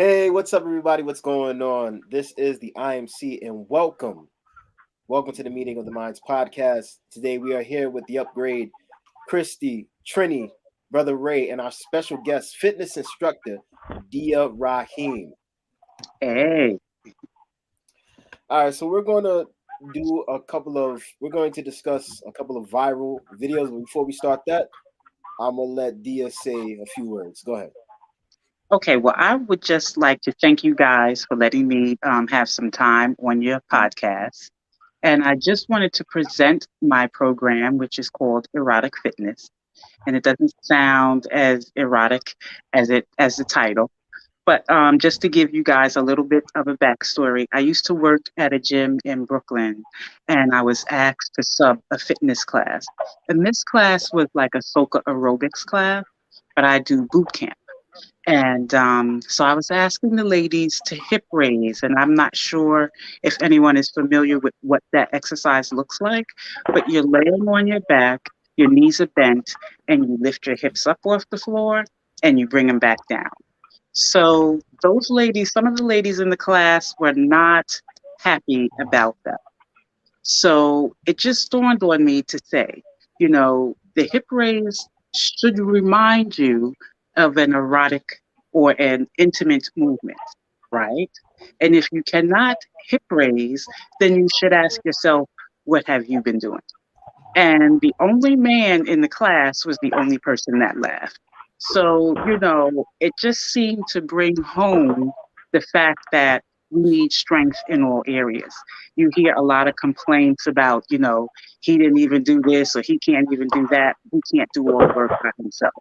Hey, what's up, everybody? What's going on? This is the IMC, and welcome. Welcome to the Meeting of the Minds podcast. Today, we are here with the upgrade, Christy, Trini, Brother Ray, and our special guest, fitness instructor, Dia Rahim. Hey, All right, so we're going to discuss a couple of viral videos. But before we start that, I'm going to let Dia say a few words. Go ahead. okay. Well, I would just like to thank you guys for letting me have some time on your podcast. And I just wanted to present my program, which is called Erotic Fitness. And it doesn't sound as erotic as the title. But just to give you guys a little bit of a backstory, I used to work at a gym in Brooklyn, and I was asked to sub a fitness class. And this class was like a soca aerobics class, but I do boot camp. And so I was asking the ladies to hip raise, and I'm not sure if anyone is familiar with what that exercise looks like, but you're laying on your back, your knees are bent, and you lift your hips up off the floor and you bring them back down. So those ladies, some of the ladies in the class were not happy about that. So it just dawned on me to say, the hip raise should remind you of an erotic or an intimate movement, right? And if you cannot hip raise, then you should ask yourself, what have you been doing? And the only man in the class was the only person that laughed. So, it just seemed to bring home the fact that we need strength in all areas. You hear a lot of complaints about, he didn't even do this or he can't even do that. He can't do all the work by himself,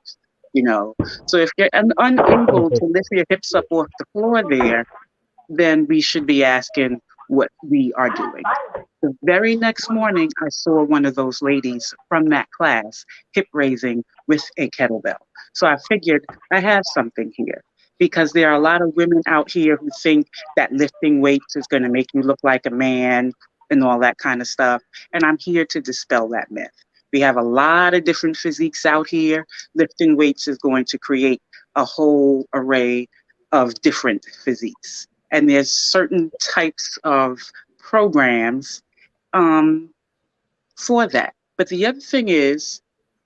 you know. So if you're unable to lift your hips up off the floor there, then we should be asking what we are doing. The very next morning, I saw one of those ladies from that class hip raising with a kettlebell. So I figured I have something here because there are a lot of women out here who think that lifting weights is going to make you look like a man and all that kind of stuff. And I'm here to dispel that myth. We have a lot of different physiques out here. Lifting weights is going to create a whole array of different physiques. And there's certain types of programs um, for that. But the other thing is,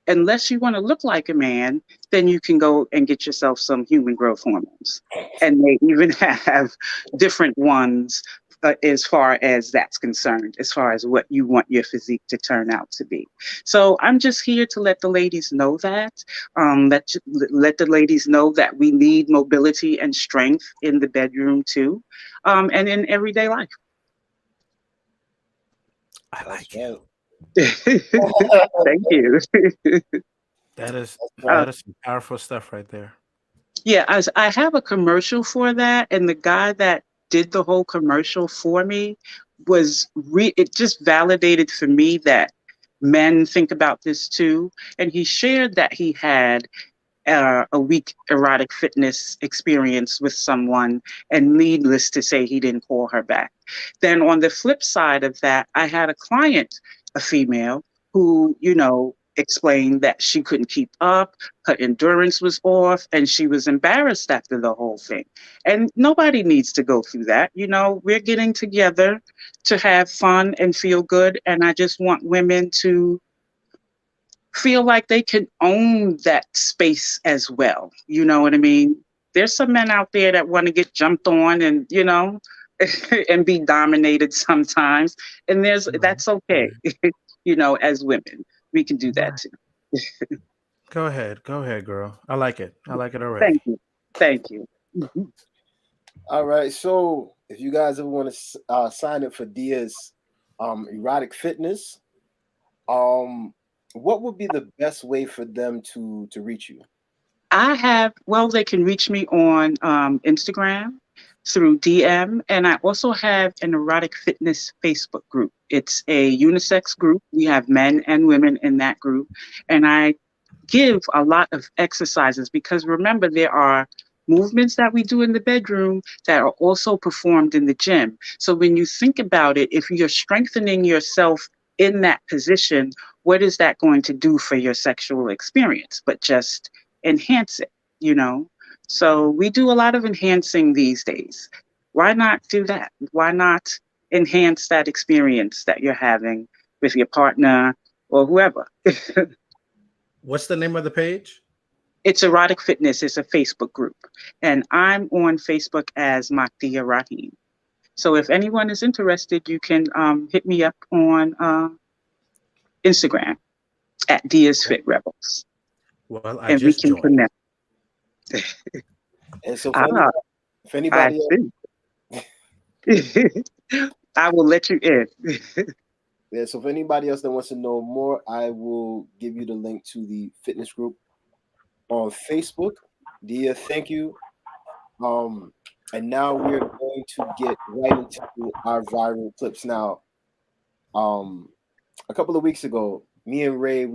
unless you want to look like a man, then you can go and get yourself some human growth hormones. And they even have different ones as far as that's concerned, as far as what you want your physique to turn out to be. So I'm just here to let the ladies know that, let the ladies know that we need mobility and strength in the bedroom too, and in everyday life. I That's like you. right. Thank you. That is That's Uh, right. that is some powerful stuff right there. Yeah, I have a commercial for that, and the guy that did the whole commercial for me it just validated for me that men think about this too. And he shared that he had a week erotic fitness experience with someone, and needless to say, he didn't call her back. Then on the flip side of that, I had a client, a female, who, explained that she couldn't keep up, her endurance was off, and she was embarrassed after the whole thing. And nobody needs to go through that. We're getting together to have fun and feel good. And I just want women to feel like they can own that space as well. You know what I mean? There's some men out there that want to get jumped on and, and be dominated sometimes. And Right. that's okay. Right. As women, we can do that Right. too. Go ahead, girl. I like it. I like it Thank already. you. Thank you. Mhm. All right. So, if you guys ever want to sign up for Dia's erotic fitness, um, what would be the best way for them to reach you? They can reach me on Instagram through DM, and I also have an erotic fitness Facebook group. It's a unisex group. We have men and women in that group, and I give a lot of exercises because remember, there are movements that we do in the bedroom that are also performed in the gym. So when you think about it, if you're strengthening yourself in that position, what is that going to do for your sexual experience? But just enhance it, you know? So we do a lot of enhancing these days. Why not do that? Why not enhance that experience that you're having with your partner or whoever? What's the name of the page? It's Erotic Fitness. It's a Facebook group. And I'm on Facebook as Makdia Rahim. So if anyone is interested, you can hit me up on Instagram at Dia's Fit Rebels. Well, I And we just can joined. connect. And so if I anybody else, see. I will let you in. yeah, so if anybody else that wants to know more, I will give you the link to the fitness group on Facebook. Dia, thank you. And now we're going to get right into our viral clips. Now, a couple of weeks ago, me and Ray,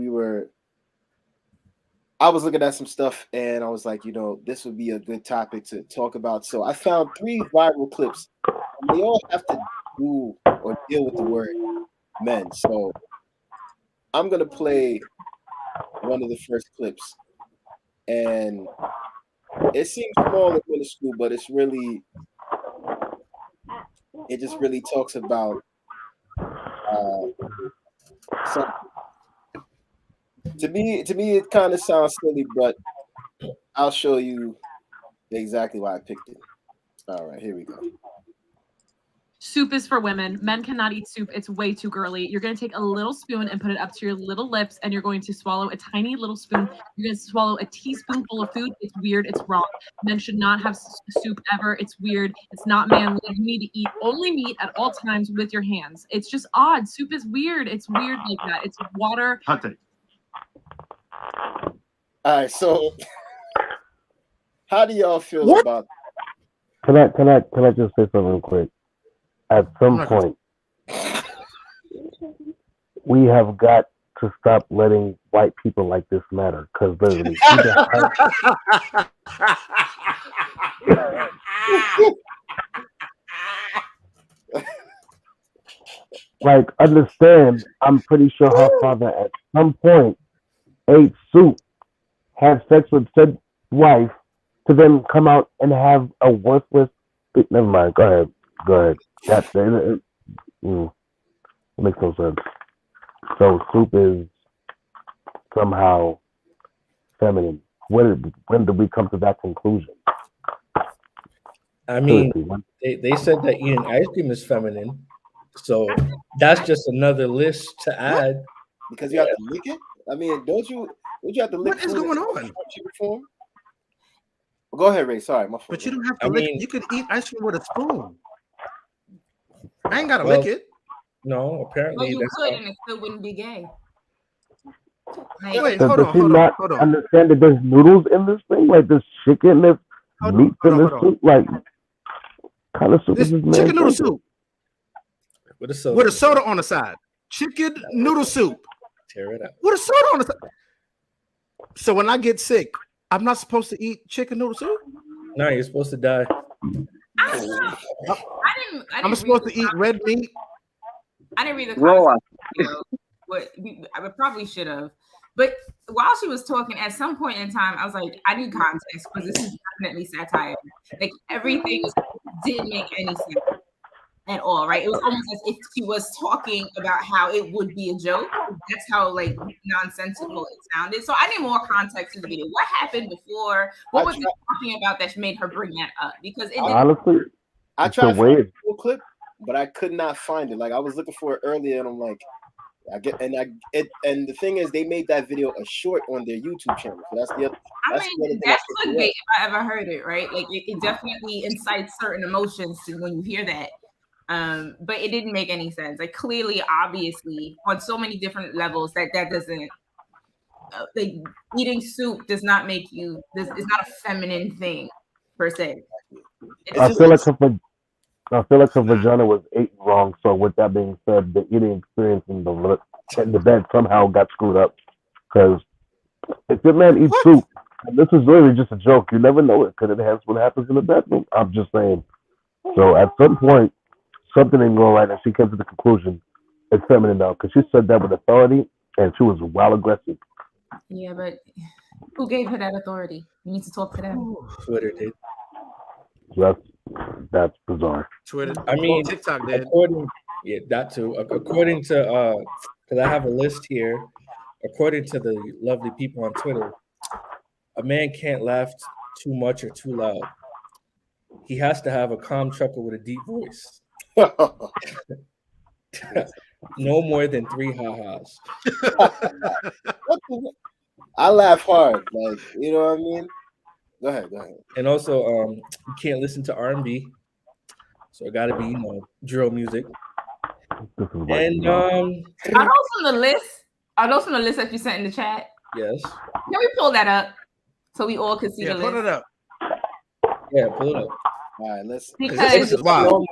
I was looking at some stuff and I was like, this would be a good topic to talk about. So I found 3 viral clips. And they all have to do or deal with the word men. So I'm going to play one of the first clips. And it seems small and minuscule, but it just really talks about something. To me, it kind of sounds silly, but I'll show you exactly why I picked it. All right, here we go. Soup is for women. Men cannot eat soup. It's way too girly. You're going to take a little spoon and put it up to your little lips, and you're going to swallow a tiny little spoon. You're going to swallow a teaspoonful of food. It's weird. It's wrong. Men should not have soup ever. It's weird. It's not manly. You need to eat only meat at all times with your hands. It's just odd. Soup is weird. It's weird like that. It's water. All right, so how do y'all feel about that? Can I just say something real quick? At some point, we have got to stop letting white people like this matter. Because literally, like, understand, I'm pretty sure her father at some point ate soup, had sex with said wife, to then come out and have a worthless. Never mind. Go ahead. It makes no sense. So soup is somehow feminine. When did we come to that conclusion? I mean, they said that eating ice cream is feminine, so that's just another list to add. Because you have to lick it. I mean, don't you have to lick? What is going on? Well, go ahead, Ray. Sorry, my fault. But you don't have to lick it. You could eat ice cream with a spoon. I ain't gotta lick it. No, apparently you could, and it still wouldn't be gay. Wait, so hold on. Understand that there's noodles in this thing, like there's chicken, there's meat in this soup, like kind of soup this is this chicken noodle soup with a soda on the side. Chicken noodle soup. Tear it out. With a soda on the side. So when I get sick, I'm not supposed to eat chicken noodle soup? No, you're supposed to die. I don't know. I didn't I'm supposed to eat red meat. I didn't read the concept. I probably should have. But while she was talking, at some point in time, I was like, I need context because this is definitely satire. Like everything didn't make any sense at all, right? It was almost as if she was talking about how it would be a joke. That's how like nonsensical it sounded. So I need more context to the video. What happened before? What was it talking about that made her bring that up? Because it honestly, I tried to find a full clip, but I could not find it. Like I was looking for it earlier, and I'm like, and the thing is, they made that video a short on their YouTube channel. So that's the other. That's clickbait if I ever heard it, right? Like it definitely incites certain emotions when you hear that. But it didn't make any sense. Like clearly, obviously, on so many different levels, that doesn't. Like eating soup does not make you. It's not a feminine thing per se. I feel like her vagina was eaten wrong. So with that being said, the eating experience in the bed somehow got screwed up. Because if your man eats soup, and this is really just a joke, you never know it because it has what happens in the bedroom. I'm just saying. So at some point, something ain't going right, and she came to the conclusion it's feminine now because she said that with authority, and she was well aggressive. Yeah, but Who gave her that authority? You need to talk to them. Twitter did. That's bizarre. Twitter. I mean, TikTok did. That too. According to because I have a list here. According to the lovely people on Twitter, a man can't laugh too much or too loud. He has to have a calm chuckle with a deep voice. No more than 3 ha-has. I laugh hard, like, you know what I mean? Go ahead. And also, you can't listen to R&B, so it got to be, drill music. And Are those from the list? Are those from the list that you sent in the chat? Yes. Can we pull that up so we all can see the list? Pull it up. Yeah, pull it up. All right, let's. This Because is wild.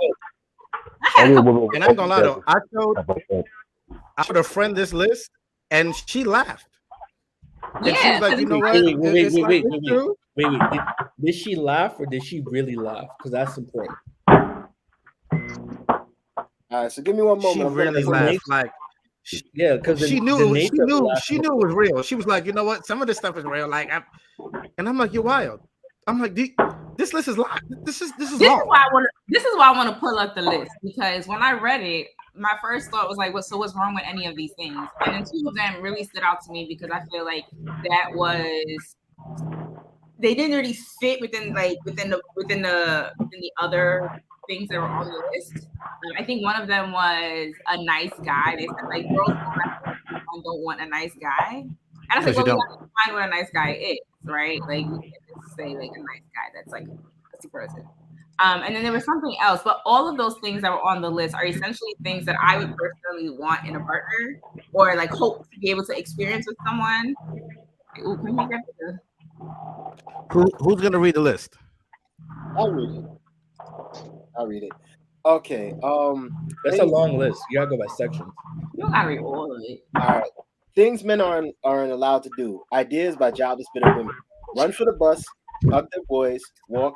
Only a woman And I ain't gonna lie though, I showed about a friend this list, and she laughed. And she yeah, was like, you know what? Wait. Did she laugh or did she really laugh? Because that's important. All right, so give me one moment. She I'm gonna really pull laughed. this. Like Yeah, because she knew it was real. She was like, you know what? Some of this stuff is real. Like, I'm like, you're wild. I'm like, this list is live. This is wrong. This is why I want to pull up the list, because when I read it, my first thought was like, what's wrong with any of these things? And then 2 of them really stood out to me because I feel like they didn't really fit within the other things that were on the list. I think one of them was a nice guy. They said like girls don't want a nice guy. And I was like, well, we have to find what a nice guy is, right? Like we can't just say like a nice guy that's like a person. And then there was something else, but all of those things that were on the list are essentially things that I would personally want in a partner, or like hope to be able to experience with someone. Ooh, can we make that bigger? Who's gonna read the list? I'll read it. Okay. That's a long list. You gotta go by sections. You don't gotta read all of it. All right. Things men aren't allowed to do. Ideas by jobless bitter women. Run for the bus, hug their boys, walk,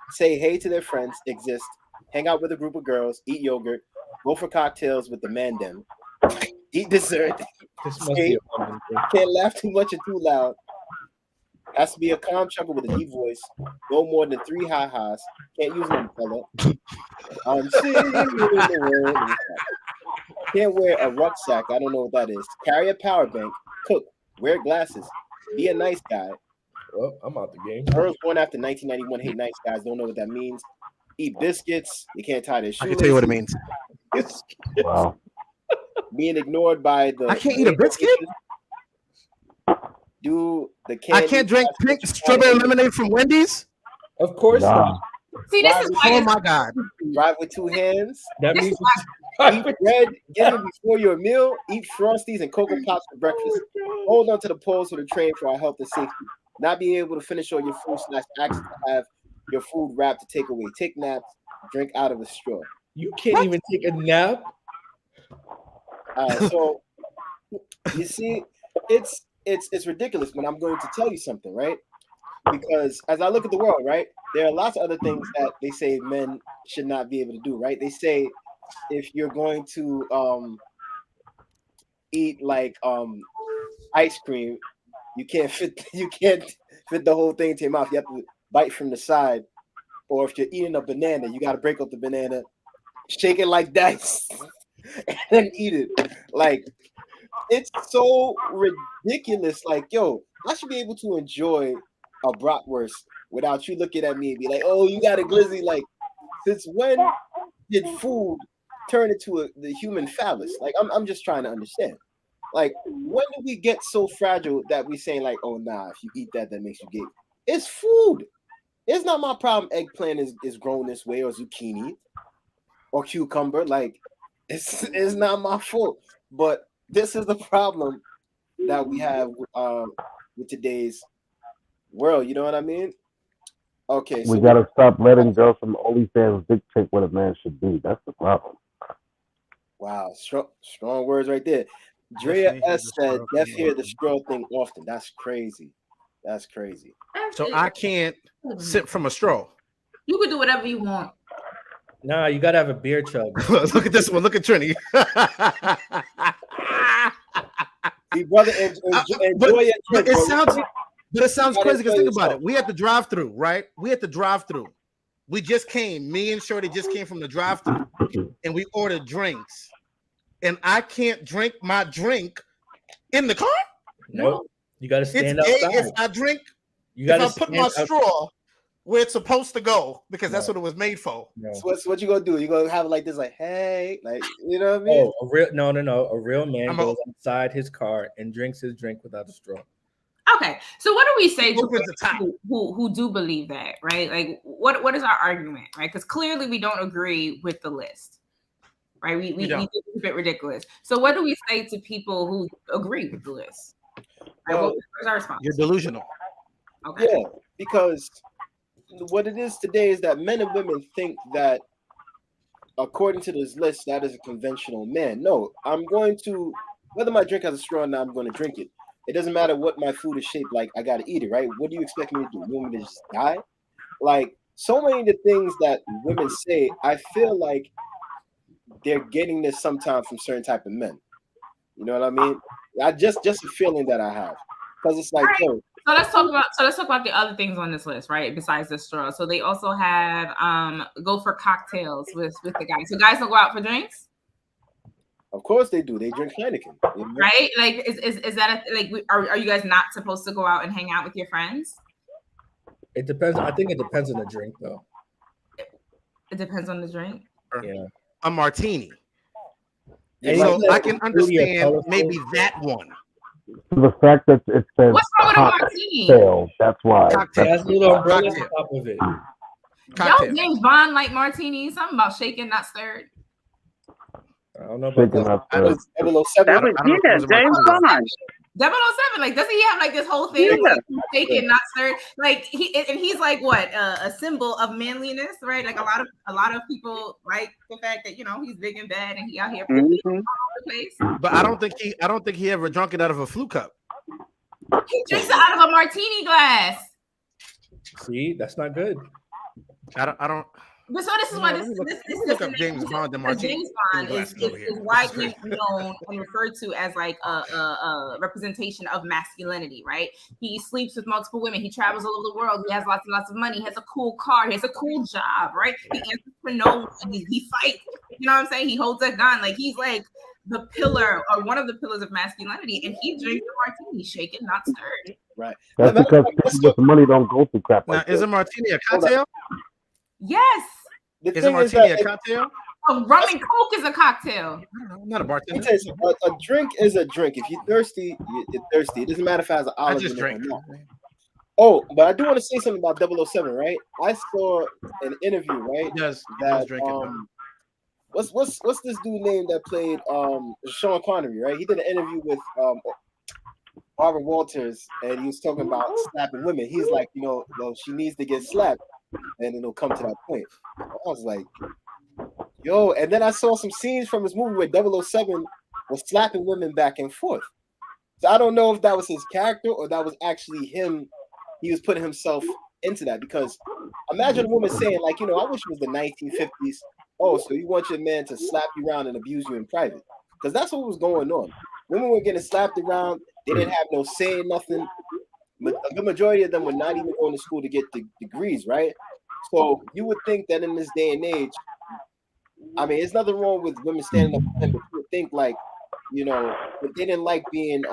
say hey to their friends, exist, hang out with a group of girls, eat yogurt, go for cocktails with the man dem, eat dessert, skate, can't laugh too much or too loud, has to be a calm chuckle with a deep voice, no more than 3 ha-has, can't use an umbrella, I'm sitting in the world, can't wear a rucksack, I don't know what that is, carry a power bank, cook, wear glasses, be a nice guy. Well, I'm out the game. Girls born after 1991 hate nice guys, don't know what that means. Eat biscuits, you can't tie their shoes. I can tell you what it means. Wow. Being ignored by the. I can't eat a biscuit. Do the candy. I can't drink pink strawberry lemonade from Wendy's. Of course not. See, this is why. Oh my God. Drive with 2 hands. That This means is why. Eat bread, get it before your meal. Eat Frosties and Cocoa Pops for breakfast. Hold on to the poles of the train for our health and safety. Not being able to finish all your food / access to have your food wrapped to take away. Take naps. Drink out of a straw. You can't even take a nap. All right, so you see, it's ridiculous, but I'm going to tell you something, right? Because as I look at the world, right, there are lots of other things that they say men should not be able to do, right? They say if you're going to eat like ice cream, you can't fit the whole thing into your mouth. You have to bite from the side. Or if you're eating a banana, you got to break up the banana, shake it like dice, and then eat it. Like, it's so ridiculous. Like, yo, I should be able to enjoy a bratwurst without you looking at me and be like, oh, you got a glizzy. Like, since when did food turn into the human phallus? Like, I'm just trying to understand. Like, when did we get so fragile that we saying like, oh, nah, if you eat that makes you gay? It's food. It's not my problem. Eggplant is grown this way, or zucchini, or cucumber. Like, it's not my fault. But this is the problem that we have with today's world. You know what I mean? Okay, so we gotta stop letting girls from OnlyFans dictate what a man should be. That's the problem. Wow, strong words right there. Drea S said, "Deaf hear the straw thing often." That's crazy. That's crazy. So I can't sip from a straw. You can do whatever you want. Nah, you gotta have a beer chug. Look at this one. Look at Trini. See, brother, enjoy your but drink, it bro. sounds. But it sounds You gotta crazy because think enjoy about it. yourself. We at the drive-through, right? We at the drive-through. We just came. Me and Shorty just came from the drive-through, and we ordered drinks. And I can't drink my drink in the car. No, you got to It's stand gay outside. if I drink. You got If to I put my straw where it's supposed to go, because that's No. what it was made for. No. So what you gonna do? You gonna have it like this, like, hey, like, you know what I mean? Oh, a real man goes outside his car and drinks his drink without a straw. Okay, so what do we say to Opens the top. who do believe that, right? Like, what is our argument, right? Because clearly we don't agree with the list, right? We think it's a bit ridiculous. So what do we say to people who agree with the list? Right? Well, what is our response? You're delusional. Okay. Yeah, because what it is today is that men and women think that according to this list, that is a conventional man. No, I'm going to, whether my drink has a straw or not, I'm going to drink it. It doesn't matter what my food is shaped like. I got to eat it, right? What do you expect me to do? You want me to just die? Like, so many of the things that women say, I feel like they're getting this sometimes from certain type of men. You know what I mean? I just a feeling that I have, because it's like, yo. So let's talk about the other things on this list, right? Besides the straw. So they also have go for cocktails with the guys. So guys don't go out for drinks. Of course they do. They drink Heineken, right? Like, is that are you guys not supposed to go out and hang out with your friends? It depends. I think it depends on the drink, though. It depends on the drink. Yeah, a martini. Yeah, So like, I can understand maybe that one. The fact that it says What's wrong with a martini? cocktail, that's why. Cocktail. That's a little umbrella on top of it. Yo, James Bond like martini. Something about shaken, not stirred. I don't know about that. that was 007. That was James Bond. 007, like, doesn't he have like this whole thing like shaken, not stirred? Like he's like what a symbol of manliness, right? Like a lot of people like the fact that he's big and bad and he out here all over the place. But I don't think he ever drunk it out of a flu cup. He drinks it out of a martini glass. See, that's not good. I don't. But so this is why this look up James Bond and martini. James Bond is widely known and referred to as like a representation of masculinity, right? He sleeps with multiple women. He travels all over the world. He has lots and lots of money. He has a cool car. He has a cool job, right? He answers for no one. He fights. You know what I'm saying? He holds a gun. Like, he's like the pillar or one of the pillars of masculinity, and he drinks a martini, shaken, not stirred. Right. That's because people with money don't go through crap like Now, is a martini a cocktail? Yes. Is a martini a cocktail? Rum and Coke is a cocktail. I'm not a bartender. A drink is a drink. If you're thirsty, you're thirsty. It doesn't matter if it has an olive just in it drink. or not. Oh, but I do want to say something about 007, right? I saw an interview, right? Yes, that drink it. what's this dude name that played Sean Connery, right? He did an interview with Barbara Walters, and he was talking about slapping women. He's like, well, she needs to get slapped, and it'll come to that point. I was like, yo, and then I saw some scenes from his movie where 007 was slapping women back and forth. So I don't know if that was his character or that was actually him. He was putting himself into that, because imagine a woman saying, like, I wish it was the 1950s. Oh, so you want your man to slap you around and abuse you in private? Because that's what was going on. Women were getting slapped around. They didn't have no say in nothing. The majority of them were not even going to school to get degrees, right? So you would think that in this day and age, I mean, there's nothing wrong with women standing up for them, but you would think, like, if they didn't like being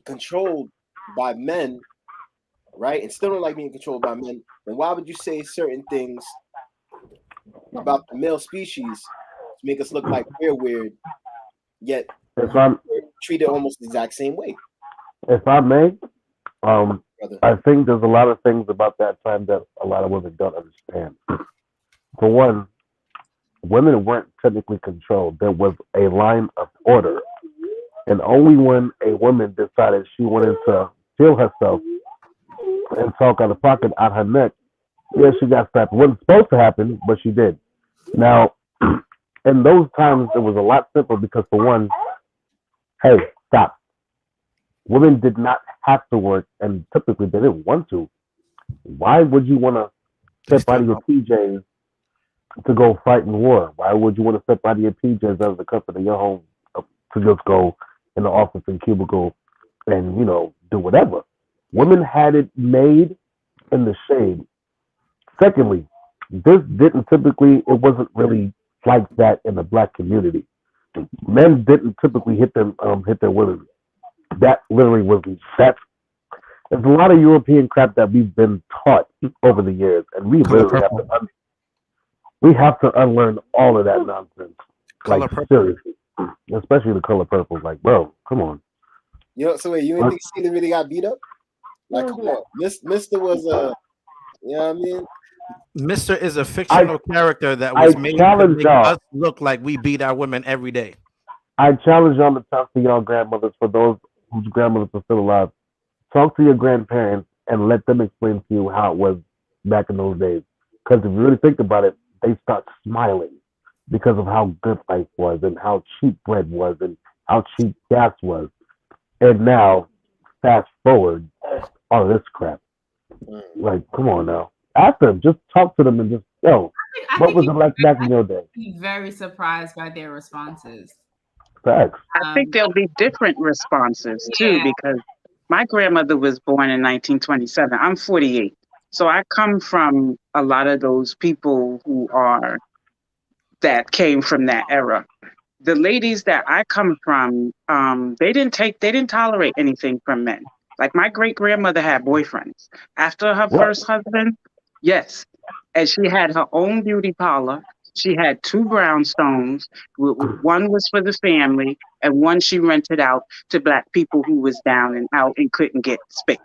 controlled by men, right, and still don't like being controlled by men, then why would you say certain things about the male species to make us look like we're weird, yet treated almost the exact same way? If I may, I think there's a lot of things about that time that a lot of women don't understand. For one, women weren't technically controlled. There was a line of order. And only when a woman decided she wanted to feel herself and talk out of pocket out her neck, yeah, she got slapped. It wasn't supposed to happen, but she did. Now, in those times, it was a lot simpler because, for one, hey, stop. Women did not have to work, and typically they didn't want to. Why would you want to step out of your PJs to go fight in war? Why would you want to step out of your PJs out of the comfort of your home to just go in the office and cubicle and, do whatever? Women had it made in the shade. Secondly, this didn't typically, it wasn't really like that in the black community. Men didn't typically hit their women. That literally was that. There's a lot of European crap that we've been taught over the years, and we literally have to unlearn all of that nonsense. Like seriously, especially the color purple. Like, bro, come on. So wait, you didn't think Cena really got beat up? Like, come on, Mr. was you know what I mean? Mr. is a fictional character that was made to make us look like we beat our women every day. I challenge y'all to talk to y'all grandmothers, for those whose grandmothers are still alive. Talk to your grandparents and let them explain to you how it was back in those days. Because if you really think about it, they start smiling because of how good life was and how cheap bread was and how cheap gas was. And now, fast forward, all this crap. Like, come on now. Ask them. Just talk to them and just, what was it like back in your day? Be very surprised by their responses. Facts. I think there'll be different responses too, because my grandmother was born in 1927. I'm 48. So I come from a lot of those people that came from that era. The ladies that I come from, they didn't tolerate anything from men. Like my great grandmother had boyfriends. After her first husband, yes. And she had her own beauty parlor. She had 2 brownstones. One was for the family, and one she rented out to black people who was down and out and couldn't get space.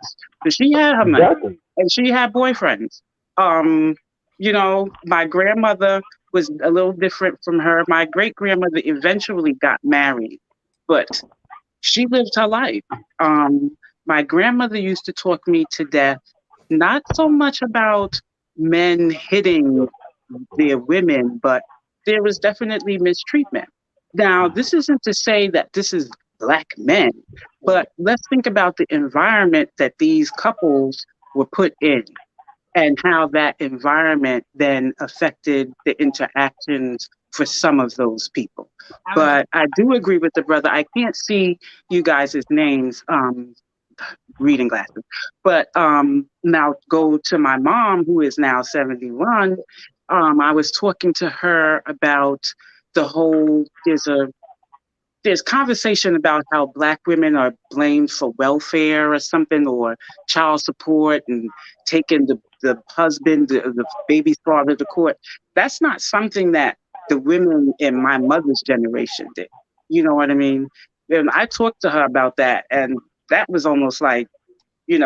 So she had her money, and she had boyfriends. My grandmother was a little different from her. My great grandmother eventually got married, but she lived her life. My grandmother used to talk me to death, not so much about men hitting their women, but there was definitely mistreatment. Now, this isn't to say that this is black men, but let's think about the environment that these couples were put in and how that environment then affected the interactions for some of those people. But I do agree with the brother. I can't see you guys' names, reading glasses. But now go to my mom, who is now 71. I was talking to her about the whole, there's conversation about how black women are blamed for welfare or something, or child support and taking the husband, the baby's father to court. That's not something that the women in my mother's generation did. You know what I mean? And I talked to her about that, and that was almost like, we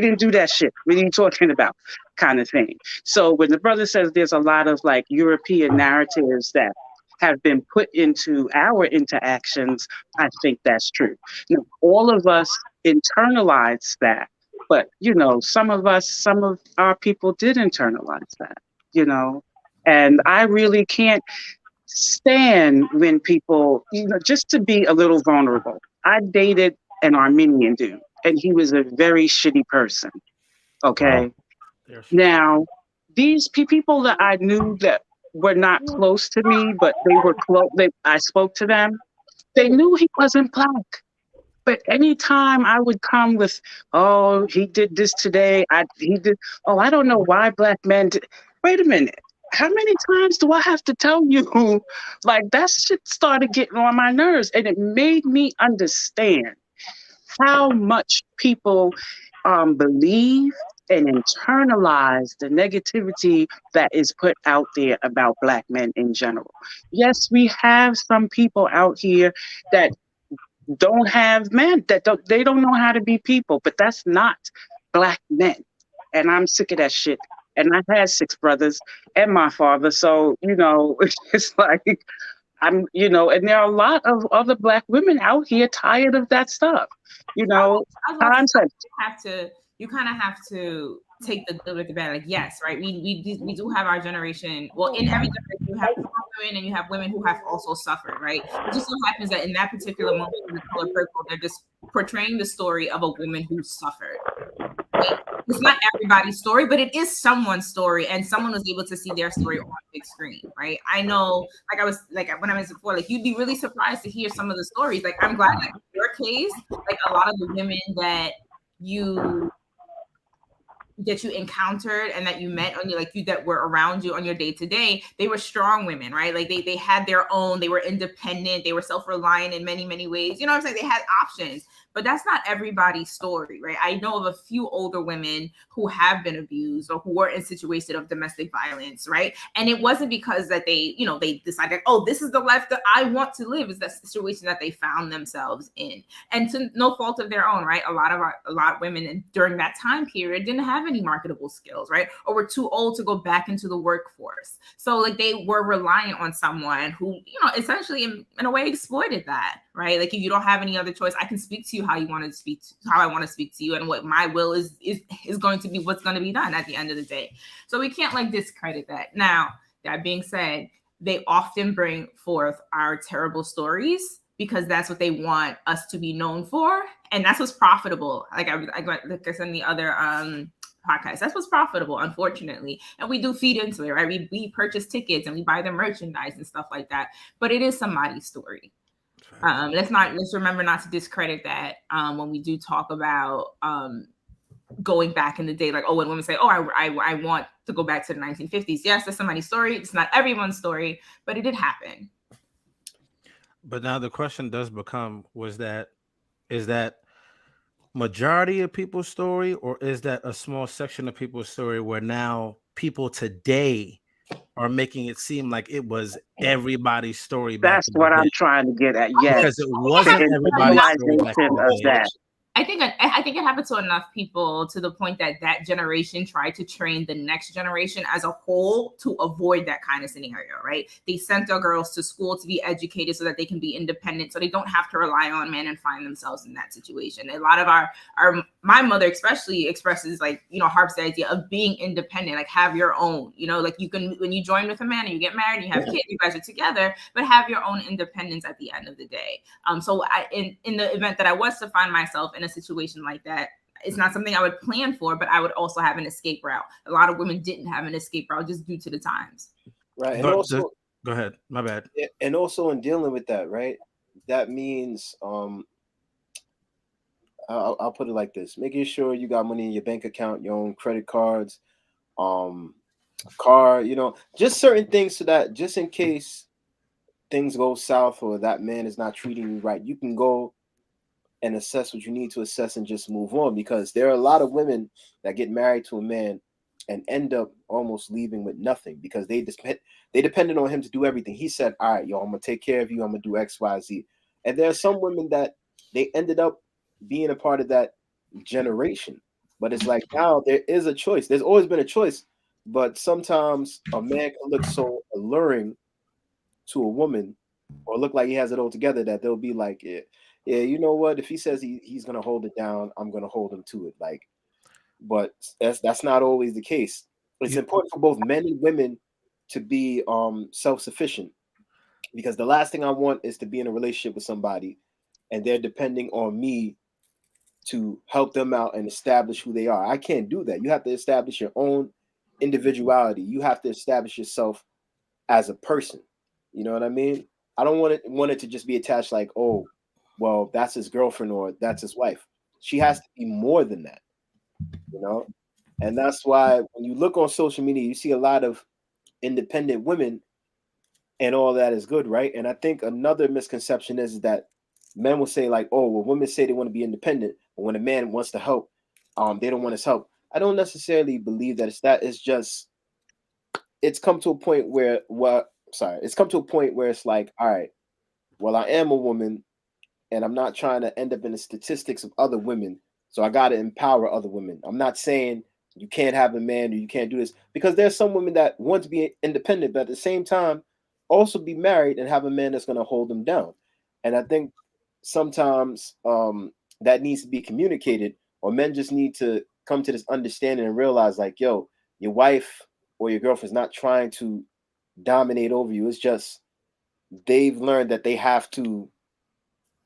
didn't do that shit. What are you talking about? Kind of thing. So when the brother says there's a lot of like European narratives that have been put into our interactions, I think that's true. Now, all of us internalize that, but some of our people did internalize that, and I really can't stand when people, just to be a little vulnerable. I dated an Armenian dude, and he was a very shitty person. Okay. Now, these people that I knew that were not close to me, but they were close, I spoke to them, they knew he wasn't black. But anytime I would come with, oh, he did this today, I don't know why black men did. Wait a minute. How many times do I have to tell you? Like, that shit started getting on my nerves, and it made me understand how much people believe and internalize the negativity that is put out there about black men in general. Yes, we have some people out here that don't have men, they don't know how to be people, but that's not black men. And I'm sick of that shit. And I've had 6 brothers and my father, so it's like and there are a lot of other black women out here tired of that stuff. You kind of have to take the good with the bad. Like, yes, right. We do have our generation. Well, in every generation, you have women and you have women who have also suffered, right? It just so happens that in that particular moment, in The Color Purple, they're just portraying the story of a woman who suffered. Right? It's not everybody's story, but it is someone's story, and someone was able to see their story on big screen, right? I know, when I was before, you'd be really surprised to hear some of the stories. Like, I'm glad that in your case, a lot of the women that you encountered and that you met on your, like, you that were around you on your day to day, they were strong women, right? Like they had their own, they were independent, they were self-reliant in many, many ways. You know what I'm saying? They had options, but that's not everybody's story, right? I know of a few older women who have been abused or who were in situations of domestic violence, right? And it wasn't because that they, you know, they decided, oh, this is the life that I want to live. It's that situation that they found themselves in, and to no fault of their own, right? A lot of women during that time period didn't have any marketable skills, right? Or were too old to go back into the workforce. So like they were reliant on someone who, you know, essentially in a way exploited that, right? Like if you don't have any other choice, I can speak to you how you want to speak, how I want to speak to you, and what my will is going to be what's going to be done at the end of the day. So we can't like discredit that. Now, that being said, they often bring forth our terrible stories because that's what they want us to be known for, and that's what's profitable. Like I said in the other podcast, that's what's profitable, unfortunately, and we do feed into it, right? We purchase tickets and we buy the merchandise and stuff like that, but it is somebody's story. Let's remember not to discredit that when we do talk about going back in the day, like, oh, when women say, oh, I want to go back to the 1950s. Yes, that's somebody's story. It's not everyone's story, but it did happen. But now the question does become, is that majority of people's story, or is that a small section of people's story where now people today are making it seem like it was everybody's story back That's what I'm trying to get at. Yes, because it wasn't everybody's story back in the day. I think it happened to enough people to the point that generation tried to train the next generation as a whole to avoid that kind of scenario, right? They sent their girls to school to be educated so that they can be independent, so they don't have to rely on men and find themselves in that situation. A lot of my mother especially expresses, like, you know, harps the idea of being independent, like have your own, you know, like you can, when you join with a man and you get married and you have kids, you guys are together, but have your own independence at the end of the day. So in the event that I was to find myself in a situation like that, it's not something I would plan for, but I would also have an escape route. A lot of women didn't have an escape route just due to the times. Right. And also, go ahead. My bad. And also in dealing with that, right? That means I'll put it like this: making sure you got money in your bank account, your own credit cards, car, you know, just certain things so that just in case things go south or that man is not treating you right, you can go and assess what you need to assess and just move on. Because there are a lot of women that get married to a man and end up almost leaving with nothing because they depended on him to do everything. He said, all right, yo, I'm gonna take care of you, I'm gonna do X, Y, Z. And there are some women that they ended up being a part of that generation. But it's like now there is a choice. There's always been a choice, but sometimes a man can look so alluring to a woman or look like he has it all together that they'll be like, yeah, you know what? If he says he's gonna hold it down, I'm gonna hold him to it. Like, but that's not always the case. It's important for both men and women to be self-sufficient, because the last thing I want is to be in a relationship with somebody and they're depending on me to help them out and establish who they are. I can't do that. You have to establish your own individuality. You have to establish yourself as a person. You know what I mean? I don't want it to just be attached like, oh, well, that's his girlfriend or that's his wife. She has to be more than that, you know? And that's why when you look on social media, you see a lot of independent women and all that is good, right? And I think another misconception is that men will say like, oh, well, women say they want to be independent, but when a man wants to help, they don't want his help. I don't necessarily believe that it's that. It's just, it's come to a point where, it's like, all right, well, I am a woman and I'm not trying to end up in the statistics of other women. So I got to empower other women. I'm not saying you can't have a man or you can't do this, because there's some women that want to be independent, but at the same time also be married and have a man that's going to hold them down. And I think sometimes that needs to be communicated, or men just need to come to this understanding and realize like, yo, your wife or your girlfriend's not trying to dominate over you. It's just they've learned that they have to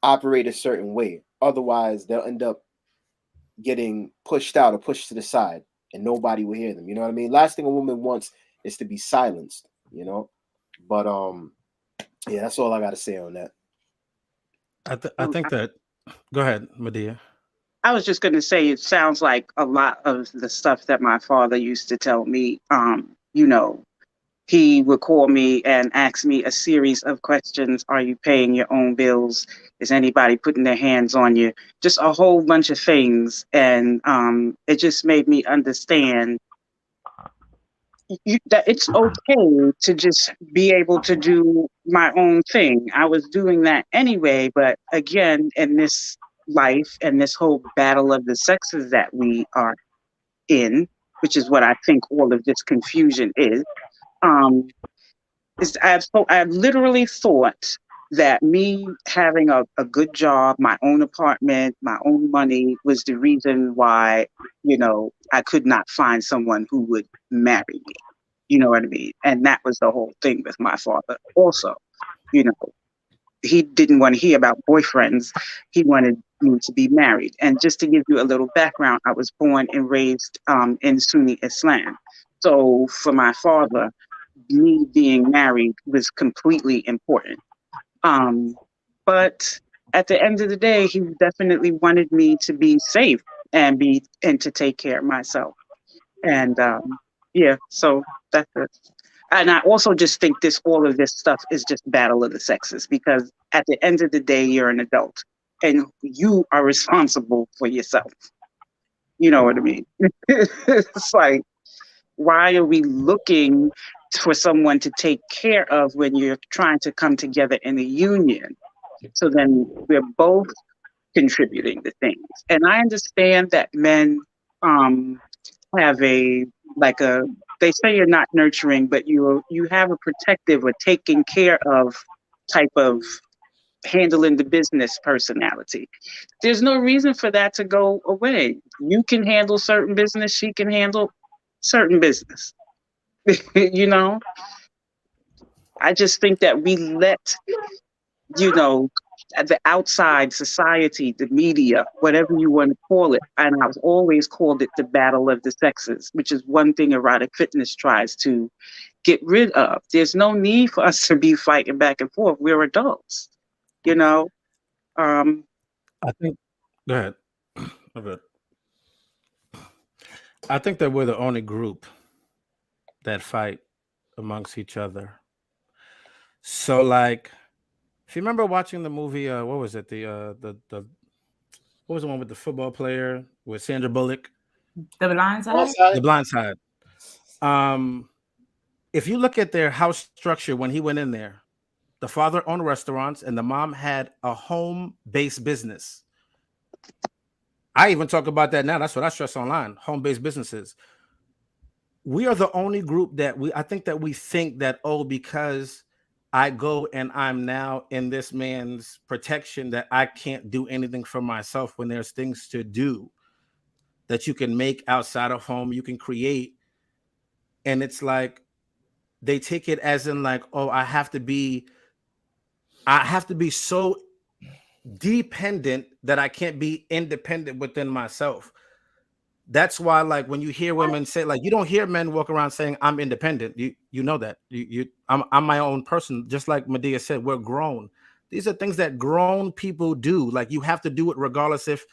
operate a certain way. Otherwise, they'll end up getting pushed out or pushed to the side and nobody will hear them. You know what I mean? Last thing a woman wants is to be silenced, you know? But yeah, that's all I got to say on that. I think that, go ahead, Medea. I was just going to say, it sounds like a lot of the stuff that my father used to tell me. You know, he would call me and ask me a series of questions. Are you paying your own bills? Is anybody putting their hands on you? Just a whole bunch of things. And it just made me understand that it's okay to just be able to do my own thing. I was doing that anyway, but again, in this life and this whole battle of the sexes that we are in, which is what I think all of this confusion is, I literally thought that me having a good job, my own apartment, my own money was the reason why, you know, I could not find someone who would marry me. You know what I mean? And that was the whole thing with my father. Also, you know, he didn't want to hear about boyfriends. He wanted me to be married. And just to give you a little background, I was born and raised in Sunni Islam. So for my father, me being married was completely important. But at the end of the day, he definitely wanted me to be safe and to take care of myself. And yeah, so that's it. And I also just think all of this stuff is just battle of the sexes, because at the end of the day, you're an adult and you are responsible for yourself. You know what I mean? It's like, why are we looking for someone to take care of when you're trying to come together in a union? So then we're both contributing to things. And I understand that men have they say you're not nurturing, but you have a protective or taking care of type of handling the business personality. There's no reason for that to go away. You can handle certain business, she can handle certain business. You know, I just think that we let, you know, the outside society, the media, whatever you want to call it, and I've always called it the battle of the sexes, which is one thing erotic fitness tries to get rid of. There's no need for us to be fighting back and forth. We're adults, you know. I think. Go ahead. I think that we're the only group that fight amongst each other. So, like, if you remember watching the movie, what was it? What was the one with the football player with Sandra Bullock? The Blind Side. The Blind Side. If you look at their house structure when he went in there, the father owned restaurants and the mom had a home-based business. I even talk about that now. That's what I stress online, home-based businesses. We are the only group that I think that, oh, because I go and I'm now in this man's protection, that I can't do anything for myself when there's things to do that you can make outside of home, you can create. And it's like, they take it as in like, oh, I have to be so dependent that I can't be independent within myself. That's why, like, when you hear women say, like, you don't hear men walk around saying I'm independent. You know that I'm my own person. Just like Medea said, we're grown. These are things that grown people do. Like, you have to do it regardless if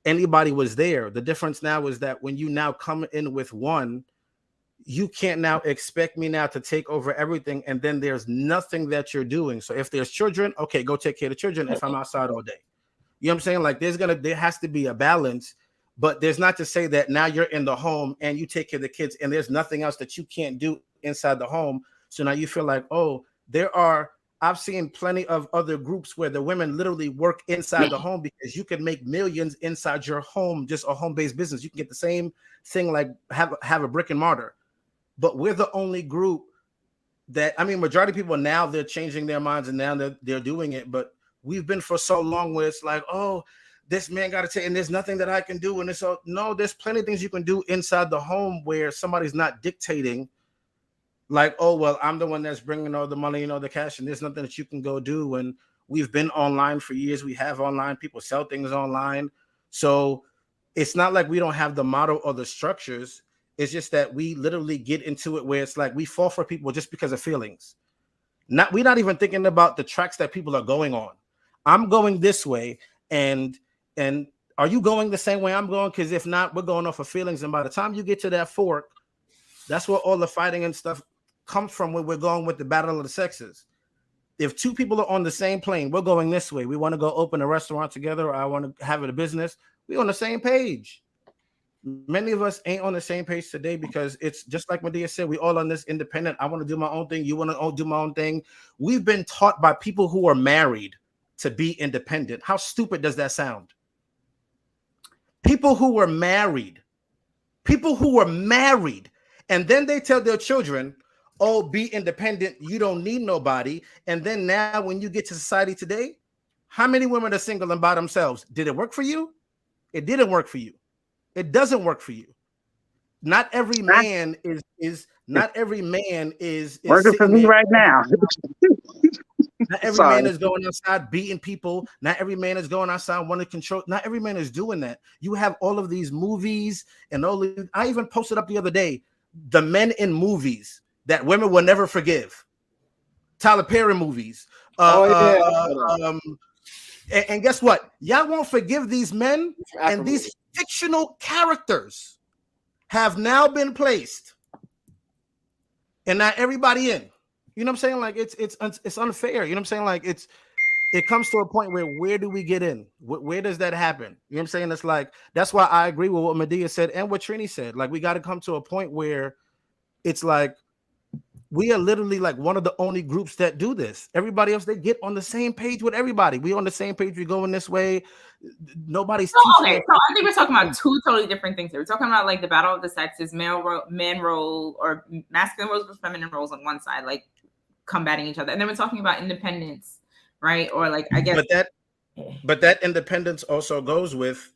anybody was there. The difference now is that when you now come in with one, you can't now expect me now to take over everything, and then there's nothing that you're doing. So if there's children, okay, go take care of the children if I'm outside all day. You know what I'm saying? Like, there has to be a balance, but there's not to say that now you're in the home and you take care of the kids and there's nothing else that you can't do inside the home. So now you feel like, oh, I've seen plenty of other groups where the women literally work inside the home because you can make millions inside your home, just a home-based business. You can get the same thing, like have a brick and mortar. But we're the only group that, I mean, majority of people now, they're changing their minds and now they're doing it. But we've been for so long where it's like, oh, this man got to take, and there's nothing that I can do. And it's so, no, there's plenty of things you can do inside the home where somebody's not dictating, like, oh, well, I'm the one that's bringing all the money, the cash, and there's nothing that you can go do. And we've been online for years. We have online. People sell things online. So it's not like we don't have the model or the structures. It's just that we literally get into it where it's like we fall for people just because of feelings. We're not even thinking about the tracks that people are going on. I'm going this way, and are you going the same way I'm going? Because if not, we're going off of feelings. And by the time you get to that fork, that's where all the fighting and stuff comes from, where we're going with the battle of the sexes. If two people are on the same plane, we're going this way. We want to go open a restaurant together, or I want to have a business. We're on the same page. Many of us ain't on the same page today because it's just like Medea said, we all on this independent. I want to do my own thing. You want to do my own thing. We've been taught by people who are married to be independent. How stupid does that sound? People who were married, and then they tell their children, oh, be independent. You don't need nobody. And then now when you get to society today, how many women are single and by themselves? Did it work for you? It didn't work for you. It doesn't work for you. Not every man is working for me right now. Not every man is going outside beating people. Not every man is going outside wanting to control. Not every man is doing that. You have all of these movies and all. I even posted up the other day the men in movies that women will never forgive. Tyler Perry movies. And guess what? Y'all won't forgive these men, and these fictional characters have now been placed, and not everybody in. You know what I'm saying? Like it's unfair. You know what I'm saying? Like it comes to a point where do we get in? Where does that happen? You know what I'm saying? It's like, that's why I agree with what Medea said and what Trini said. Like, we got to come to a point where it's like we are literally like one of the only groups that do this. Everybody else, they get on the same page with everybody. We on the same page. We going this way. Nobody's okay. So I think we're talking about two totally different things here. We're talking about like the battle of the sexes, man role or masculine roles versus feminine roles on one side, like combating each other, and then we're talking about independence, right? Or like, I guess, but that independence also goes with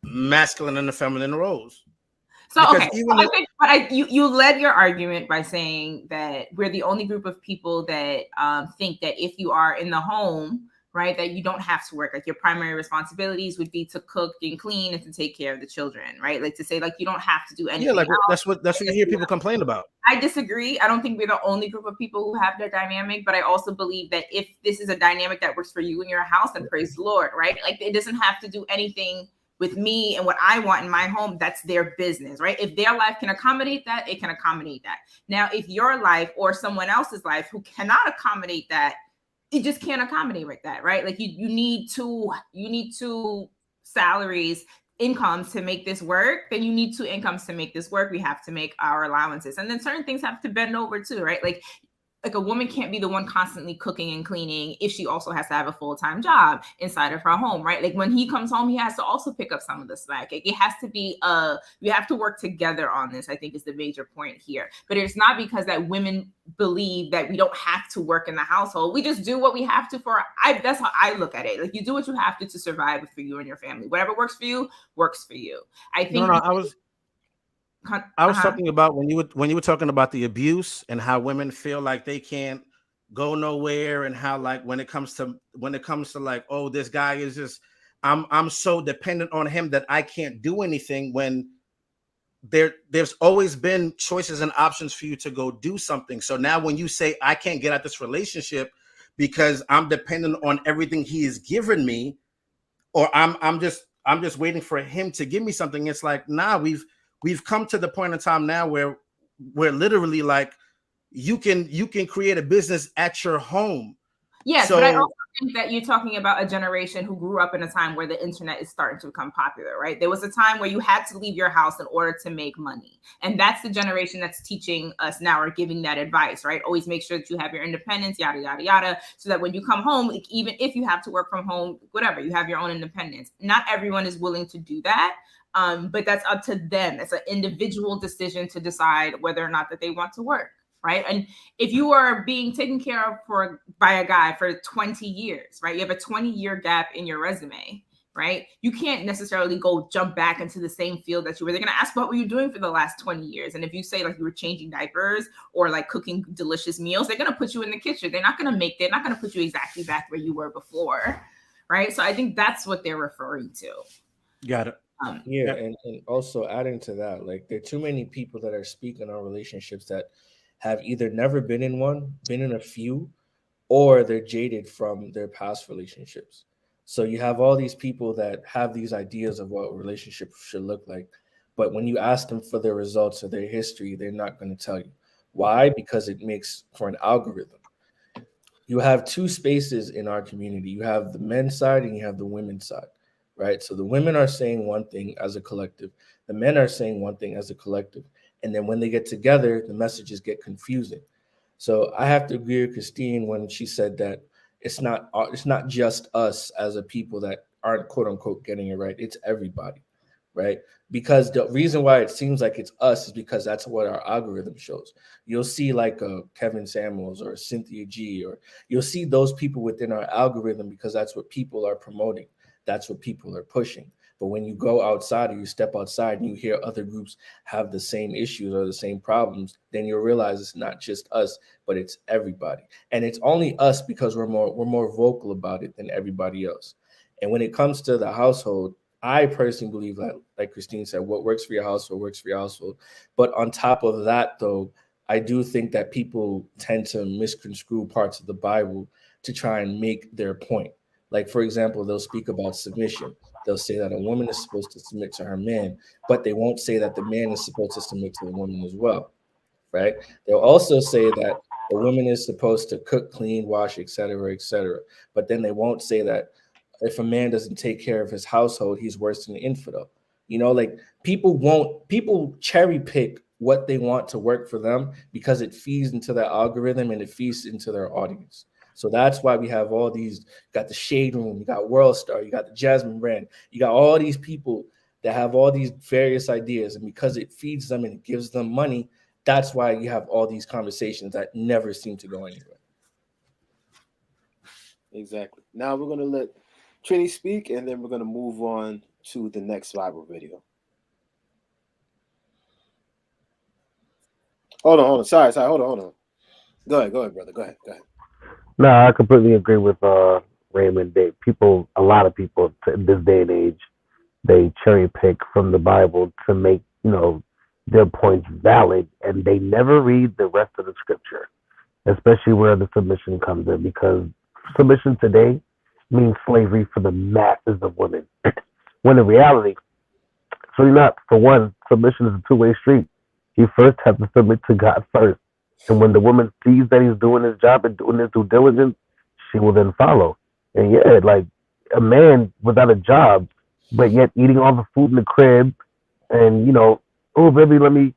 masculine and the feminine roles. So okay, you led your argument by saying that we're the only group of people that think that if you are in the home, right, that you don't have to work. Like, your primary responsibilities would be to cook and clean and to take care of the children, right? Like, to say like you don't have to do anything. Yeah, like else. that's what you hear people complain about. I disagree. I don't think we're the only group of people who have that dynamic, but I also believe that if this is a dynamic that works for you in your house, then praise the Lord, right? Like, it doesn't have to do anything with me and what I want in my home. That's their business, right? If their life can accommodate that, it can accommodate that. Now, if your life or someone else's life who cannot accommodate that, it just can't accommodate like that, right? Like, you need two salaries, incomes to make this work, then you need two incomes to make this work. We have to make our allowances. And then certain things have to bend over too, right? Like a woman can't be the one constantly cooking and cleaning if she also has to have a full-time job inside of her home, right? Like, when he comes home, he has to also pick up some of the slack. Like, it has to be you have to work together on this, I think, is the major point here. But it's not because that women believe that we don't have to work in the household. We just do what we have to that's how I look at it. Like, you do what you have to survive for you and your family. Whatever works for you, works for you. I think I was talking about when you were talking about the abuse and how women feel like they can't go nowhere, and how, like, when it comes to like, oh, this guy is just, I'm so dependent on him that I can't do anything, when there's always been choices and options for you to go do something. So now when you say I can't get out this relationship because I'm dependent on everything he has given me, or I'm just waiting for him to give me something, it's like, nah, we've come to the point in time now where we're literally like, you can create a business at your home. Yes, so, but I also think that you're talking about a generation who grew up in a time where the internet is starting to become popular, right? There was a time where you had to leave your house in order to make money. And that's the generation that's teaching us now, or giving that advice, right? Always make sure that you have your independence, yada, yada, yada, so that when you come home, even if you have to work from home, whatever, you have your own independence. Not everyone is willing to do that. But that's up to them. It's an individual decision to decide whether or not that they want to work, right? And if you are being taken care of by a guy for 20 years, right? You have a 20-year gap in your resume, right? You can't necessarily go jump back into the same field that you were. They're going to ask, what were you doing for the last 20 years? And if you say like you were changing diapers or like cooking delicious meals, they're going to put you in the kitchen. They're not going to put you exactly back where you were before, right? So I think that's what they're referring to. Got it. And also adding to that, like, there are too many people that are speaking on relationships that have either never been in one, been in a few, or they're jaded from their past relationships. So you have all these people that have these ideas of what a relationship should look like. But when you ask them for their results or their history, they're not going to tell you. Why? Because it makes for an algorithm. You have two spaces in our community. You have the men's side and you have the women's side, right? So the women are saying one thing as a collective. The men are saying one thing as a collective. And then when they get together, the messages get confusing. So I have to agree with Christine when she said that it's not just us as a people that aren't quote unquote getting it right. It's everybody, right? Because the reason why it seems like it's us is because that's what our algorithm shows. You'll see like a Kevin Samuels or a Cynthia G, or you'll see those people within our algorithm because that's what people are promoting. That's what people are pushing. But when you go outside or you step outside and you hear other groups have the same issues or the same problems, then you'll realize it's not just us, but it's everybody. And it's only us because we're more vocal about it than everybody else. And when it comes to the household, I personally believe that, like Christine said, what works for your household works for your household. But on top of that, though, I do think that people tend to misconstrue parts of the Bible to try and make their point. Like, for example, they'll speak about submission. They'll say that a woman is supposed to submit to her man, but they won't say that the man is supposed to submit to the woman as well, right? They'll also say that the woman is supposed to cook, clean, wash, et cetera, but then they won't say that if a man doesn't take care of his household, he's worse than an infidel. You know, like people cherry pick what they want to work for them because it feeds into their algorithm and it feeds into their audience. So that's why we have all these, you got the Shade Room, you got World Star, you got the Jasmine Brand, you got all these people that have all these various ideas. And because it feeds them and it gives them money, that's why you have all these conversations that never seem to go anywhere. Exactly. Now we're going to let Trini speak, and then we're going to move on to the next viral video. Hold on. Sorry. Hold on. Go ahead, brother. Go ahead. No, I completely agree with Raymond. A lot of people in this day and age, they cherry pick from the Bible to make, their points valid, and they never read the rest of the scripture, especially where the submission comes in, because submission today means slavery for the masses of women. When in reality, for one, submission is a two-way street. You first have to submit to God first. And when the woman sees that he's doing his job and doing his due diligence, she will then follow. And yeah, like a man without a job, but yet eating all the food in the crib, and oh baby, let me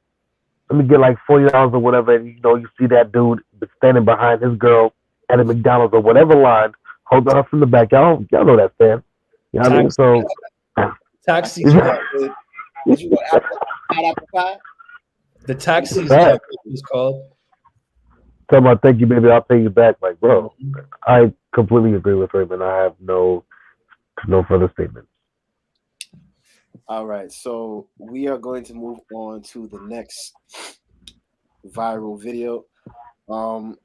get like $40 or whatever, and you see that dude standing behind his girl at a McDonald's or whatever line, holding her from the back. Y'all know that, Sam. You know what I mean? So taxi. Did you go apple pie? The taxi is called. Tell me, thank you, baby. I'll pay you back. Like, bro, I completely agree with Raymond. I have no further statements. All right, so we are going to move on to the next viral video. But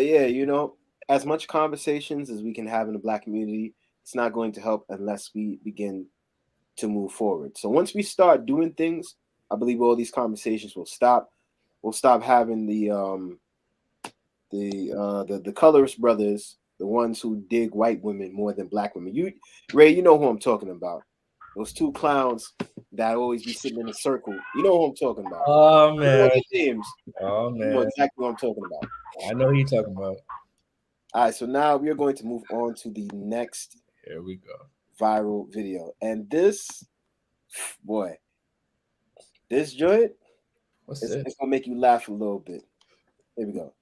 yeah, as much conversations as we can have in the Black community, it's not going to help unless we begin to move forward. So once we start doing things, I believe all these conversations will stop. We'll stop having the colorist brothers, the ones who dig white women more than Black women. Ray, you know who I'm talking about. Those two clowns that always be sitting in a circle. You know who I'm talking about. Oh, man. James. Oh, man. You know exactly what I'm talking about. I know who you're talking about. All right, so now we are going to move on to the next Here we go. Viral video. And this joint, it's going to make you laugh a little bit. Here we go.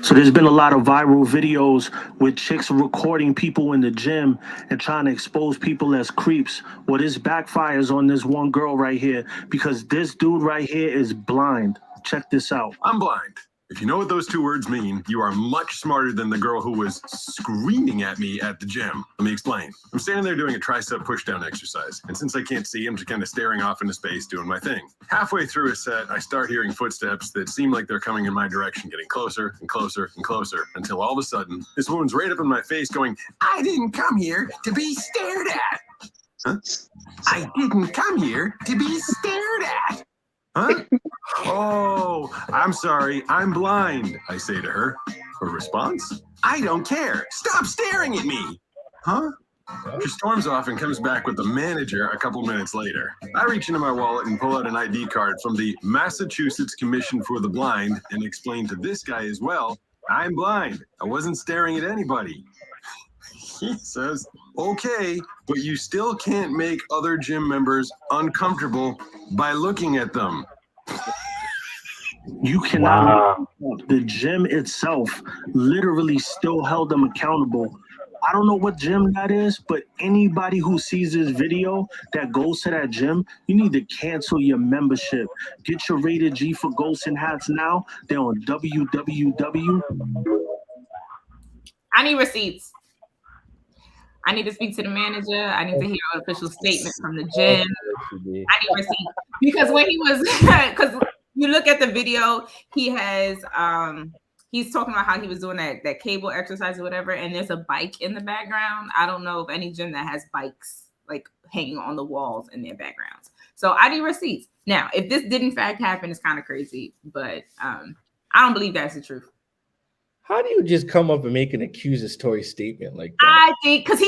So there's been a lot of viral videos with chicks recording people in the gym and trying to expose people as creeps. Well, this backfires on this one girl right here because this dude right here is blind. Check this out. I'm blind. If you know what those two words mean, you are much smarter than the girl who was screaming at me at the gym. Let me explain. I'm standing there doing a tricep pushdown exercise, and since I can't see, I'm just kind of staring off into space doing my thing. Halfway through a set, I start hearing footsteps that seem like they're coming in my direction, getting closer and closer and closer, until all of a sudden, this woman's right up in my face going, "I didn't come here to be stared at." Huh? I didn't come here to be stared at. Huh? Oh, I'm sorry, I'm blind, I say to her. Her response? I don't care. Stop staring at me. Huh? She storms off and comes back with the manager a couple minutes later. I reach into my wallet and pull out an ID card from the Massachusetts Commission for the Blind and explain to this guy as well, I'm blind. I wasn't staring at anybody. He says, okay, but you still can't make other gym members uncomfortable by looking at them. You cannot. The gym itself literally still held them accountable. I don't know what gym that is, but anybody who sees this video that goes to that gym, you need to cancel your membership. Get your rated G for ghosts and hats now. They're on www. I need receipts. I need to speak to the manager. I need to hear an official statement from the gym. I need receipts. Because when he was, because you look at the video, he has, he's talking about how he was doing that cable exercise or whatever, and there's a bike in the background. I don't know of any gym that has bikes like hanging on the walls in their backgrounds. So I need receipts. Now, if this did in fact happen, it's kind of crazy, but I don't believe that's the truth. How do you just come up and make an accusatory statement like that? I think because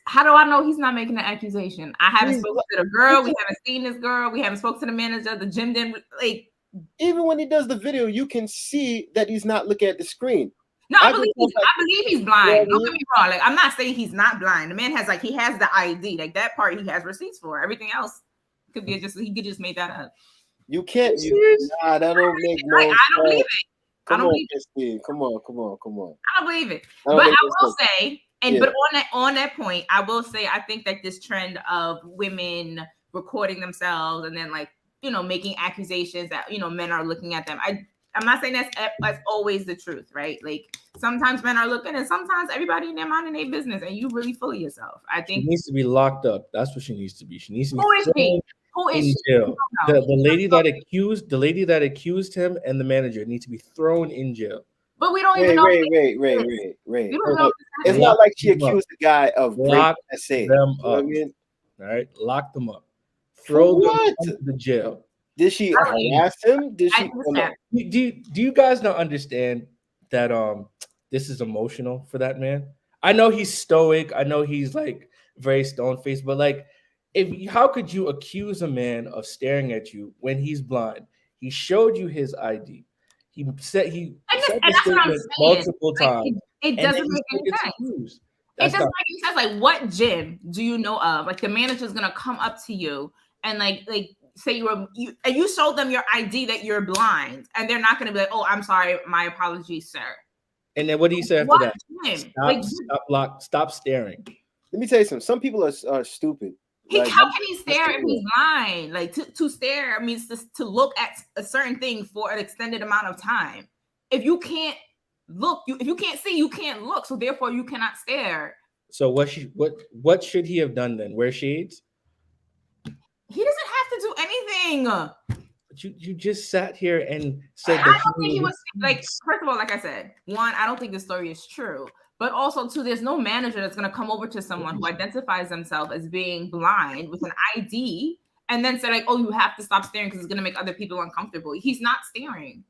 how do I know he's not making an accusation? I haven't spoken to the girl. We haven't seen this girl. We haven't spoken to the manager. The gym didn't like. Even when he does the video, you can see that he's not looking at the screen. No, I believe he's blind. Yeah, don't get me wrong. Like, I'm not saying he's not blind. The man has he has the ID. Like that part he has receipts for. Everything else could be he could just make that up. You can't. Nah, that don't make no sense. I don't believe it. Come on. I don't believe it. But I will say, but on that point, I will say I think that this trend of women recording themselves and then making accusations that men are looking at them. I'm not saying that's always the truth, right? Like sometimes men are looking, and sometimes everybody in their mind in their business, and you really full of yourself. I think she needs to be locked up. That's what she needs to be. She needs to be Who is she? Jail. The lady that accused him and the manager need to be thrown in jail. But we don't even know. Wait. It's not like she accused the guy of rape. Them up. All right, lock them up. Throw them into the jail. Did she harass him? Did she? Do you guys not understand that this is emotional for that man? I know he's stoic. I know he's very stone-faced, but how could you accuse a man of staring at you when he's blind? He showed you his ID. He said the statement multiple times. It doesn't make any sense. It doesn't make any sense. What gym do you know of? The manager's gonna come up to you and say you showed them your ID that you're blind, and they're not gonna be like, "Oh, I'm sorry, my apologies, sir." And then what do you say after that? Stop staring. Let me tell you something. Some people are stupid. How can he stare if he's blind? To stare means to look at a certain thing for an extended amount of time. If you can't look, if you can't see, you can't look. So therefore, you cannot stare. So what should he have done then? Wear shades? He doesn't have to do anything. But you just sat here and said I don't think he was first of all, like I said, one, I don't think the story is true. But also, two, there's no manager that's going to come over to someone who identifies themselves as being blind with an ID and then say, oh, you have to stop staring because it's going to make other people uncomfortable. He's not staring.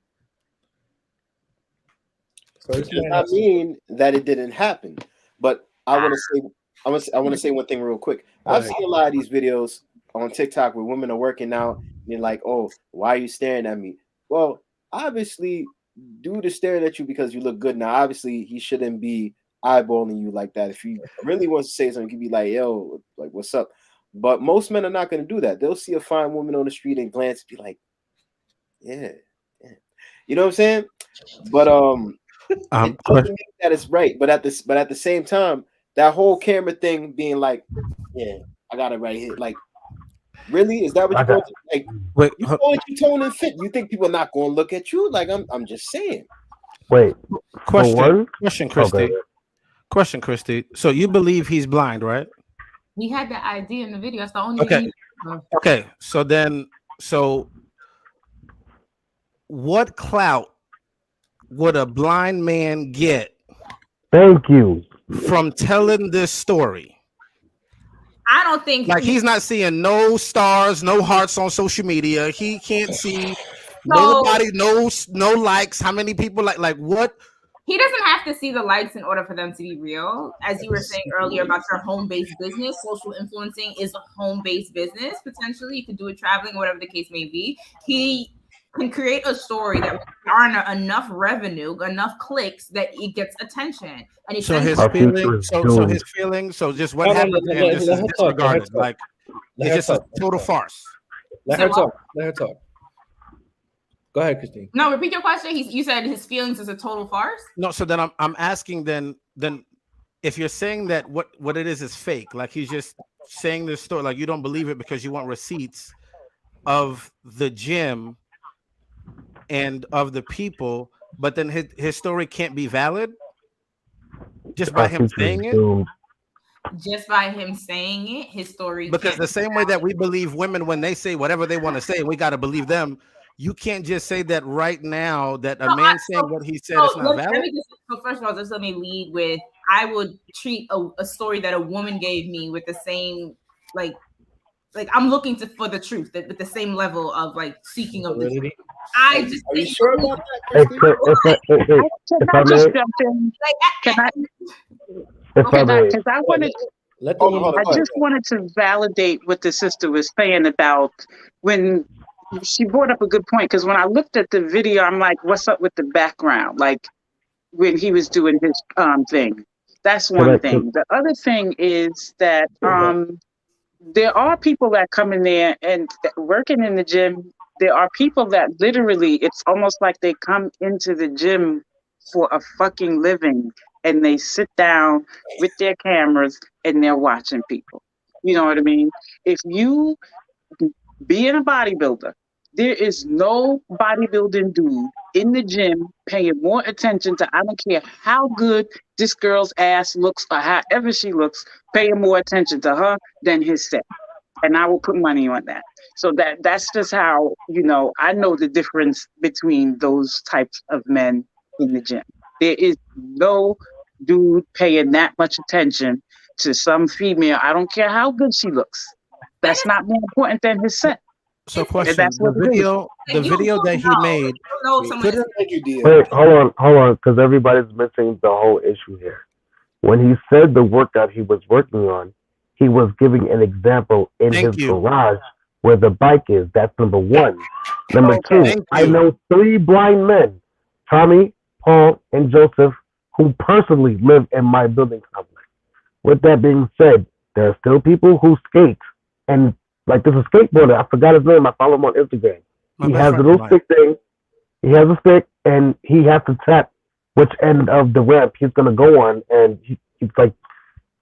So it does not mean that it didn't happen. But I want to say one thing real quick. I've seen a lot of these videos on TikTok where women are working out and they're like, oh, why are you staring at me? Well, obviously, dude is staring at you because you look good. Now, obviously, he shouldn't be eyeballing you like that. If he really wants to say something, he could be like, yo, what's up? But most men are not going to do that. They'll see a fine woman on the street and glance and be like, yeah. You know what I'm saying? But it doesn't mean that it's right. But at the same time, that whole camera thing being like, yeah, I got it right here. Really? Is that what you're going to wait? You going to tone and fit? You think people are not going to look at you? I'm just saying. Wait. Question, Christy. Okay. Question, Christy. So you believe he's blind, right? He had the ID in the video. That's the only thing. Okay. So what clout would a blind man get? Thank you. From telling this story? I don't think he's not seeing no stars, no hearts on social media. He can't see nobody, no likes. How many people like he doesn't have to see the likes in order for them to be real. As you were saying earlier about your home-based business, social influencing is a home-based business. Potentially, you could do it traveling, whatever the case may be. He can create a story that will garner enough revenue, enough clicks that it gets attention. And so his feelings, so just what happened to him just is disregarded. Like it's just a total farce. Let her talk. Go ahead, Christine. No, repeat your question. You said his feelings is a total farce. No, so then I'm asking then if you're saying that what it is fake, like he's just saying this story, like you don't believe it because you want receipts of the gym and of the people, but then his story can't be valid just by him saying it. Just by him saying it, his story. Because the same way that we believe women when they say whatever they want to say, we got to believe them. You can't just say that right now that a man saying what he said is not valid. So first of all, just let me lead with I would treat a story that a woman gave me with the same like I'm looking for the truth with the same level of like seeking of the truth. I just are you sure about that? I just wanted to validate what the sister was saying about when she brought up a good point, because when I looked at the video, I'm like, what's up with the background? Like when he was doing his thing. That's one thing. The other thing is that there are people that come in there and working in the gym. There are people that literally, it's almost like they come into the gym for a fucking living and they sit down with their cameras and they're watching people. You know what I mean? If you being a bodybuilder, there is no bodybuilding dude in the gym paying more attention to, I don't care how good this girl's ass looks or however she looks, paying more attention to her than his set. And I will put money on that. So that's just how, I know the difference between those types of men in the gym. There is no dude paying that much attention to some female. I don't care how good she looks. That's not more important than his set. So question, the video that he made. Wait, hold on, because everybody's missing the whole issue here. When he said the workout he was working on, he was giving an example in his garage where the bike is. That's number one. Number two, I know 3 blind men, Tommy, Paul, and Joseph, who personally live in my building complex. With that being said, there are still people who skate, and like there's a skateboarder, I forgot his name, I follow him on Instagram. He has a little stick thing, he has a stick, and he has to tap which end of the ramp he's going to go on, and he's like,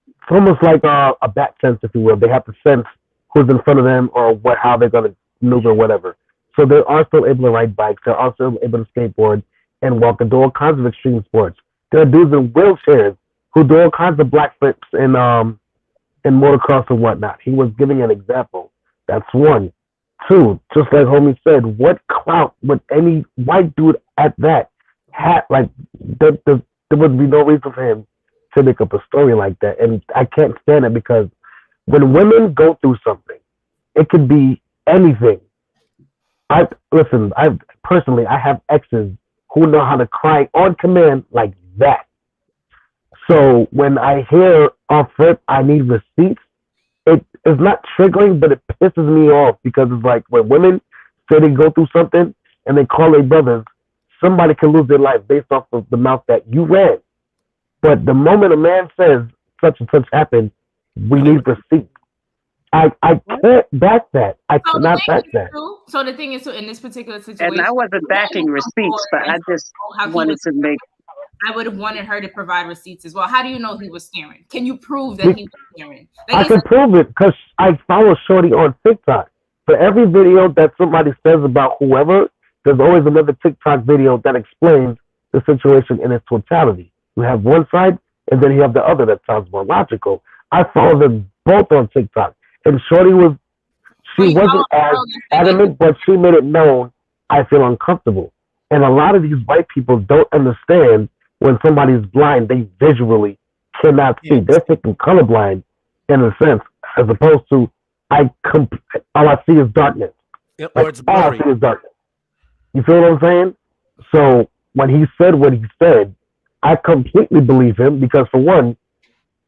it's almost like a bat sense, if you will. They have to sense who's in front of them or how they're going to maneuver or whatever. So they are still able to ride bikes. They're also able to skateboard and walk and do all kinds of extreme sports. There are dudes in wheelchairs who do all kinds of black flips in motocross and whatnot. He was giving an example. That's one. Two, just like homie said, what clout would any white dude at that have? Like, there would be no reason for him to make up a story like that. And I can't stand it because when women go through something, it could be anything. I have exes who know how to cry on command like that. So when I hear off rip, I need receipts, it is not triggering, but it pisses me off because it's like when women say they go through something and they call their brothers, somebody can lose their life based off of the mouth that you ran. But the moment a man says such and such happened, we need receipts. I can't back that. I cannot back that. So the thing is, in this particular situation, and I wasn't backing receipts, but I just wanted to make. I would have wanted her to provide receipts as well. How do you know he was scamming? Can you prove that he was scamming? I can prove it because I follow Shorty on TikTok. For every video that somebody says about whoever, there's always another TikTok video that explains the situation in its totality. You have one side, and then you have the other that sounds more logical. I follow them both on TikTok. And Shorty wasn't as adamant, but she made it known, I feel uncomfortable. And a lot of these white people don't understand when somebody's blind, they visually cannot see. They're thinking colorblind in a sense, as opposed to all I see is darkness. Or it's blurry. All I see is darkness. You feel what I'm saying? So when he said what he said, I completely believe him because, for one,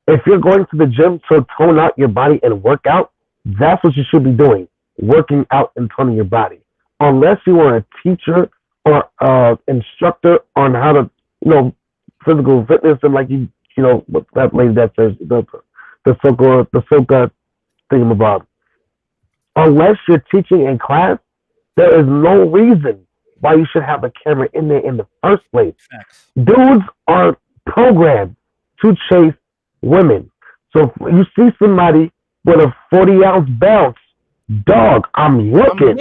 if you're going to the gym to tone out your body and work out, that's what you should be doing, working out and toning your body. Unless you are a teacher or instructor on how to, physical fitness, and like what that lady that says the soca thingamabob. Unless you're teaching in class, there is no reason why you should have a camera in there in the first place. Facts. Dudes are programmed to chase women. So if you see somebody with a 40-ounce bounce, dog, I'm looking.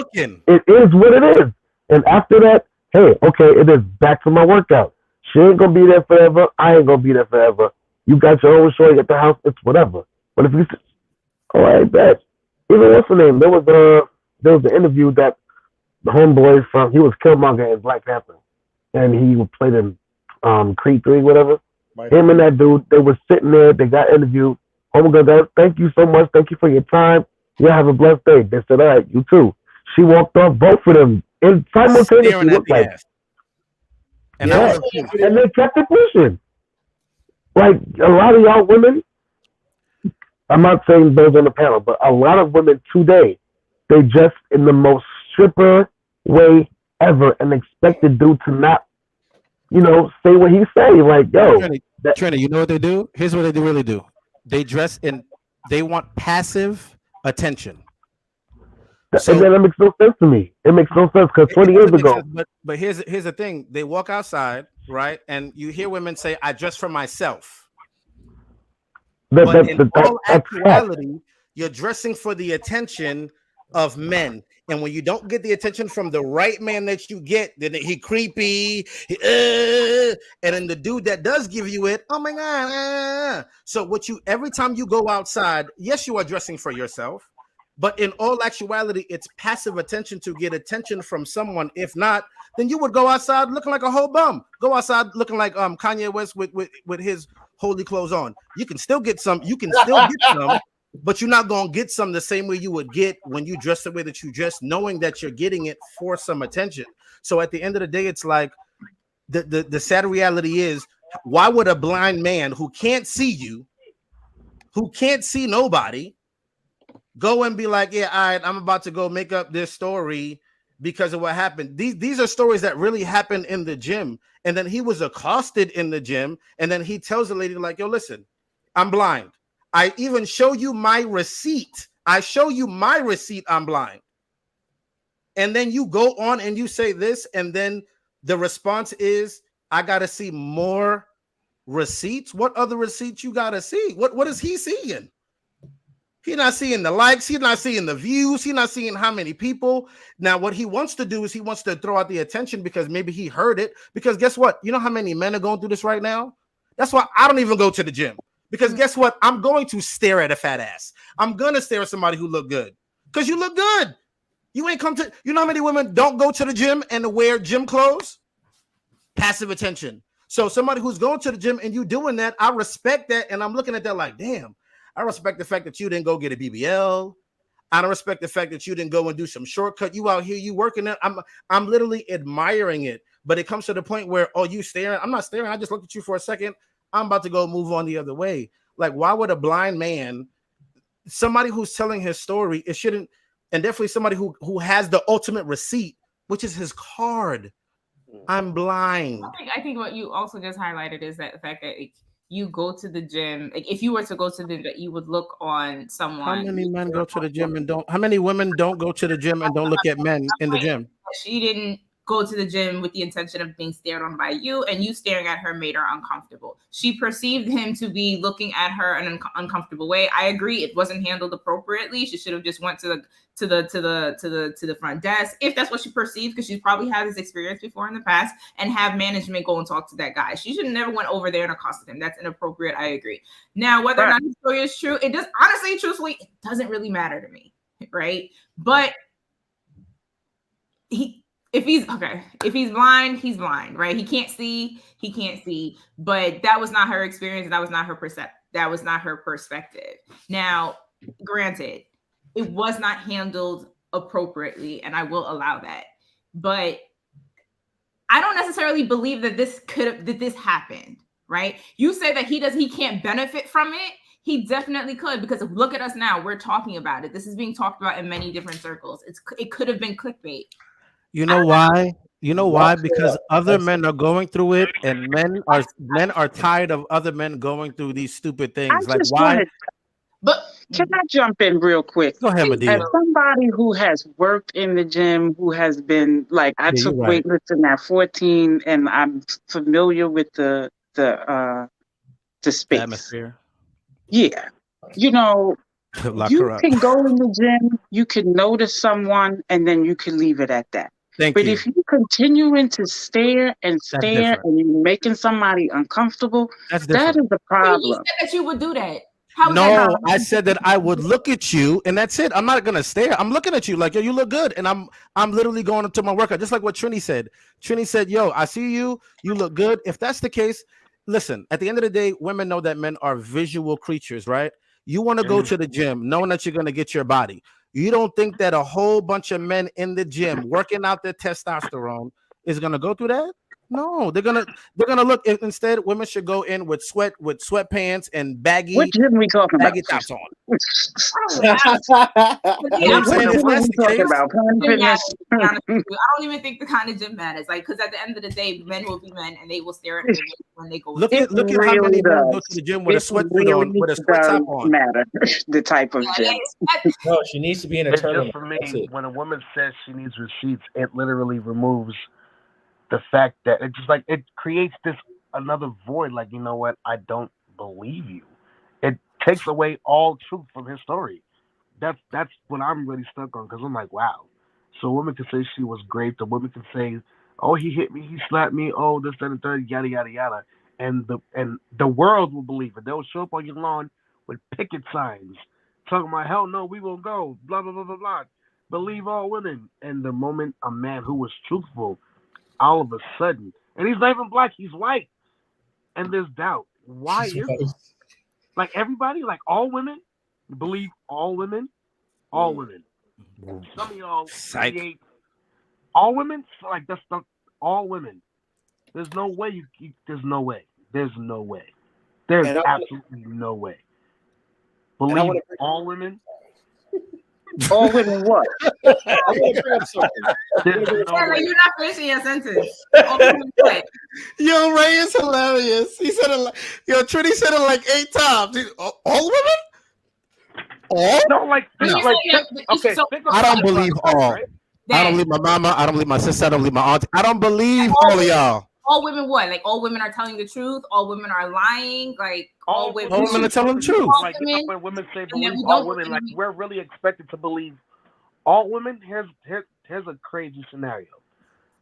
It is what it is. And after that, hey, okay, it is back to my workout. She ain't gonna be there forever. I ain't gonna be there forever. You got your own shorty at the house. It's whatever. But if you, all right, bet. Even what's the name? There was an interview that the homeboy he was Killmonger in Black Panther, and he played in Creed 3, whatever. Him and that dude, they were sitting there. They got interviewed. Homeboy goes, "Thank you so much. Thank you for your time. You have a blessed day." They said, "All right, you too." She walked off, both of them, and simultaneously looked like. And they kept it pushing. Like a lot of y'all women, I'm not saying those on the panel, but a lot of women today, they just in the most stripper way ever and expect the dude to not, say what he say. Like, yo. Trini, you know what they do? Here's what they really do. They dress in, they want passive attention. So, and then that makes no sense to me. It makes no sense because 20 years ago. But here's the thing. They walk outside, right? And you hear women say, "I dress for myself." But in all actuality, you're dressing for the attention of men. And when you don't get the attention from the right man that you get, then he creepy. And then the dude that does give you it, oh my God. So every time you go outside, yes, you are dressing for yourself. But in all actuality, it's passive attention to get attention from someone. If not, then you would go outside looking like a whole bum. Go outside looking like Kanye West with his holy clothes on. You can still get some. You can still get some, but you're not going to get some the same way you would get when you dress the way that you dress, knowing that you're getting it for some attention. So at the end of the day, it's like the sad reality is, why would a blind man who can't see you, who can't see nobody, go and be like, yeah, all right, I'm about to go make up this story because of what happened. These are stories that really happened in the gym. And then he was accosted in the gym. And then he tells the lady, like, yo, listen, I'm blind. I even show you my receipt. I'm blind. And then you go on and you say this. And then the response is, I got to see more receipts. What other receipts you got to see? What is he seeing? He's not seeing the likes. He's not seeing the views. He's not seeing how many people. Now, what he wants to do is he wants to throw out the attention because maybe he heard it. Because guess what? You know how many men are going through this right now? That's why I don't even go to the gym. Because guess what? I'm going to stare at a fat ass. I'm going to stare at somebody who look good. Because you look good. You ain't come to, you know how many women don't go to the gym and wear gym clothes? Passive attention. So somebody who's going to the gym and you doing that, I respect that. And I'm looking at that like, damn. I respect the fact that you didn't go get a BBL. I don't respect the fact that you didn't go and do some shortcut. You out here, you working it. I'm literally admiring it. But it comes to the point where, oh, you staring. I'm not staring. I just looked at you for a second. I'm about to go move on the other way. Like, why would a blind man, somebody who's telling his story, it shouldn't, and definitely somebody who has the ultimate receipt, which is his card. I'm blind. I think what you also just highlighted is that the fact that you go to the gym, like if you were to go to the gym, that you would look on someone. How many men go to the gym and don't? How many women don't go to the gym and don't look at men in the gym? She didn't go to the gym with the intention of being stared on by you, and you staring at her made her uncomfortable. She perceived him to be looking at her in an uncomfortable way. I agree, it wasn't handled appropriately. She should have just went to the front desk if that's what she perceived, because she probably had this experience before in the past, and have management go and talk to that guy. She should have never went over there and accosted him. That's inappropriate. I agree. Now, whether or not the story is true, it does honestly, truthfully, it doesn't really matter to me, right? But if he's blind, he's blind, right? He can't see. But that was not her experience. That was not her perspective. Now, granted, it was not handled appropriately, and I will allow that. But I don't necessarily believe that this happened. right? You say that he can't benefit from it. He definitely could, because look at us now. We're talking about it. This is being talked about in many different circles. It could have been clickbait. You know why? You know why? Because other men are going through it, and men are tired of other men going through these stupid things. Like, why? But can I jump in real quick? Go ahead, Medea. As somebody who has worked in the gym, who has been like, I took weightlifting at 14, and I'm familiar with the space. Atmosphere. Yeah, you know, you can go in the gym, you can notice someone, and then you can leave it at that. But if you continuing to stare and stare and you're making somebody uncomfortable, that is the problem. You said that you would do that. No, I said that I would look at you, and that's it. I'm not gonna stare. I'm looking at you like, yo, you look good, and I'm literally going into my workout, just like what Trini said. Trini said, yo, I see you. You look good. If that's the case, listen. At the end of the day, women know that men are visual creatures, right? You want to go to the gym knowing that you're gonna get your body. You don't think that a whole bunch of men in the gym working out their testosterone is gonna go through that? No, they're gonna look. Instead, women should go in with sweatpants and baggy. What gym we talking baggy about? tops on. I don't even think the kind of gym matters. Like, because at the end of the day, men will be men, and they will stare at women when they go. Look at how many men go to the gym with a sweat on, with a sweat top on. Matter the type of gym. No, she needs to be in a tournament. Just for me, when a woman says she needs receipts, it literally removes the fact that it just like it creates this another void. Like, you know what? I don't believe you. It takes away all truth from his story. That's what I'm really stuck on, because I'm like, wow. So a woman can say she was raped. A woman can say, oh, he hit me, he slapped me, oh, this, that, and third, yada, yada, yada. And the world will believe it. They'll show up on your lawn with picket signs talking about, hell no, we won't go, blah, blah, blah, blah, blah. Believe all women. And the moment a man who was truthful, all of a sudden, and he's not even black, he's white, and there's doubt. Why is it? Like, everybody, like all women, believe all women? All women. Some of y'all create all women? So like, that's not all women. There's no way there's no way. There's no way. There's absolutely no way. Believe all women? All women what? You're not finishing your sentence. All women what? Yo, Ray is hilarious. He said it Trini said it like 8 times. All women? All? No, like, okay. I don't believe all. Right? I don't believe my mama. I don't believe my sister. I don't believe my aunt. I don't believe all of y'all. All women what? Like, all women are telling the truth? All women are lying? Like, all women are telling the truth. Like, when women say believe all women, like, we're really expected to believe all women. Here's a crazy scenario.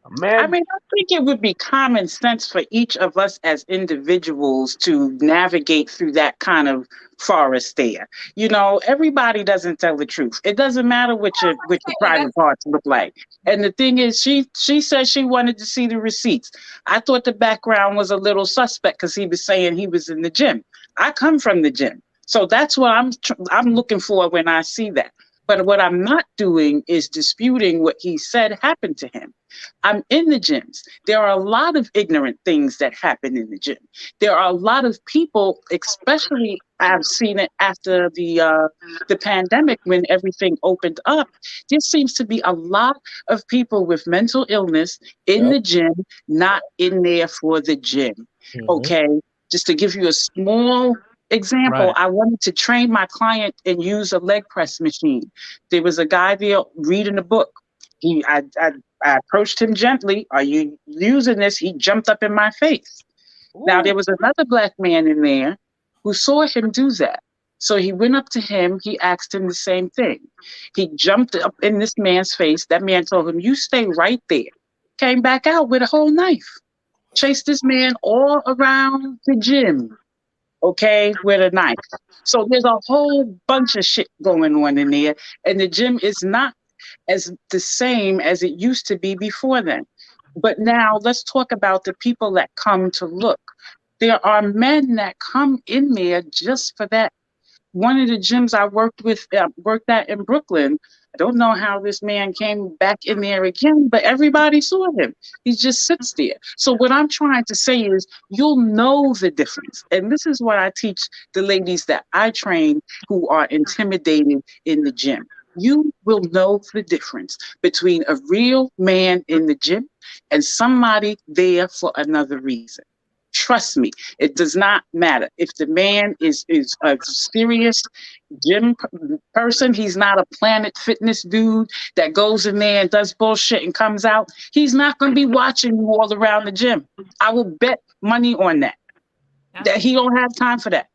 I mean, I think it would be common sense for each of us as individuals to navigate through that kind of forest there. You know, everybody doesn't tell the truth. It doesn't matter what your private parts look like. And the thing is, she said she wanted to see the receipts. I thought the background was a little suspect because he was saying he was in the gym. I come from the gym. So that's what I'm looking for when I see that. But what I'm not doing is disputing what he said happened to him. I'm in the gyms. There are a lot of ignorant things that happen in the gym. There are a lot of people, especially I've seen it after the pandemic when everything opened up. There seems to be a lot of people with mental illness in the gym, not in there for the gym. Okay, just to give you a small example, I wanted to train my client and use a leg press machine. There was a guy there reading a book. I approached him gently. Are you using this? He jumped up in my face. Ooh. Now, there was another black man in there who saw him do that. So he went up to him. He asked him the same thing. He jumped up in this man's face. That man told him, you stay right there. Came back out with a whole knife. Chased this man all around the gym. Okay, with a knife. So there's a whole bunch of shit going on in there. And the gym is not as the same as it used to be before then. But now let's talk about the people that come to look. There are men that come in there just for that. One of the gyms I worked at in Brooklyn, I don't know how this man came back in there again, but everybody saw him. He just sits there. So what I'm trying to say is you'll know the difference. And this is what I teach the ladies that I train who are intimidated in the gym. You will know the difference between a real man in the gym and somebody there for another reason. Trust me, it does not matter. If the man is a serious gym person, he's not a Planet Fitness dude that goes in there and does bullshit and comes out, he's not going to be watching you all around the gym. I will bet money on that. That he don't have time for that.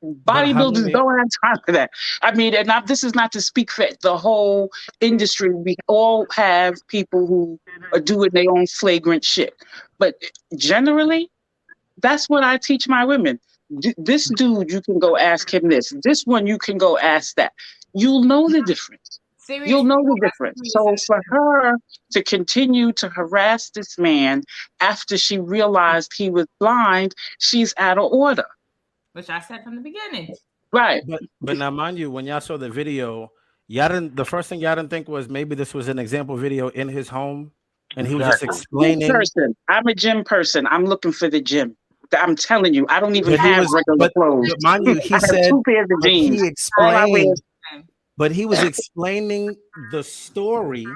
Bodybuilders don't have time for that. I mean, and this is not to speak for the whole industry. We all have people who are doing their own flagrant shit. But generally, that's what I teach my women. This dude, you can go ask him this. This one, you can go ask that. You'll know the difference. Seriously? You'll know the difference. So for her to continue to harass this man after she realized he was blind, she's out of order. Which I said from the beginning. Right. But now, mind you, when y'all saw the video, the first thing y'all didn't think was maybe this was an example video in his home, and he was just explaining. I'm a gym person. I'm looking for the gym. I'm telling you, I don't even have regular clothes. But mind you, he said 2 pairs of jeans. He explained, but he was explaining the story,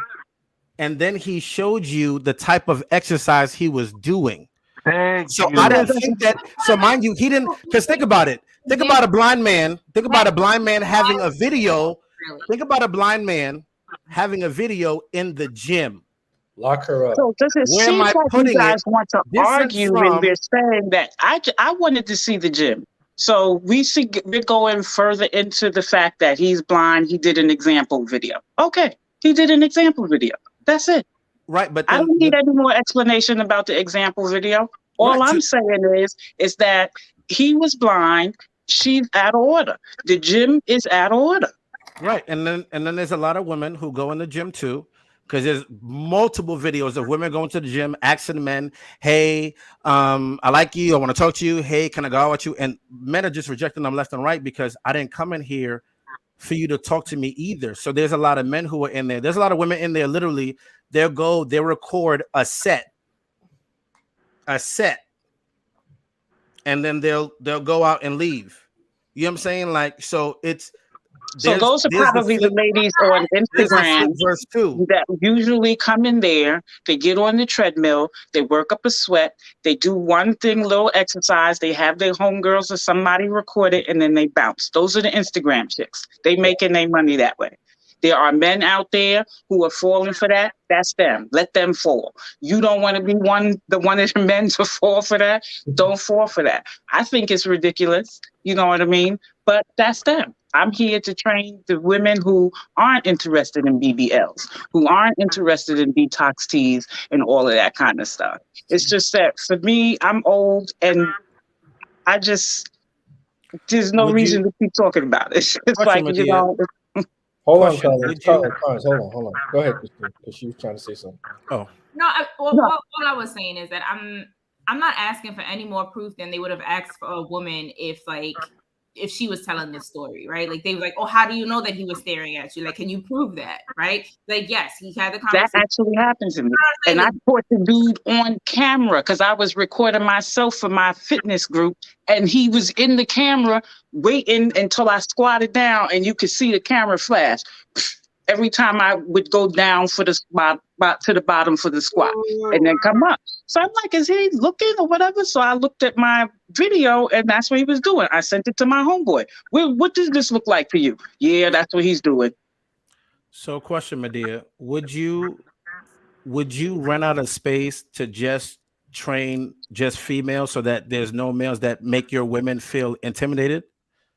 and then he showed you the type of exercise he was doing. So I didn't think that. So mind you, he didn't. Because think about it. Think about a blind man. Think about a blind man having a video. Think about a blind man having a video in the gym. Lock her up. So does it seem like you guys want to argue when they're saying that? I wanted to see the gym. So we're going further into the fact that he's blind. He did an example video. Okay, he did an example video. That's it. Right, but I don't need any more explanation about the example video. All I'm saying is that he was blind. She's out of order. The gym is out of order. Right, and then there's a lot of women who go in the gym too, because there's multiple videos of women going to the gym asking men, "Hey, I like you. I want to talk to you. Hey, can I go out with you?" And men are just rejecting them left and right because I didn't come in here for you to talk to me either. So there's a lot of men who are in there. There's a lot of women in there. Literally, they'll record a set, and then they'll go out and leave. You know what I'm saying? Like, so it's. So those are probably the ladies on Instagram that usually come in there. They get on the treadmill. They work up a sweat. They do one thing, little exercise. They have their homegirls or somebody record it, and then they bounce. Those are the Instagram chicks. They making their money that way. There are men out there who are falling for that. That's them. Let them fall. You don't want to be the one of the men to fall for that. Don't fall for that. I think it's ridiculous. You know what I mean? But that's them. I'm here to train the women who aren't interested in BBLs, who aren't interested in detox teas and all of that kind of stuff. It's just that for me, I'm old and there's no reason to keep talking about it. It's like, you know. Hold on, Carlos. Hold on. Go ahead, Christine, because she was trying to say something. Oh. No, what I was saying is that I'm not asking for any more proof than they would have asked for a woman if she was telling this story, right? Like they were like, "Oh, how do you know that he was staring at you? Like, can you prove that?" Right? Like, yes, he had the conversation. That actually happened to me, and I caught the dude on camera because I was recording myself for my fitness group, and he was in the camera waiting until I squatted down, and you could see the camera flash every time I would go down for the spot to the bottom for the squat, and then come up. So I'm like, is he looking or whatever? So I looked at my video, and that's what he was doing. I sent it to my homeboy. What does this look like for you? Yeah, that's what he's doing. So, question, Medea, would you run out of space to just train just females so that there's no males that make your women feel intimidated?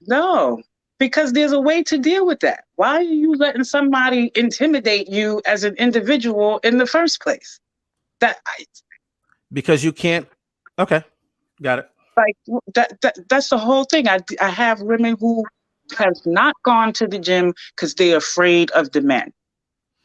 No, because there's a way to deal with that. Why are you letting somebody intimidate you as an individual in the first place? Because you can't. Okay, got it. Like that's the whole thing. I have women who have not gone to the gym because they're afraid of the men.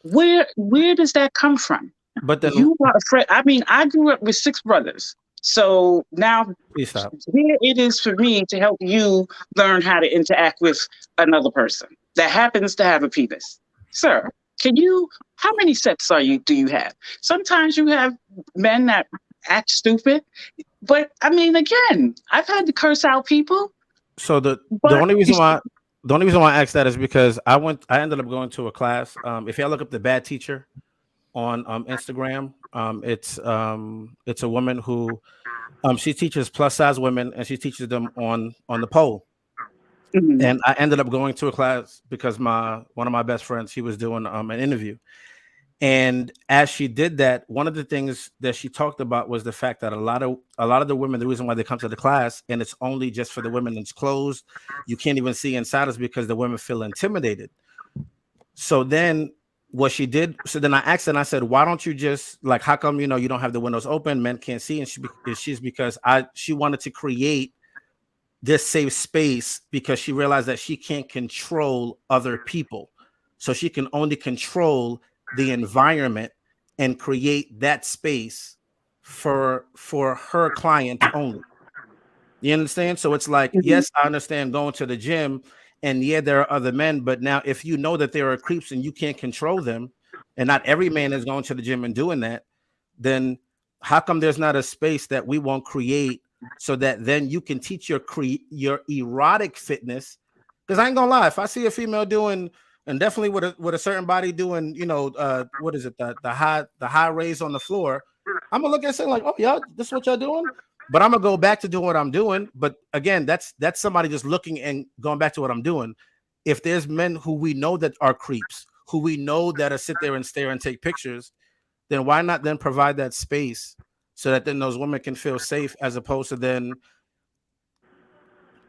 Where does that come from? But then you are afraid. I mean, I grew up with 6 brothers. So now here it is for me to help you learn how to interact with another person that happens to have a penis. Sir, How many sets do you have? Sometimes you have men that act stupid, but I mean, again, I've had to curse out people. So the only reason why I asked that is because I ended up going to a class. If you look up the Bad Teacher on Instagram, it's a woman who she teaches plus size women, and she teaches them on the pole. Mm-hmm. And I ended up going to a class because one of my best friends, he was doing an interview. And as she did that, one of the things that she talked about was the fact that a lot of the women, the reason why they come to the class, and it's only just for the women, it's closed, you can't even see inside, is because the women feel intimidated. So then what she did, so then I asked her and I said, why don't you just, like, how come, you don't have the windows open, men can't see? And she's because she wanted to create this safe space because she realized that she can't control other people. So she can only control the environment and create that space for her client only. You understand? So it's like, yes, I understand going to the gym, and yeah, there are other men, but now if you know that there are creeps and you can't control them, and not every man is going to the gym and doing that, then how come there's not a space that we won't create so that then you can teach your erotic fitness? Because I ain't gonna lie, if I see a female doing, and definitely with a certain body doing, what is it, the high raise on the floor, I'm gonna look at it saying like, oh yeah, this is what y'all doing. But I'm gonna go back to doing what I'm doing. But again, that's somebody just looking and going back to what I'm doing. If there's men who we know that are creeps, who we know that are sit there and stare and take pictures, then why not then provide that space so that then those women can feel safe, as opposed to then,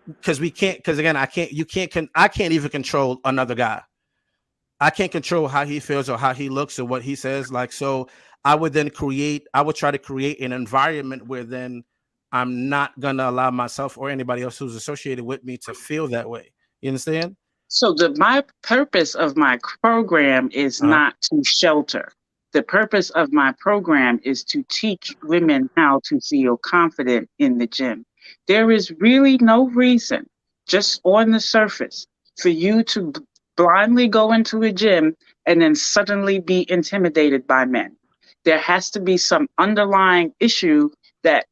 because again, I can't even control another guy. I can't control how he feels or how he looks or what he says. Like, so I would try to create an environment where then I'm not going to allow myself or anybody else who's associated with me to feel that way. You understand? So my purpose of my program is not to shelter. The purpose of my program is to teach women how to feel confident in the gym. There is really no reason, just on the surface, for you to blindly go into a gym and then suddenly be intimidated by men. There has to be some underlying issue that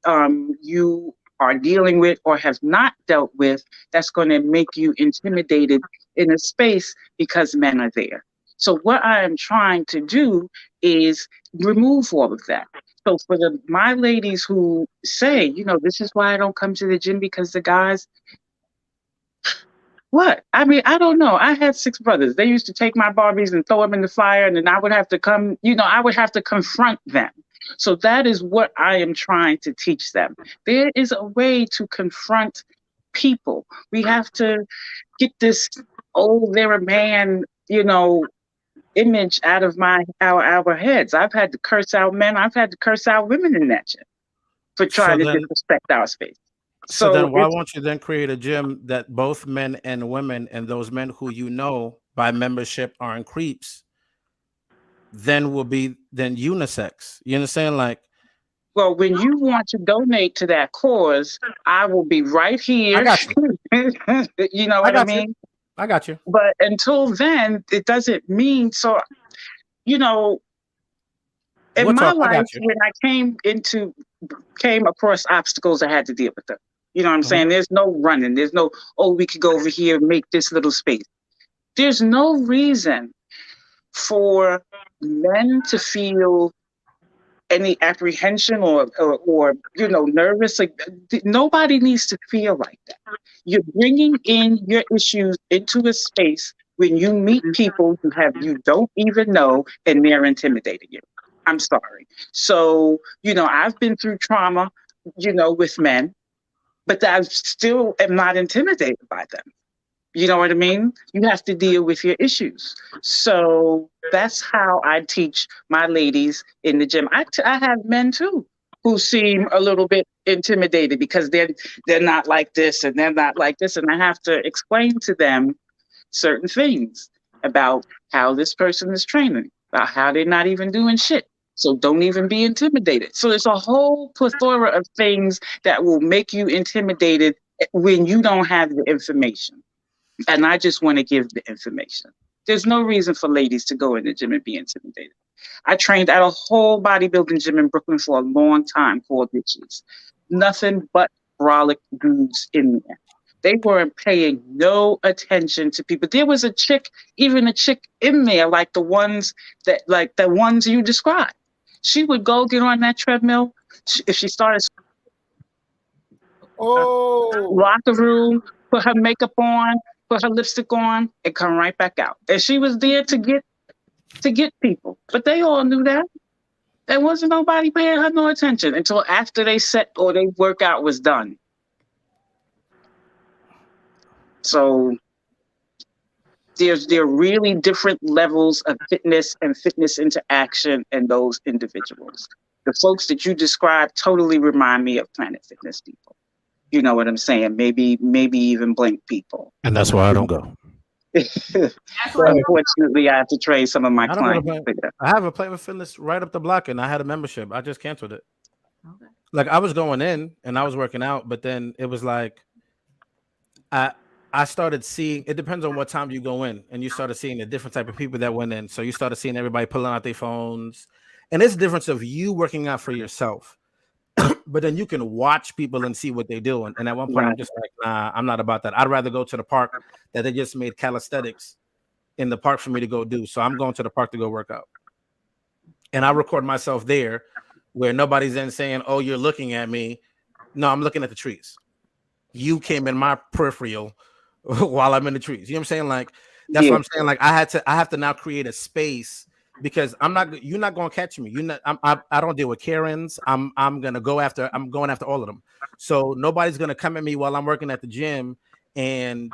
you are dealing with or have not dealt with that's going to make you intimidated in a space because men are there. So what I am trying to do is remove all of that. So for my ladies who say, this is why I don't come to the gym because the guys, what? I mean, I don't know. I had 6 brothers. They used to take my Barbies and throw them in the fire, and then I would have to I would have to confront them. So that is what I am trying to teach them. There is a way to confront people. We have to get this, they're a man, image out of our heads. I've had to curse out men. I've had to curse out women in that gym for trying to disrespect our space. So then why won't you then create a gym that both men and women, and those men who by membership aren't creeps, then will be unisex? You understand? Like, well, when you want to donate to that cause, I will be right here. I got you. You know what I mean? I got you. But until then, it doesn't mean so. In my life, when I came across obstacles, I had to deal with them. You know what I'm saying? There's no running. There's no, we could go over here and make this little space. There's no reason for men to feel any apprehension or nervous. Like, nobody needs to feel like that. You're bringing in your issues into a space when you meet people you don't even know, and they're intimidating you. I'm sorry. So, I've been through trauma, with men, but I still am not intimidated by them. You know what I mean? You have to deal with your issues. So that's how I teach my ladies in the gym. I have men too who seem a little bit intimidated because they're not like this and they're not like this. And I have to explain to them certain things about how this person is training, about how they're not even doing shit. So don't even be intimidated. So there's a whole plethora of things that will make you intimidated when you don't have the information. And I just want to give the information. There's no reason for ladies to go in the gym and be intimidated. I trained at a whole bodybuilding gym in Brooklyn for a long time called Richie's. Nothing but brolic dudes in there. They weren't paying no attention to people. There was a chick in there, like the ones you described. She would go get on that treadmill. If she started lock the room, put her makeup on, put her lipstick on, and come right back out. And she was there to get people. But they all knew that. There wasn't nobody paying her no attention until after they set or their workout was done. So there are really different levels of fitness and fitness interaction in those individuals. The folks that you described totally remind me of Planet Fitness people. You know what I'm saying? Maybe even Blink people. And that's why I don't go. Unfortunately, I have to train some of my clients. I have a Planet Fitness right up the block, and I had a membership. I just canceled it. Okay. Like I was going in and I was working out, but then it was like I started seeing, it depends on what time you go in, and you started seeing the different type of people that went in. So you started seeing everybody pulling out their phones, and it's the difference of you working out for yourself. But then you can watch people and see what they do. And at one point, I'm just like, nah, I'm not about that. I'd rather go to the park that they just made calisthenics in the park for me to go do. So I'm going to the park to go work out. And I record myself there where nobody's then saying, oh, you're looking at me. No, I'm looking at the trees. You came in my peripheral while I'm in the trees. You know what I'm saying? Like, that's what I'm saying. Like, I have to now create a space because you're not going to catch me. I don't deal with Karens. I'm going after all of them. So nobody's going to come at me while I'm working at the gym. And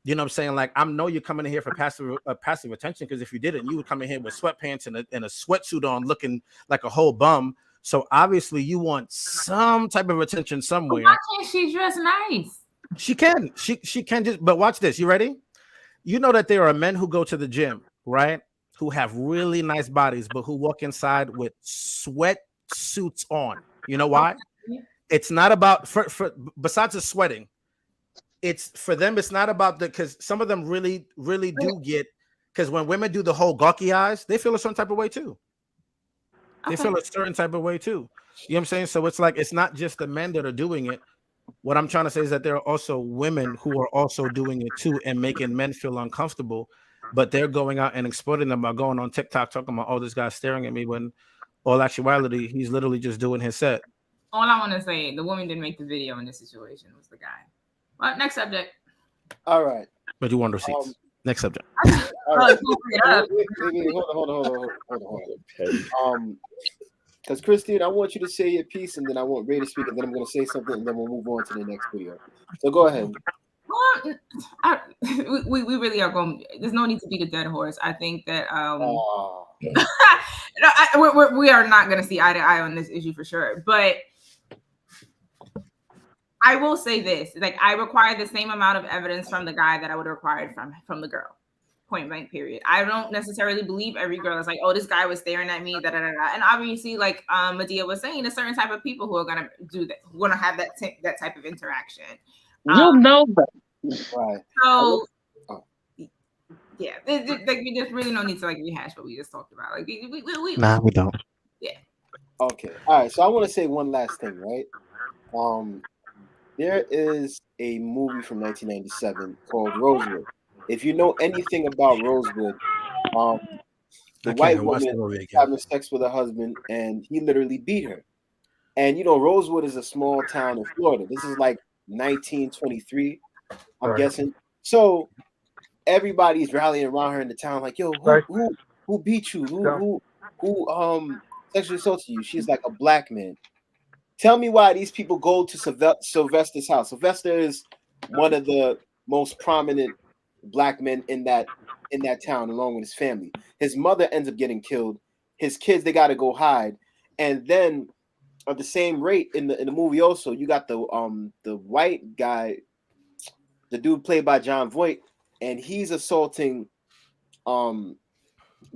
you know what I'm saying? Like, I know you're coming in here for passive attention, because if you didn't, you would come in here with sweatpants and a sweatsuit on looking like a whole bum. So obviously you want some type of attention somewhere. Why can't she dress nice? She can just, but watch this. You ready? You know that there are men who go to the gym, right? Who have really nice bodies, but who walk inside with sweatsuits on. You know why? It's not about for besides the sweating. It's for them. It's not about because some of them really do get, because when women do the whole gawky eyes, they feel a certain type of way too. They feel a certain type of way too. You know what I'm saying? So it's like, it's not just the men that are doing it. What I'm trying to say is that there are also women who are also doing it too and making men feel uncomfortable, but they're going out and exploiting them by going on TikTok talking about, oh, this guy's staring at me, when all actuality, he's literally just doing his set. All I want to say, the woman didn't make the video in this situation, was the guy. Well, next subject. All right. But you want receipts. Next subject. All right. Hold on. Because Christine, I want you to say your piece, and then I want Ray to speak, and then I'm going to say something, and then we'll move on to the next video. So go ahead. Well, we really are going. There's no need to beat a dead horse. I think that we are not going to see eye to eye on this issue for sure. But I will say this: like, I require the same amount of evidence from the guy that I would have required from the girl. Point blank, period. I don't necessarily believe every girl is like, oh, this guy was staring at me, da da da da. And obviously, like Medea was saying, a certain type of people who are gonna do that, who are gonna have that type of interaction. You'll know that. Right. So, yeah, like, we just really don't need to like rehash what we just talked about. Like, we don't. Yeah. Okay. All right. So I want to say one last thing, right? There is a movie from 1997 called Rosewood. If you know anything about Rosewood, the white woman having sex with her husband, and he literally beat her. And you know, Rosewood is a small town in Florida. This is like 1923, I'm guessing. So everybody's rallying around her in the town, like, yo, who beat you? Who sexually assaulted you? She's like, a black man. Tell me why these people go to Sylvester's house. Sylvester is one of the most prominent black men in that town, along with his family. His mother ends up getting killed. His kids, they got to go hide. And then at the same rate in the movie also, you got the white guy, the dude played by John Voight, and he's assaulting the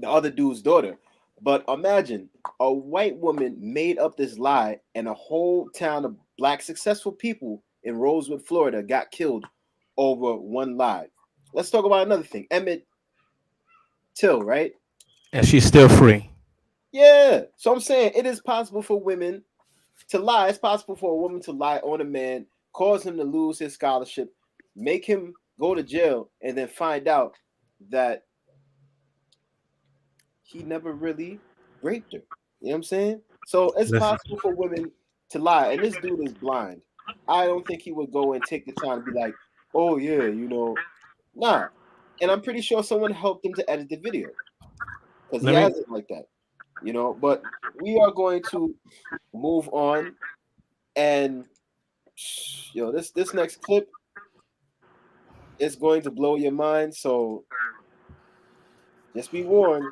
other dude's daughter. But imagine a white woman made up this lie, and a whole town of black successful people in Rosewood, Florida got killed over one lie. Let's talk about another thing. Emmett Till, right? And she's still free. Yeah. So I'm saying it is possible for women to lie. It's possible for a woman to lie on a man, cause him to lose his scholarship, make him go to jail, and then find out that he never really raped her. You know what I'm saying? So it's Listen. possible for women to lie. And this dude is blind. I don't think he would go and take the time to be like, oh yeah, you know, nah. And I'm pretty sure someone helped him to edit the video because he has it like that, you know. But we are going to move on, and this next clip is going to blow your mind. So just be warned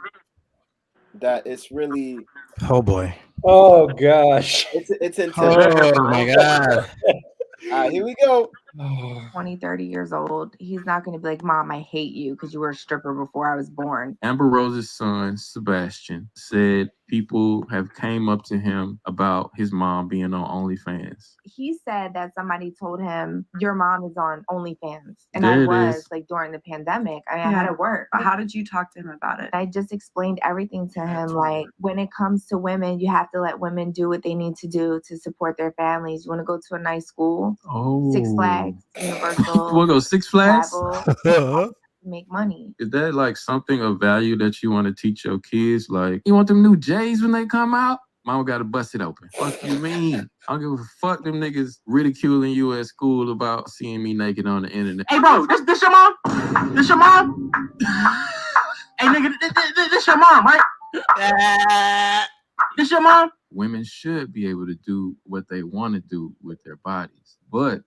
that it's really. Oh boy. Oh gosh. It's intense. Oh my god. All right, here we go. 20, 30 years old. He's not going to be like, Mom, I hate you because you were a stripper before I was born. Amber Rose's son, Sebastian, said people have came up to him about his mom being on OnlyFans. He said that somebody told him, your mom is on OnlyFans. And There I it was is. like during the pandemic. I had to work. How did you talk to him about it? I just explained everything to him. Like, when it comes to women, you have to let women do what they need to do to support their families. You want to go to a nice school, Oh. Six Flags, Universal, We'll go Six Flags? travel, make money. Is that like something of value that you want to teach your kids? Like, you want them new J's when they come out? Mama got to bust it open. Fuck you mean? I don't give a fuck them niggas ridiculing you at school about seeing me naked on the internet. Hey, bro, this your mom? This your mom? Hey, nigga, this your mom, right? This your mom? Women should be able to do what they want to do with their bodies, but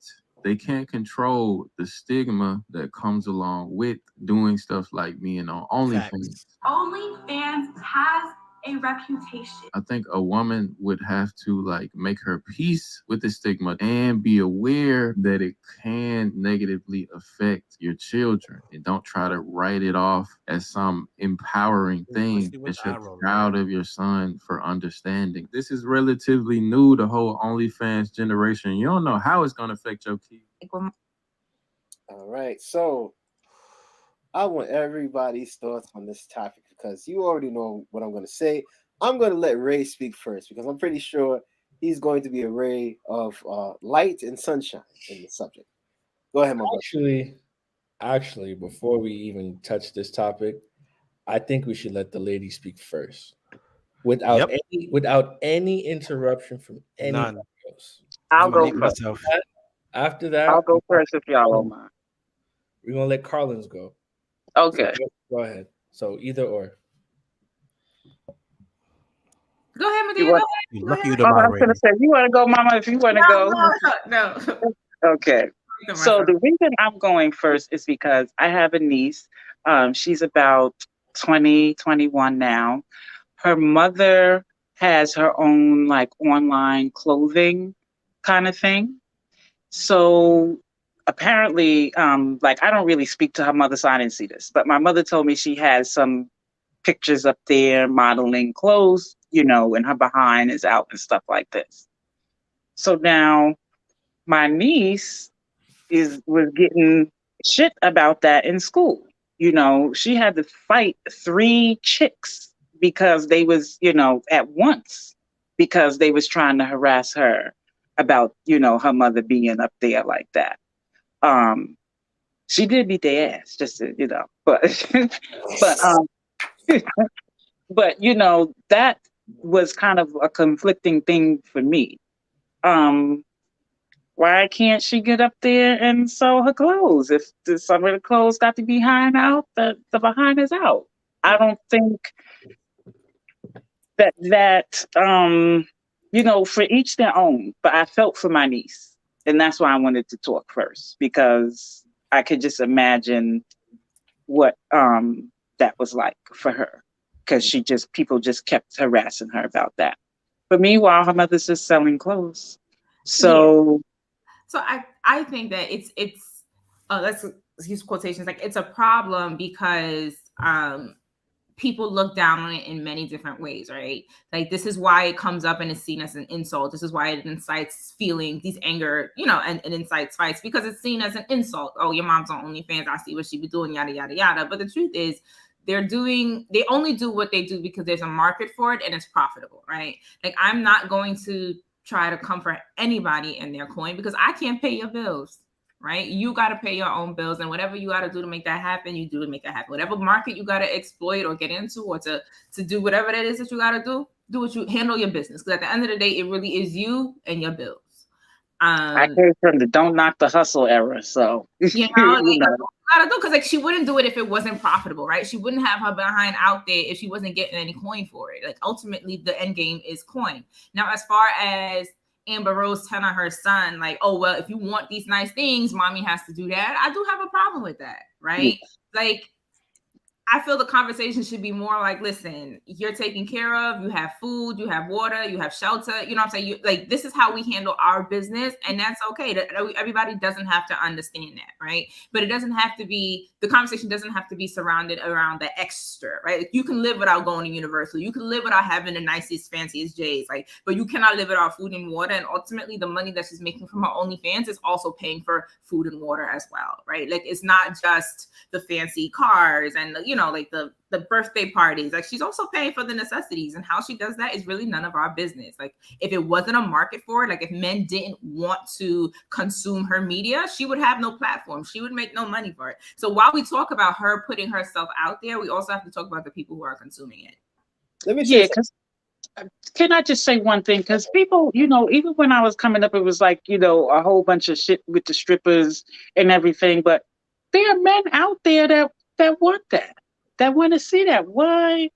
they can't control the stigma that comes along with doing stuff like being on OnlyFans. OnlyFans has a reputation. I think a woman would have to like make her peace with the stigma and be aware that it can negatively affect your children, and don't try to write it off as some empowering thing that you're proud of your son for understanding. This is relatively new, the whole OnlyFans generation. You don't know how it's going to affect your kids. All right, so I want everybody's thoughts on this topic because you already know what I'm going to say. I'm going to let Ray speak first because I'm pretty sure he's going to be a ray of light and sunshine in the subject. Go ahead, my brother. Actually, before we even touch this topic, I think we should let the lady speak first, without any interruption from anyone else. I'll go first. After that, I'll go first if y'all don't mind. We're gonna let Carlins go. Okay. So go ahead. So either or. Go ahead, Medea. I was gonna say, you want to go, Mama? If you want to go, no. Okay. So the reason I'm going first is because I have a niece. She's about 20, 21 now. Her mother has her own like online clothing kind of thing. So apparently, like I don't really speak to her mother, so I didn't see this. But my mother told me she has some pictures up there modeling clothes, you know, and her behind is out and stuff like this. So now my niece was getting shit about that in school. You know, she had to fight 3 chicks because they was, you know, at once, because they was trying to harass her about, you know, her mother being up there like that. She did beat their ass, just to, you know, but but you know, that was kind of a conflicting thing for me. Why can't she get up there and sew her clothes? If some of the clothes got the behind out, the behind is out. I don't think that you know, for each their own, but I felt for my niece. And that's why I wanted to talk first, because I could just imagine what that was like for her, because people just kept harassing her about that. But meanwhile, her mother's just selling clothes. So I think that it's let's use quotations, like it's a problem because people look down on it in many different ways, right? Like this is why it comes up and is seen as an insult. This is why it incites feelings, these anger, you know, and incites fights because it's seen as an insult. Oh, your mom's on OnlyFans. I see what she be doing, yada, yada, yada. But the truth is they only do what they do because there's a market for it and it's profitable, right? Like, I'm not going to try to comfort anybody in their coin because I can't pay your bills, right? You got to pay your own bills, and whatever you got to do to make that happen, you do to make that happen. Whatever market you got to exploit or get into, or to do whatever that is that you got to do what you handle your business. Because at the end of the day, it really is you and your bills. I came from the don't knock the hustle era, so you know, like, gotta do, because like she wouldn't do it if it wasn't profitable, right? She wouldn't have her behind out there if she wasn't getting any coin for it. Like, ultimately, the end game is coin. Now, as far as Amber Rose telling her son, like, oh, well, if you want these nice things, mommy has to do that, I do have a problem with that, right? Like, I feel the conversation should be more like, listen, you're taken care of, you have food, you have water, you have shelter, you know what I'm saying? Like, this is how we handle our business, and that's okay. Everybody doesn't have to understand that, right? But it doesn't have to be, the conversation doesn't have to be surrounded around the extra, right? Like, you can live without going to Universal, you can live without having the nicest, fanciest J's, like, but you cannot live without food and water, and ultimately the money that she's making from her OnlyFans is also paying for food and water as well, right? Like, it's not just the fancy cars and the, you know, like the birthday parties. Like, she's also paying for the necessities, and how she does that is really none of our business. Like, if it wasn't a market for it, like if men didn't want to consume her media, she would have no platform, she would make no money for it. So while we talk about her putting herself out there, we also have to talk about the people who are consuming it. Let me say can I just say one thing? Because people, you know, even when I was coming up, it was like, you know, a whole bunch of shit with the strippers and everything, but there are men out there that want that want to see that. Why?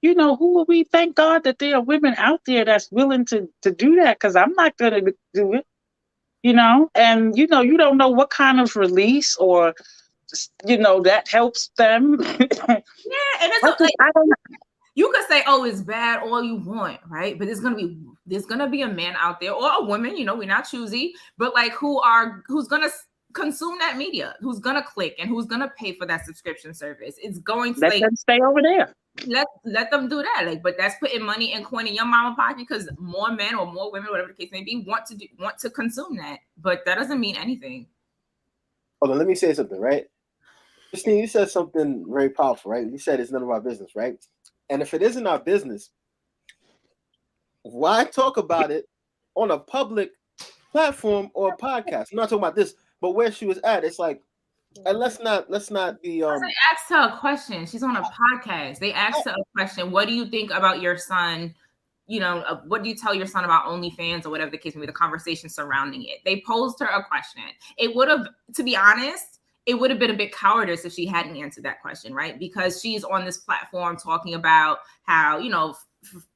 You know, who will we thank God that there are women out there that's willing to do that? Because I'm not going to do it, you know? And, you know, you don't know what kind of release or, you know, that helps them. Yeah, and it's like, I don't know. You could say, oh, it's bad all you want, right? But there's gonna be a man out there, or a woman, you know, we're not choosy, but like who's gonna consume that media, who's gonna click, and who's gonna pay for that subscription service. It's going to let them stay over there. Let them do that. Like, but that's putting money and coin in your mama pocket, because more men or more women, whatever the case may be, want to consume that. But that doesn't mean anything. Hold on, let me say something, right? Christine, you said something very powerful, right? You said it's none of our business, right? And if it isn't our business, why talk about it on a public platform or a podcast? I'm not talking about this, but where she was at, it's like, and let's not be. They asked her a question. She's on a podcast. They asked her a question. What do you think about your son? You know, what do you tell your son about OnlyFans or whatever the case may be? The conversation surrounding it. They posed her a question. It would have, to be honest, it would have been a bit cowardice if she hadn't answered that question, right? Because she's on this platform talking about how, you know,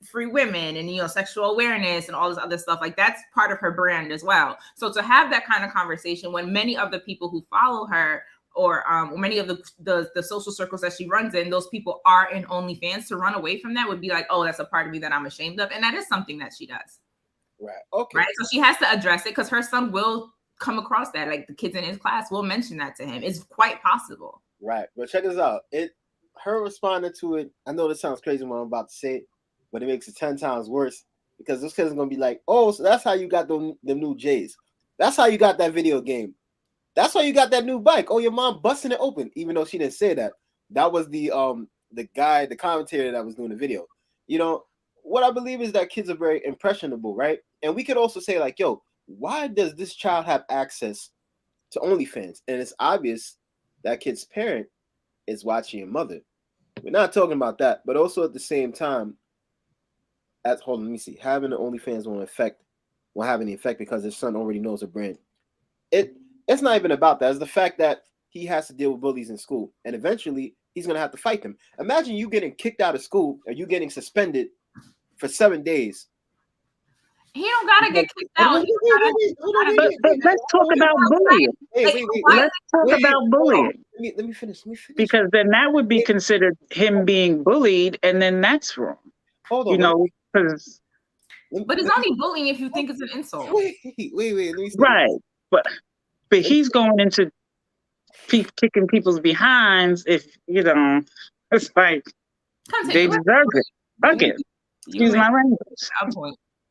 free women and, you know, sexual awareness and all this other stuff. Like, that's part of her brand as well. So to have that kind of conversation when many of the people who follow her, or many of the social circles that she runs in, those people are in OnlyFans, to run away from that would be like, oh, that's a part of me that I'm ashamed of. And that is something that she does. Right. Okay. Right. So she has to address it, because her son will come across that. Like, the kids in his class will mention that to him. It's quite possible. Right. But check this out. Her responding to it, I know this sounds crazy when I'm about to say it, but it makes it 10 times worse, because this kid's gonna be like, oh, so that's how you got them new J's. That's how you got that video game. That's why you got that new bike. Oh, your mom busting it open, even though she didn't say that. That was the guy, the commentator that was doing the video. You know, what I believe is that kids are very impressionable, right? And we could also say, like, yo, why does this child have access to OnlyFans? And it's obvious that kid's parent is watching your mother. We're not talking about that, but also at the same time, hold on, let me see. Having the OnlyFans won't have any effect because his son already knows a brand. It's not even about that. It's the fact that he has to deal with bullies in school, and eventually he's gonna have to fight them. Imagine you getting kicked out of school, or you getting suspended for 7 days. He don't gotta get kicked out. But let's talk about bullying. Let's talk about bullying. Let me finish. Because then that would be considered him being bullied, and then that's wrong. Hold on. You know, because. But it's only bullying if you think it's an insult. Wait. Let me see. Right, but he's going into kicking people's behinds. If you know, it's like they deserve it. Again, excuse my language.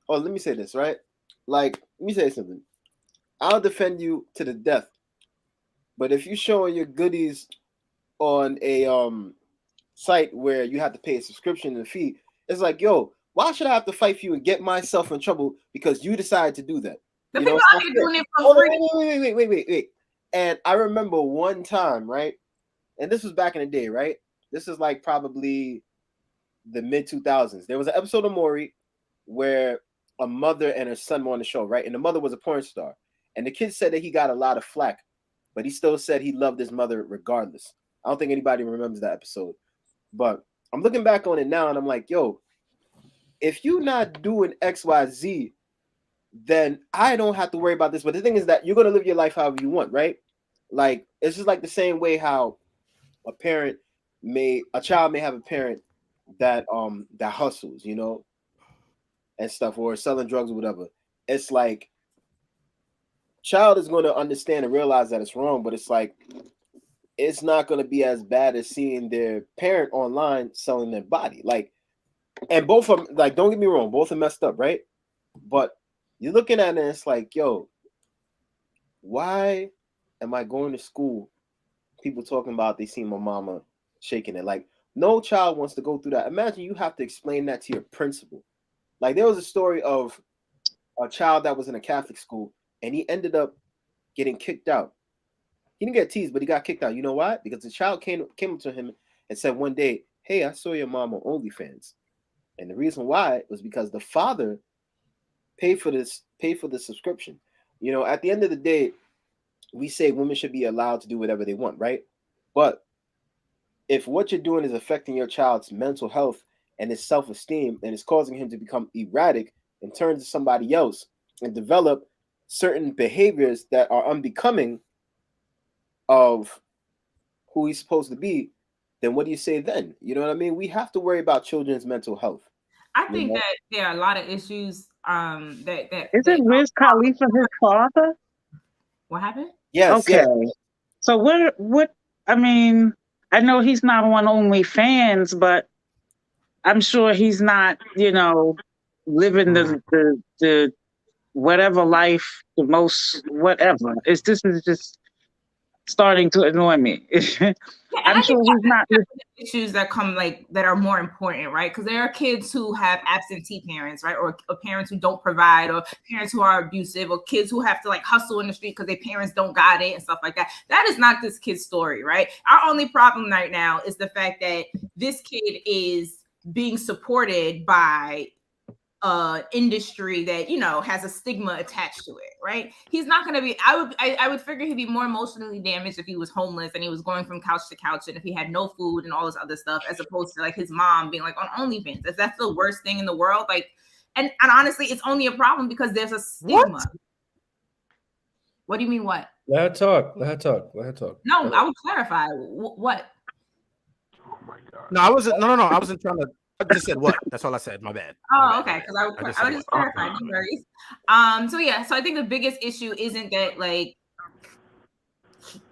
Oh, let me say this, right? Like, let me say something. I'll defend you to the death, but if you're showing your goodies on a site where you have to pay a subscription and a fee. It's like, yo, why should I have to fight for you and get myself in trouble because you decided to do that? The You people know, out here doing it for free. wait. And I remember one time, right? And this was back in the day, right? This is like probably the mid 2000s. There was an episode of Maury where a mother and her son were on the show, right? And the mother was a porn star. And the kid said that he got a lot of flack, but he still said he loved his mother regardless. I don't think anybody remembers that episode. But I'm looking back on it now and I'm like, yo, if you're not doing XYZ, then I don't have to worry about this. But the thing is that you're going to live your life however you want, right? Like, it's just like the same way how a child may have a parent that hustles, you know, and stuff, or selling drugs or whatever. It's like, child is going to understand and realize that it's wrong, but it's like, it's not going to be as bad as seeing their parent online selling their body. Like, and both of them, like, don't get me wrong, both are messed up, right? But you're looking at it and it's like, yo, why am I going to school? People talking about they see my mama shaking it. Like, no child wants to go through that. Imagine you have to explain that to your principal. Like, there was a story of a child that was in a Catholic school and he ended up getting kicked out. He didn't get teased, but he got kicked out. You know why? Because the child came up to him and said one day, hey, I saw your mom on OnlyFans. And the reason why was because the father paid for the subscription. You know, at the end of the day, we say women should be allowed to do whatever they want, right? But if what you're doing is affecting your child's mental health and his self-esteem and is causing him to become erratic and turn to somebody else and develop certain behaviors that are unbecoming of who he's supposed to be, then what do you say then? You know what I mean? We have to worry about children's mental health. I think that there are a lot of issues that Isn't Wiz Khalifa his father? What happened? Yes. Okay. Yes. So what I mean, I know he's not on OnlyFans, but I'm sure he's not, you know, living the whatever life, the most whatever. This is just starting to annoy me. I'm sure he's not issues that come that are more important, right? Because there are kids who have absentee parents, right? Or parents who don't provide, or parents who are abusive, or kids who have to hustle in the street because their parents don't got it and stuff like that. That is not this kid's story, right? Our only problem right now is the fact that this kid is being supported by industry that, you know, has a stigma attached to it, right? He's not going to be, I would figure he'd be more emotionally damaged if he was homeless and he was going from couch to couch and if he had no food and all this other stuff, as opposed to his mom being on OnlyFans. If that's the worst thing in the world, and honestly, it's only a problem because there's a stigma. What do you mean what? Let her talk. No, I would clarify. What? Oh my God. No, I wasn't trying to. I just said what? That's all I said. My bad. Oh, okay. Because I would just clarify. No worries. So I think the biggest issue isn't that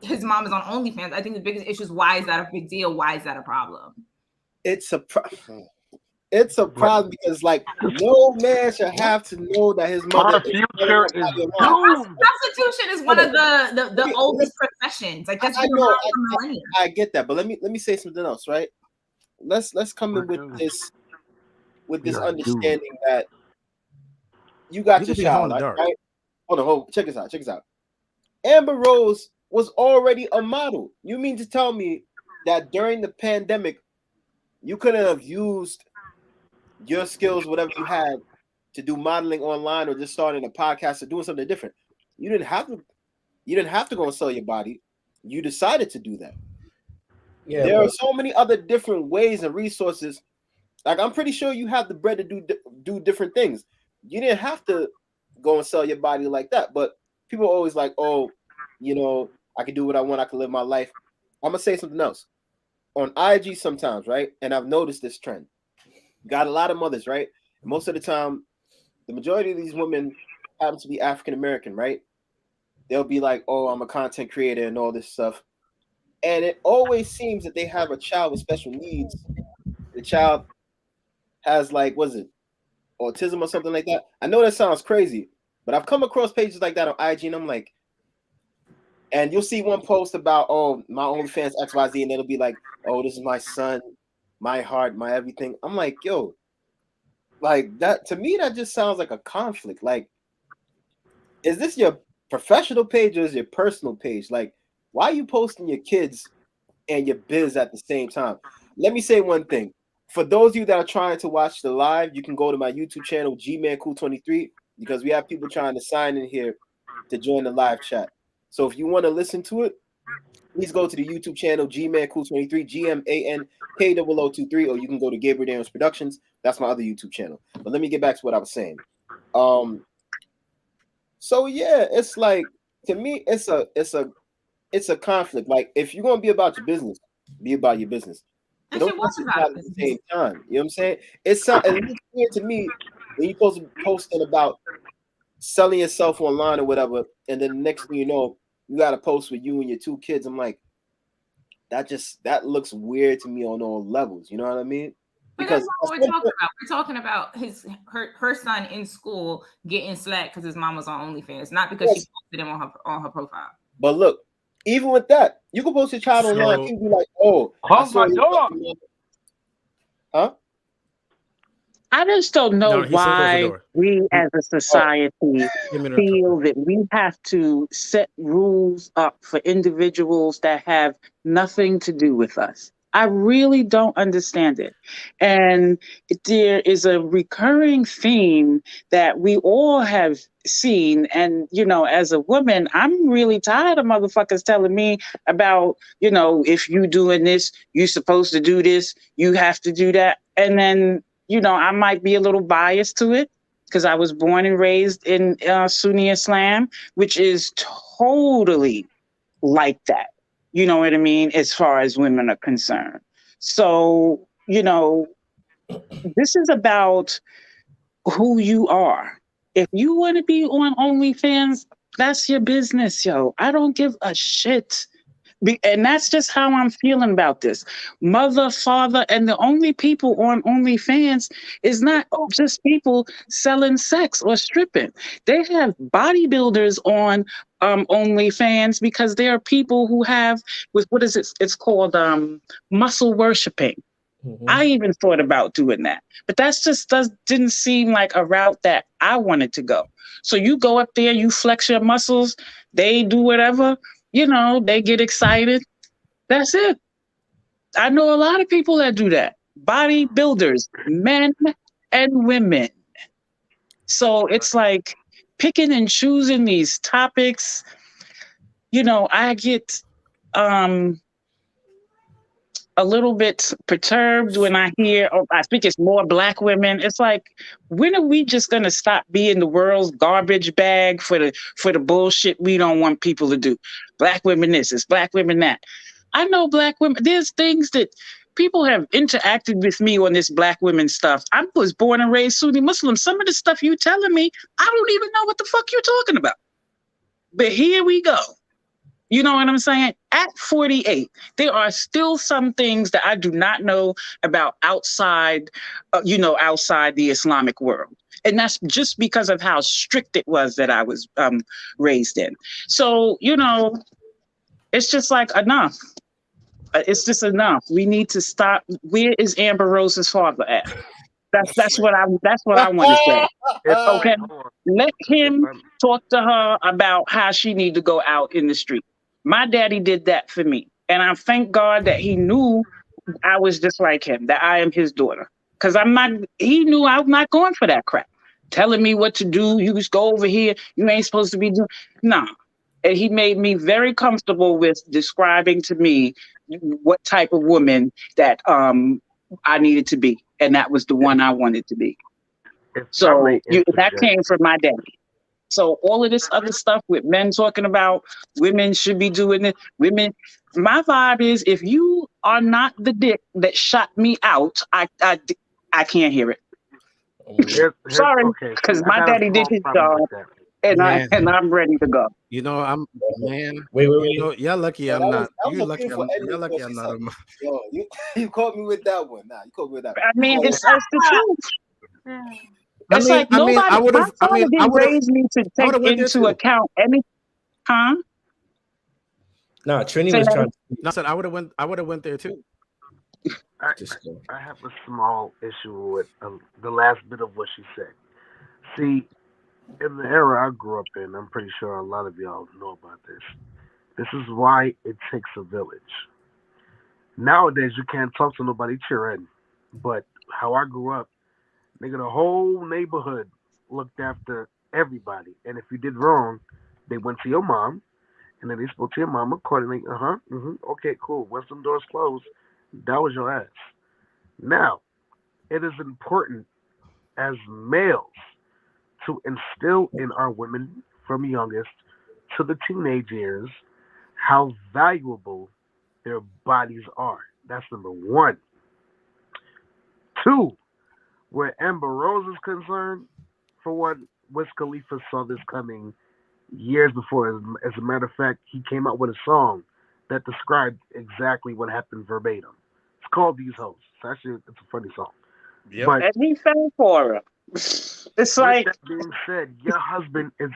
his mom is on OnlyFans. I think the biggest issue is, why is that a big deal? Why is that a problem? It's a problem because no man should have to know that his mother. Prostitution is one of the oldest professions. That's I know. I get that, but let me say something else, right? Let's come in with this understanding that you got your child, right? Hold on, check this out. Amber Rose was already a model. You mean to tell me that during the pandemic, you couldn't have used your skills, whatever you had, to do modeling online or just starting a podcast or doing something different? You didn't have to go and sell your body. You decided to do that. Yeah, there are so many other different ways and resources. I'm pretty sure you have the bread to do different things. You didn't have to go and sell your body like that. But people are always like, oh, you know, I can do what I want. I can live my life. I'm going to say something else. On IG sometimes, right? And I've noticed this trend. Got a lot of mothers, right? Most of the time, the majority of these women happen to be African-American, right? They'll be like, oh, I'm a content creator and all this stuff. And it always seems that they have a child with special needs. The child has autism or something like that. I know that sounds crazy, but I've come across pages like that on IG, and I'm like, and you'll see one post about, oh, my OnlyFans XYZ, and it'll be like, oh, this is my son. my heart, my everything. I'm like, yo, like that to me, that just sounds like a conflict. Like, is this your professional page or is your personal page? Like, why are you posting your kids and your biz at the same time? Let me say one thing. For those of you that are trying to watch the live, you can go to my YouTube channel, GManCool23, because we have people trying to sign in here to join the live chat. So if you want to listen to it, please go to the YouTube channel, GManCool23, GMANKOO23, or you can go to Gabriel Daniels Productions. That's my other YouTube channel. But let me get back to what I was saying. So yeah, it's like, to me, it's a conflict. Like, if you're gonna be about your business, be about your business. And Don't she was post about at the same time. You know what I'm saying? It looks weird to me when you're supposed to be posting about selling yourself online or whatever, and then the next thing you know, you got to post with you and your 2 kids. I'm like, that looks weird to me on all levels. You know what I mean? But Because that's not what we're talking about. We're talking about her son in school getting slack because his mom was on OnlyFans, not because she posted him on her profile. But look, even with that, you can post your child online. People be like, "Oh, I saw you." Huh? I just don't know No, he said close the why door. we as a society feel that we have to set rules up for individuals that have nothing to do with us. I really don't understand it. And there is a recurring theme that we all have seen. And, you know, as a woman, I'm really tired of motherfuckers telling me about, you know, if you doing this, you're supposed to do this, you have to do that. And then, you know, I might be a little biased to it because I was born and raised in Sunni Islam, which is totally like that. You know what I mean? As far as women are concerned. So, you know, this is about who you are. If you want to be on OnlyFans, that's your business, yo. I don't give a shit. And that's just how I'm feeling about this. Mother, father, and the only people on OnlyFans is not just people selling sex or stripping. They have bodybuilders on OnlyFans because there are people who have, with what is it? It's called muscle worshiping. I even thought about doing that, but didn't seem like a route that I wanted to go. So you go up there, you flex your muscles, they do whatever. You know, they get excited. That's it. I know a lot of people that do that. Bodybuilders, men and women. So it's like picking and choosing these topics. You know, I get a little bit perturbed when I hear, I think it's more Black women. It's like, when are we just gonna stop being the world's garbage bag for the bullshit we don't want people to do? Black women this, it's Black women that. I know Black women, there's things that people have interacted with me on this Black women stuff. I was born and raised Sunni Muslim. Some of the stuff you telling me, I don't even know what the fuck you're talking about. But here we go. You know what I'm saying? At 48, there are still some things that I do not know about outside the Islamic world. And that's just because of how strict it was that I was raised in. So, you know, it's just like enough. It's just enough. We need to stop. Where is Amber Rose's father at? That's what I want to say. Okay, let him talk to her about how she need to go out in the street. My daddy did that for me, and I thank God that he knew I was just like him, that I am his daughter. Because he knew I'm not going for that crap. Telling me what to do, you just go over here, you ain't supposed to be doing. Nah. And he made me very comfortable with describing to me what type of woman that I needed to be. And that was the one I wanted to be. So that came from my daddy. So all of this other stuff with men talking about women should be doing it, women, my vibe is, if you are not the dick that shot me out, I can't hear it. Sorry, because my daddy did his job, and I'm ready to go. You know, I'm man. Wait. You know, you're lucky I'm not. You're lucky I'm not. Yo, you caught me with that one. Nah, you caught me with that one. I mean, it's the truth. It's like nobody. I would have. raised me to take into account any. Huh? No, Trini was trying. No, I said I would have went there too. I have a small issue with the last bit of what she said. See, in the era I grew up in, I'm pretty sure a lot of y'all know about this. This is why it takes a village. Nowadays, you can't talk to nobody cheering. But how I grew up, nigga, the whole neighborhood looked after everybody. And if you did wrong, they went to your mom, and then they spoke to your mom accordingly. Okay, cool. Once them doors closed, that was your ass. Now, it is important as males to instill in our women from youngest to the teenage years how valuable their bodies are. That's number one. Two, where Amber Rose is concerned, for one, Wiz Khalifa saw this coming years before. As a matter of fact, he came out with a song that described exactly what happened verbatim. It's called These Hoes. It's a funny song. Yep. But, and he fell for her. It's like. That being said, your husband is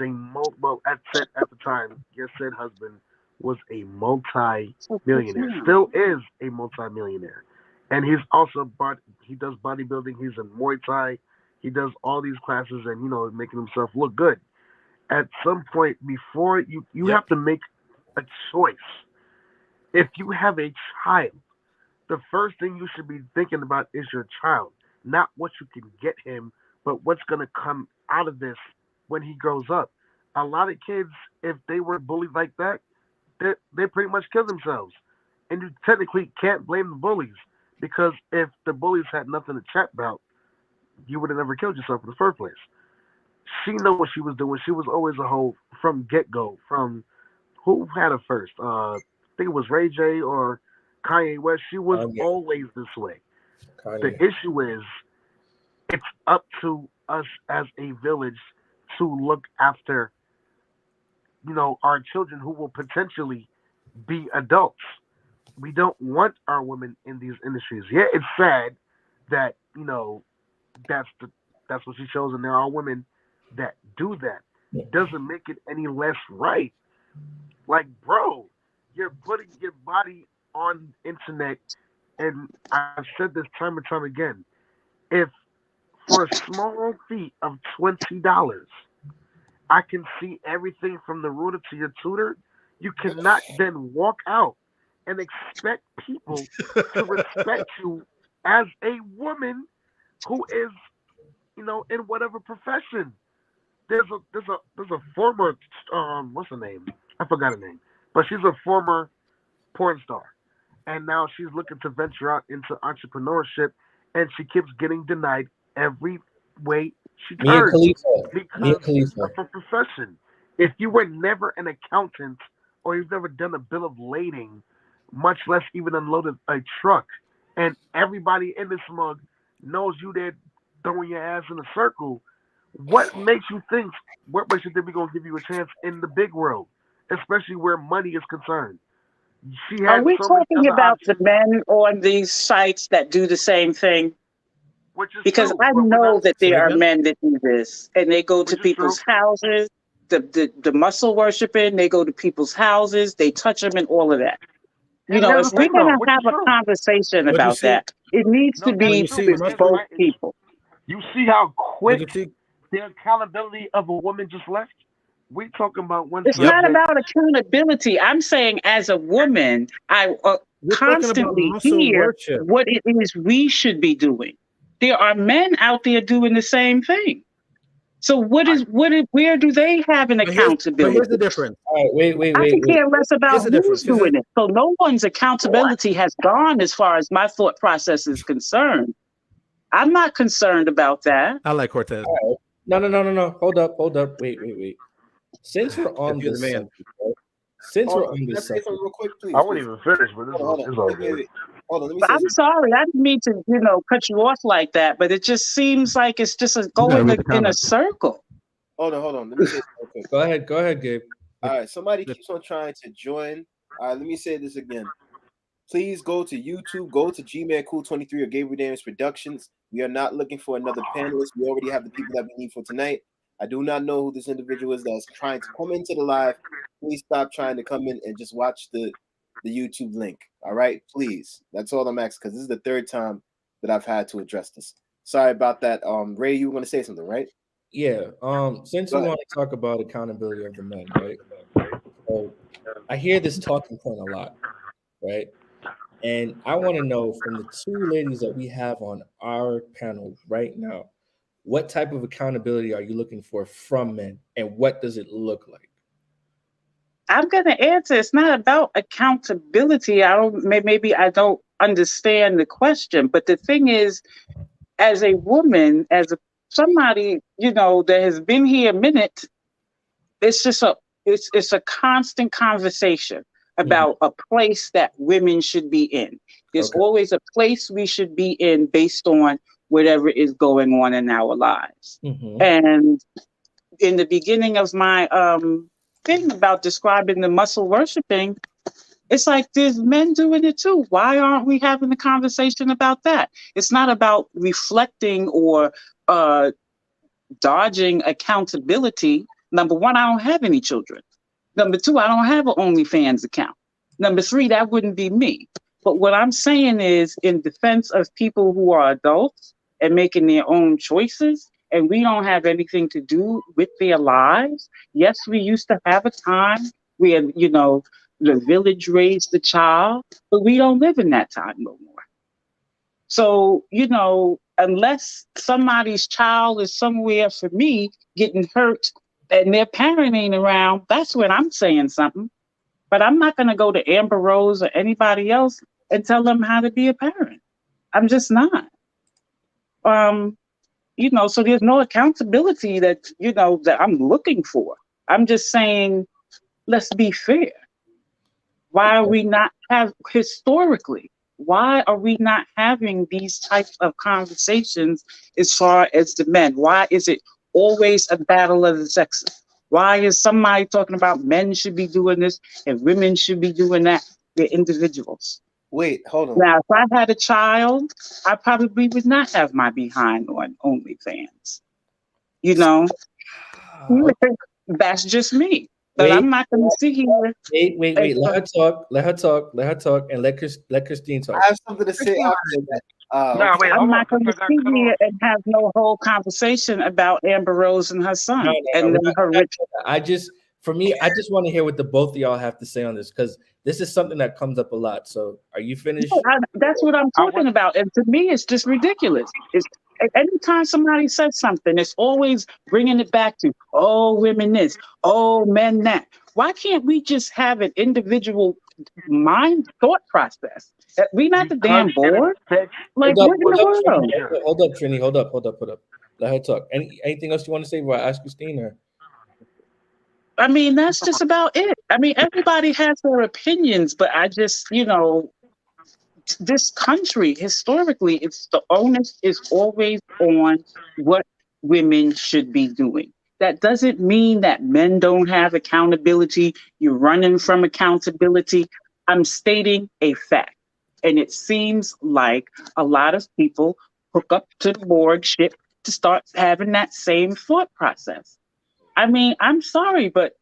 well, at the time, your said husband was a multi-millionaire. Still is a multi-millionaire. And he's also he does bodybuilding. He's in Muay Thai. He does all these classes and, making himself look good. At some point before you have to make a choice. If you have a child, the first thing you should be thinking about is your child, not what you can get him, but what's going to come out of this when he grows up. A lot of kids, if they were bullied like that, they pretty much kill themselves. And you technically can't blame the bullies, because if the bullies had nothing to chat about, you would have never killed yourself in the first place. She knew what she was doing. She was always a hoe from get-go. From who had her first? I think it was Ray J or Kanye West. She was always this way. Kanye. The issue is, it's up to us as a village to look after, our children who will potentially be adults. We don't want our women in these industries. Yeah, it's sad that, that's what she shows, and there are women that do that. It doesn't make it any less right. Like, bro, you're putting your body on the internet, and I've said this time and time again. If for a small fee of $20, I can see everything from the rooter to your tutor, you cannot then walk out and expect people to respect you as a woman who is, in whatever profession. There's a former what's her name? I forgot her name, but she's a former porn star, and now she's looking to venture out into entrepreneurship, and she keeps getting denied every way she turns because of her profession. If you were never an accountant or you've never done a bill of lading, much less even unloaded a truck, and everybody in this mug knows you there throwing your ass in a circle, what makes you think we're going to give you a chance in the big world, especially where money is concerned? Are we talking about the men on these sites that do the same thing? Because I know that there are men that do this, and they go to people's houses, the muscle worshiping, they go to people's houses, they touch them and all of that. If we're going to have a conversation about that, it needs to be with both people. You see how quick the accountability of a woman just left? We're talking about one. It's not about accountability. I'm saying, as a woman, I constantly hear what it is we should be doing. There are men out there doing the same thing. So where do they have an accountability? Here's the difference. All right, wait. I can care less about who's doing it. So no one's accountability has gone as far as my thought process is concerned. I'm not concerned about that. I like Cortez. Right. No. Hold up. Wait. Since we're on this subject, real quick, please. I won't even finish, but this is all good. Hold on, I'm sorry, I didn't mean to, cut you off like that, but it just seems like it's just going in a circle. Hold on. Let me say real quick. Go ahead, Gabe. All right, somebody keeps on trying to join. All right, let me say this again. Please go to YouTube, go to G-Man Cool 23 or Gabriel Daniels Productions. We are not looking for another panelist. We already have the people that we need for tonight. I do not know who this individual is that's trying to come into the live. Please stop trying to come in and just watch the the YouTube link. All right, please. That's all I'm asking because this is the third time that I've had to address this. Sorry about that. Ray, you were going to say something, right? Yeah. Since we want to talk about accountability of the men, right? So I hear this talking point a lot, right? And I want to know from the two ladies that we have on our panel right now, what type of accountability are you looking for from men, and what does it look like? I'm going to answer. It's not about accountability. Maybe I don't understand the question, but the thing is, as a woman, somebody, that has been here a minute, it's just it's a constant conversation about a place that women should be in. There's always a place we should be in based on whatever is going on in our lives. And in the beginning of my thing about describing the muscle worshiping, it's like there's men doing it too. Why aren't we having a conversation about that? It's not about reflecting or dodging accountability. Number one, I don't have any children. Number two, I don't have an OnlyFans account. Number three, that wouldn't be me. But what I'm saying is, in defense of people who are adults and making their own choices, and we don't have anything to do with their lives. Yes, we used to have a time where, the village raised the child, but we don't live in that time no more. So, unless somebody's child is somewhere, for me, getting hurt and their parent ain't around, that's when I'm saying something. But I'm not going to go to Amber Rose or anybody else and tell them how to be a parent. I'm just not. So there's no accountability that I'm looking for. I'm just saying, let's be fair. Why are we not historically? Why are we not having these types of conversations as far as the men? Why is it always a battle of the sexes? Why is somebody talking about men should be doing this and women should be doing that? They're individuals. Wait, hold on. Now, if I had a child, I probably would not have my behind on OnlyFans. That's just me. But I'm not going to sit here. Wait. Let her talk, and let Christine talk. I have something to say after that. I'm not going to sit here and have no whole conversation about Amber Rose and her son her rich. I just want to hear what the both of y'all have to say on this, because this is something that comes up a lot. So, are you finished? That's what I'm talking about, and to me, it's just ridiculous. Anytime somebody says something, it's always bringing it back to, women this, men that. Why can't we just have an individual mind thought process? We not the damn board. Like, what in the world? Hold up, Trini. Hold up. Let her talk. Anything else you want to say before I ask Christine? Or? I mean, that's just about it. I mean, everybody has their opinions, but I just, this country, historically, the onus is always on what women should be doing. That doesn't mean that men don't have accountability. You're running from accountability. I'm stating a fact. And it seems like a lot of people hook up to the Borg ship to start having that same thought process. I mean, I'm sorry, but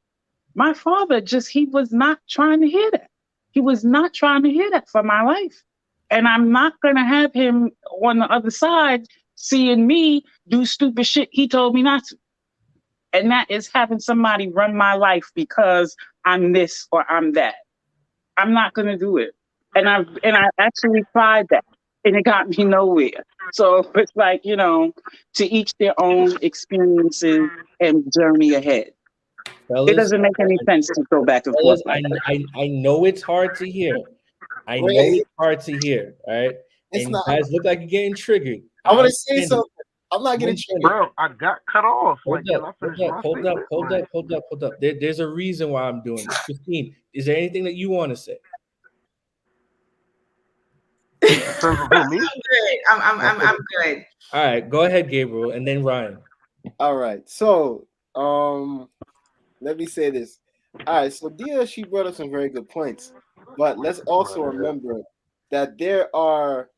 my father he was not trying to hear that. He was not trying to hear that for my life. And I'm not going to have him on the other side seeing me do stupid shit he told me not to. And that is having somebody run my life because I'm this or I'm that. I'm not going to do it. And I actually tried that, and it got me nowhere. So it's like, to each their own experiences and journey ahead. Fellas, it doesn't make any sense to go back and forth. I know it's hard to hear. All right? And you guys look like you're getting triggered. I want to say something. I'm not getting triggered. Bro, I got cut off. Hold up. There's a reason why I'm doing this. Christine, is there anything that you want to say? I'm good. I'm good. All right, go ahead, Gabriel, and then Ryan. All right, so let me say this. All right, so Dia, she brought up some very good points, but let's also remember that there are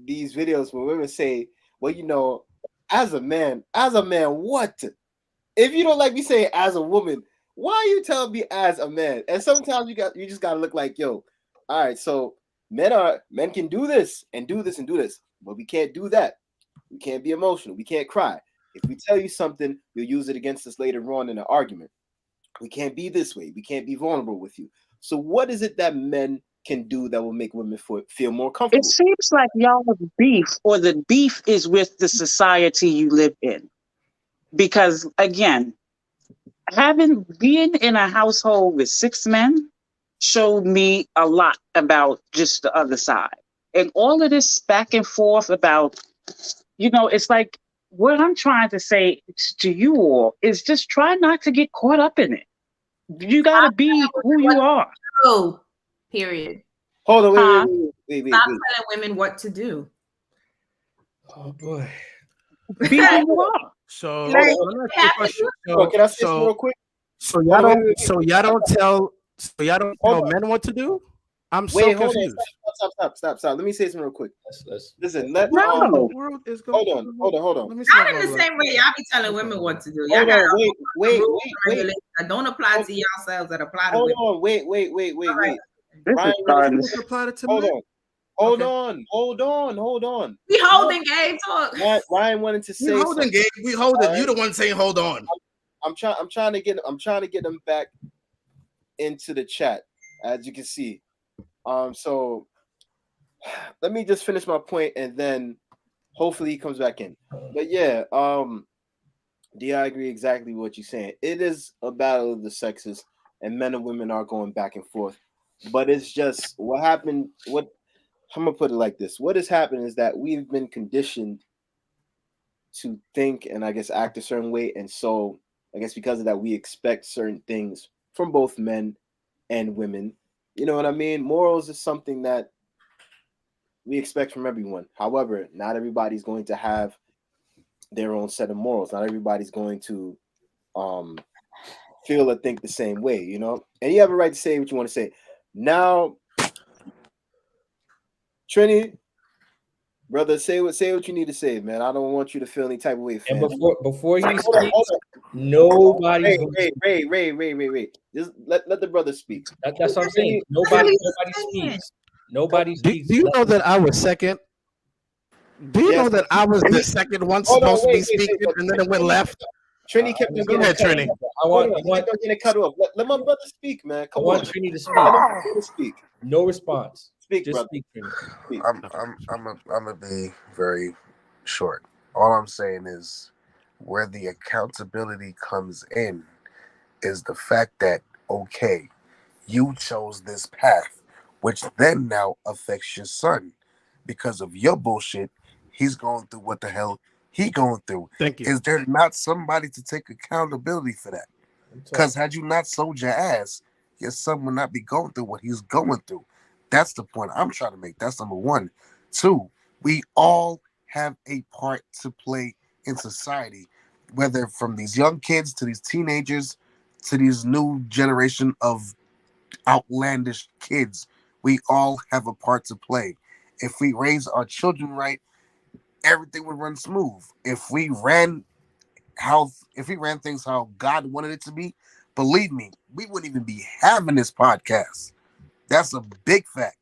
these videos where women say, "Well, as a man, what? If you don't like me saying as a woman, why are you telling me as a man?" And sometimes you just gotta look like, yo, all right, so men can do this and do this and do this, but we can't do that. We can't be emotional. We can't cry. If we tell you something, you'll use it against us later on in an argument. We can't be this way. We can't be vulnerable with you. So what is it that men can do that will make women feel more comfortable? It seems like y'all have beef, or the beef is with the society you live in. Because again, being in a household with 6 men showed me a lot about just the other side. And all of this back and forth about, it's like, what I'm trying to say to you all is just try not to get caught up in it. You got to be who you are. Oh, period. Hold on, wait. Stop telling women what to do. Oh boy. Be who you are. So, can I say something real quick? So y'all don't tell men what to do? I'm so confused. Stop. Let me say something real quick. Listen, the world is going. Hold on. Not in the same way y'all be telling women what to do. Y'all got wait. That don't apply to yourselves, that apply to women. Hold on, wait. Ryan, Hold on. We holding Gabe talk. Ryan wanted to say something. Gabe. We holding. You the one saying hold on. I'm trying to get them back into the chat, as you can see. So let me just finish my point and then hopefully he comes back in. But yeah, D, I agree exactly what you're saying. It is a battle of the sexes, and men and women are going back and forth. But it's just what happened. I'm gonna put it like this: what has happened is that we've been conditioned to think and I guess act a certain way, and so I guess because of that, we expect certain things from both men and women. You know what I mean? Morals is something that we expect from everyone. However, not everybody's going to have their own set of morals. Not everybody's going to feel or think the same way, And you have a right to say what you want to say. Now, Trini, brother, say what you need to say, man. I don't want you to feel any type of way. Fam. And before you speak, nobody. Wait. Just let the brother speak. That's what I'm saying. Nobody speaks. Nobody speaks. Do you know that I was second? Do you know that I was the second one supposed to be speaking, and then it went left? Trini kept on getting Trini. I want getting cut off. Let my brother speak, man. Come on. Trini to speak. No response. Speak, just brother. Speak, Trini. I'm gonna be very short. All I'm saying is where the accountability comes in is the fact that okay, you chose this path, which then now affects your son because of your bullshit. He's going through what the hell he going through. Thank you. Is there not somebody to take accountability for that? Because had you not sold your ass, your son would not be going through what he's going through. That's the point I'm trying to make. That's number one. 2, we all have a part to play in society, whether from these young kids to these teenagers to these new generation of outlandish kids. We all have a part to play. If we raise our children right, everything would run smooth. If we ran things how God wanted it to be, believe me, we wouldn't even be having this podcast. That's a big fact.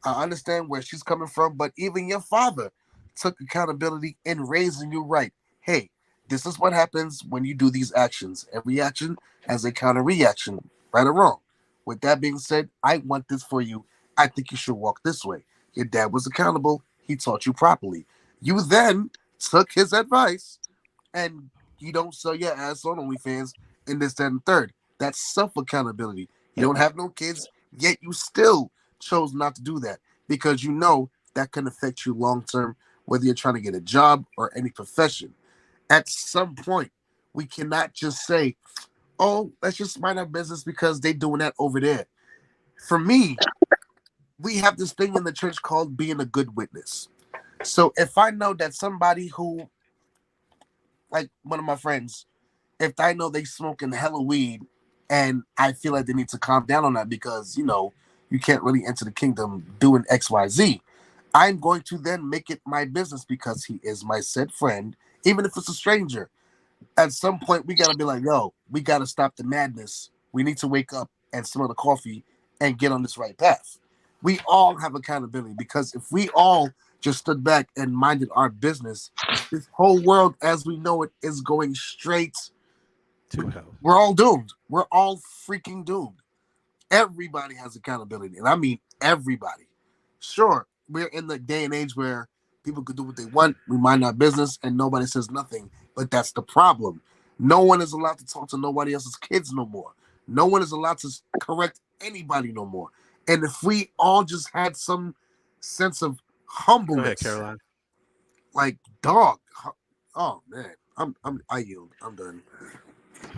I understand where she's coming from, but even your father took accountability in raising you right. Hey, this is what happens when you do these actions. Every action has a counter reaction, right or wrong. With that being said, I want this for you. I think you should walk this way. Your dad was accountable. He taught you properly. You then took his advice and you don't sell your ass on OnlyFans in this, that, and third. That's self-accountability. You don't have no kids, yet you still chose not to do that because you know that can affect you long-term, whether you're trying to get a job or any profession. At some point, we cannot just say, oh, let's just mind our business because they're doing that over there. For me, we have this thing in the church called being a good witness. So if I know that somebody who, like one of my friends, if I know they smoking hella weed and I feel like they need to calm down on that because, you can't really enter the kingdom doing XYZ, I'm going to then make it my business because he is my said friend, even if it's a stranger. At some point, we got to be like, yo, we got to stop the madness. We need to wake up and smell the coffee and get on this right path. we all have accountability, because if we all just stood back and minded our business, this whole world as we know it is going straight to hell. We're all doomed. We're all freaking doomed. Everybody has accountability, and I mean everybody. Sure, we're in the day and age where people can do what they want, we mind our business, and nobody says nothing. But that's the problem. No one is allowed to talk to nobody else's kids no more. No one is allowed to correct anybody no more. And if we all just had some sense of humbleness, Go ahead, Caroline. like dog, oh man, I yield. I'm done.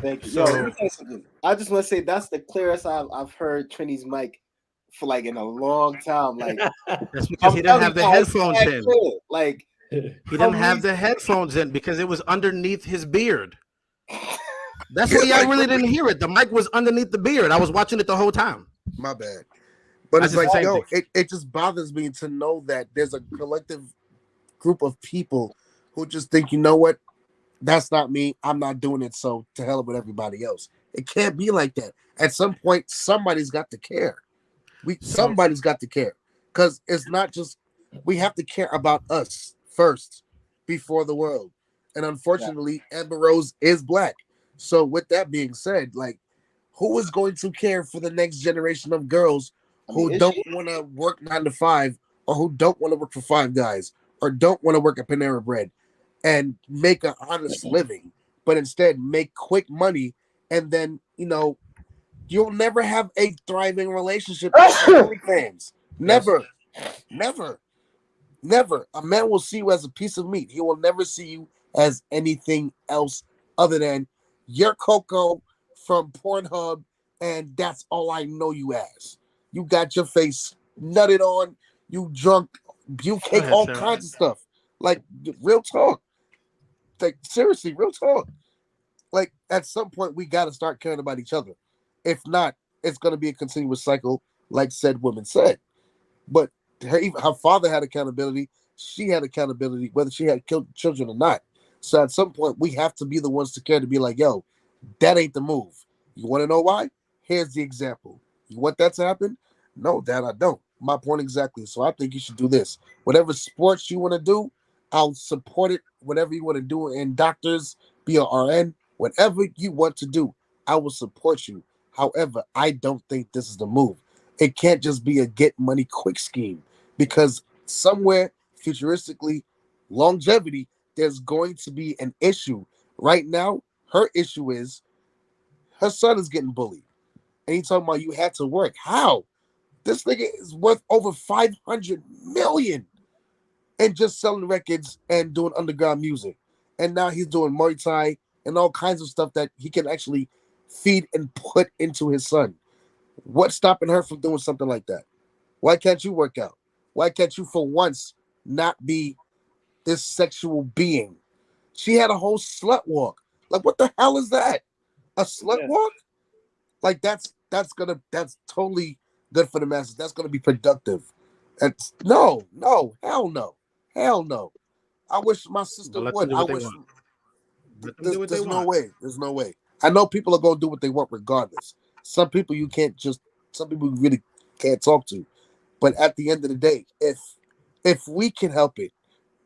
Thank you. Yo, let me say something. I just want to say that's the clearest I've heard Trini's mic for like in a long time. Like that's because he didn't have the headphones in. Like he didn't have the headphones in because it was underneath his beard. That's why I really didn't hear it. The mic was underneath the beard. I was watching it the whole time. My bad. But it's like, yo, it just bothers me to know that there's a collective group of people who just think, you know what? That's not me. I'm not doing it. So to hell with everybody else. It can't be like that. At some point, somebody's got to care. Somebody's got to care. Because it's not just, we have to care about us first before the world. And unfortunately, Amber Rose is black. So with that being said, like, who is going to care for the next generation of girls who don't want to work 9 to 5, or who don't want to work for Five Guys, or don't want to work at Panera Bread and make an honest living, but instead make quick money, and then, you know, you'll never have a thriving relationship with OnlyFans. Never. A man will see you as a piece of meat. He will never see you as anything else other than your Coco from Pornhub, and that's all I know you as. You got your face nutted on, you drunk, you cake, all kinds of stuff. Like, real talk. Like, seriously, real talk. Like, at some point, we got to start caring about each other. If not, it's going to be a continuous cycle, like said woman said. But her father had accountability. She had accountability, whether she had killed children or not. So at some point, we have to be the ones to care, to be like, yo, that ain't the move. You want to know why? Here's the example. You want that to happen? No, Dad, I don't. My point exactly. So I think you should do this. Whatever sports you want to do, I'll support it. Whatever you want to do in doctors, be an RN, whatever you want to do, I will support you. However, I don't think this is the move. It can't just be a get money quick scheme, because somewhere futuristically, longevity, there's going to be an issue. Right now, her issue is her son is getting bullied. And he's talking about you had to work. How? This nigga is worth over $500 million and just selling records and doing underground music. And now he's doing Muay Thai and all kinds of stuff that he can actually feed and put into his son. What's stopping her from doing something like that? Why can't you work out? Why can't you for once not be this sexual being? She had a whole slut walk. Like, what the hell is that? A slut walk? Like, that's totally good for the masses. That's gonna be productive. That's no, hell no. I wish my sister would. I wish there's no way. There's no way. I know people are gonna do what they want regardless. Some people you really can't talk to. But at the end of the day, if we can help it,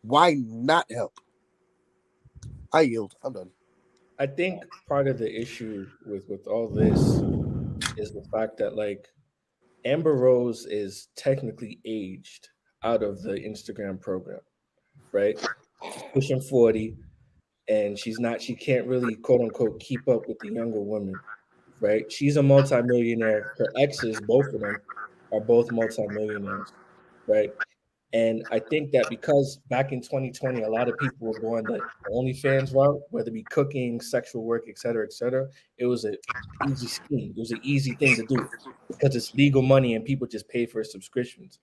why not help? I yield. I'm done. I think part of the issue with all this is the fact that, like, Amber Rose is technically aged out of the Instagram program, right? She's pushing 40, and she can't really, quote unquote, keep up with the younger women, right? She's a multimillionaire. Her exes, both of them, are both multimillionaires, right? And I think that because back in 2020, a lot of people were going the OnlyFans route, whether it be cooking, sexual work, et cetera, it was an easy scheme. It was an easy thing to do because it's legal money and people just pay for subscriptions.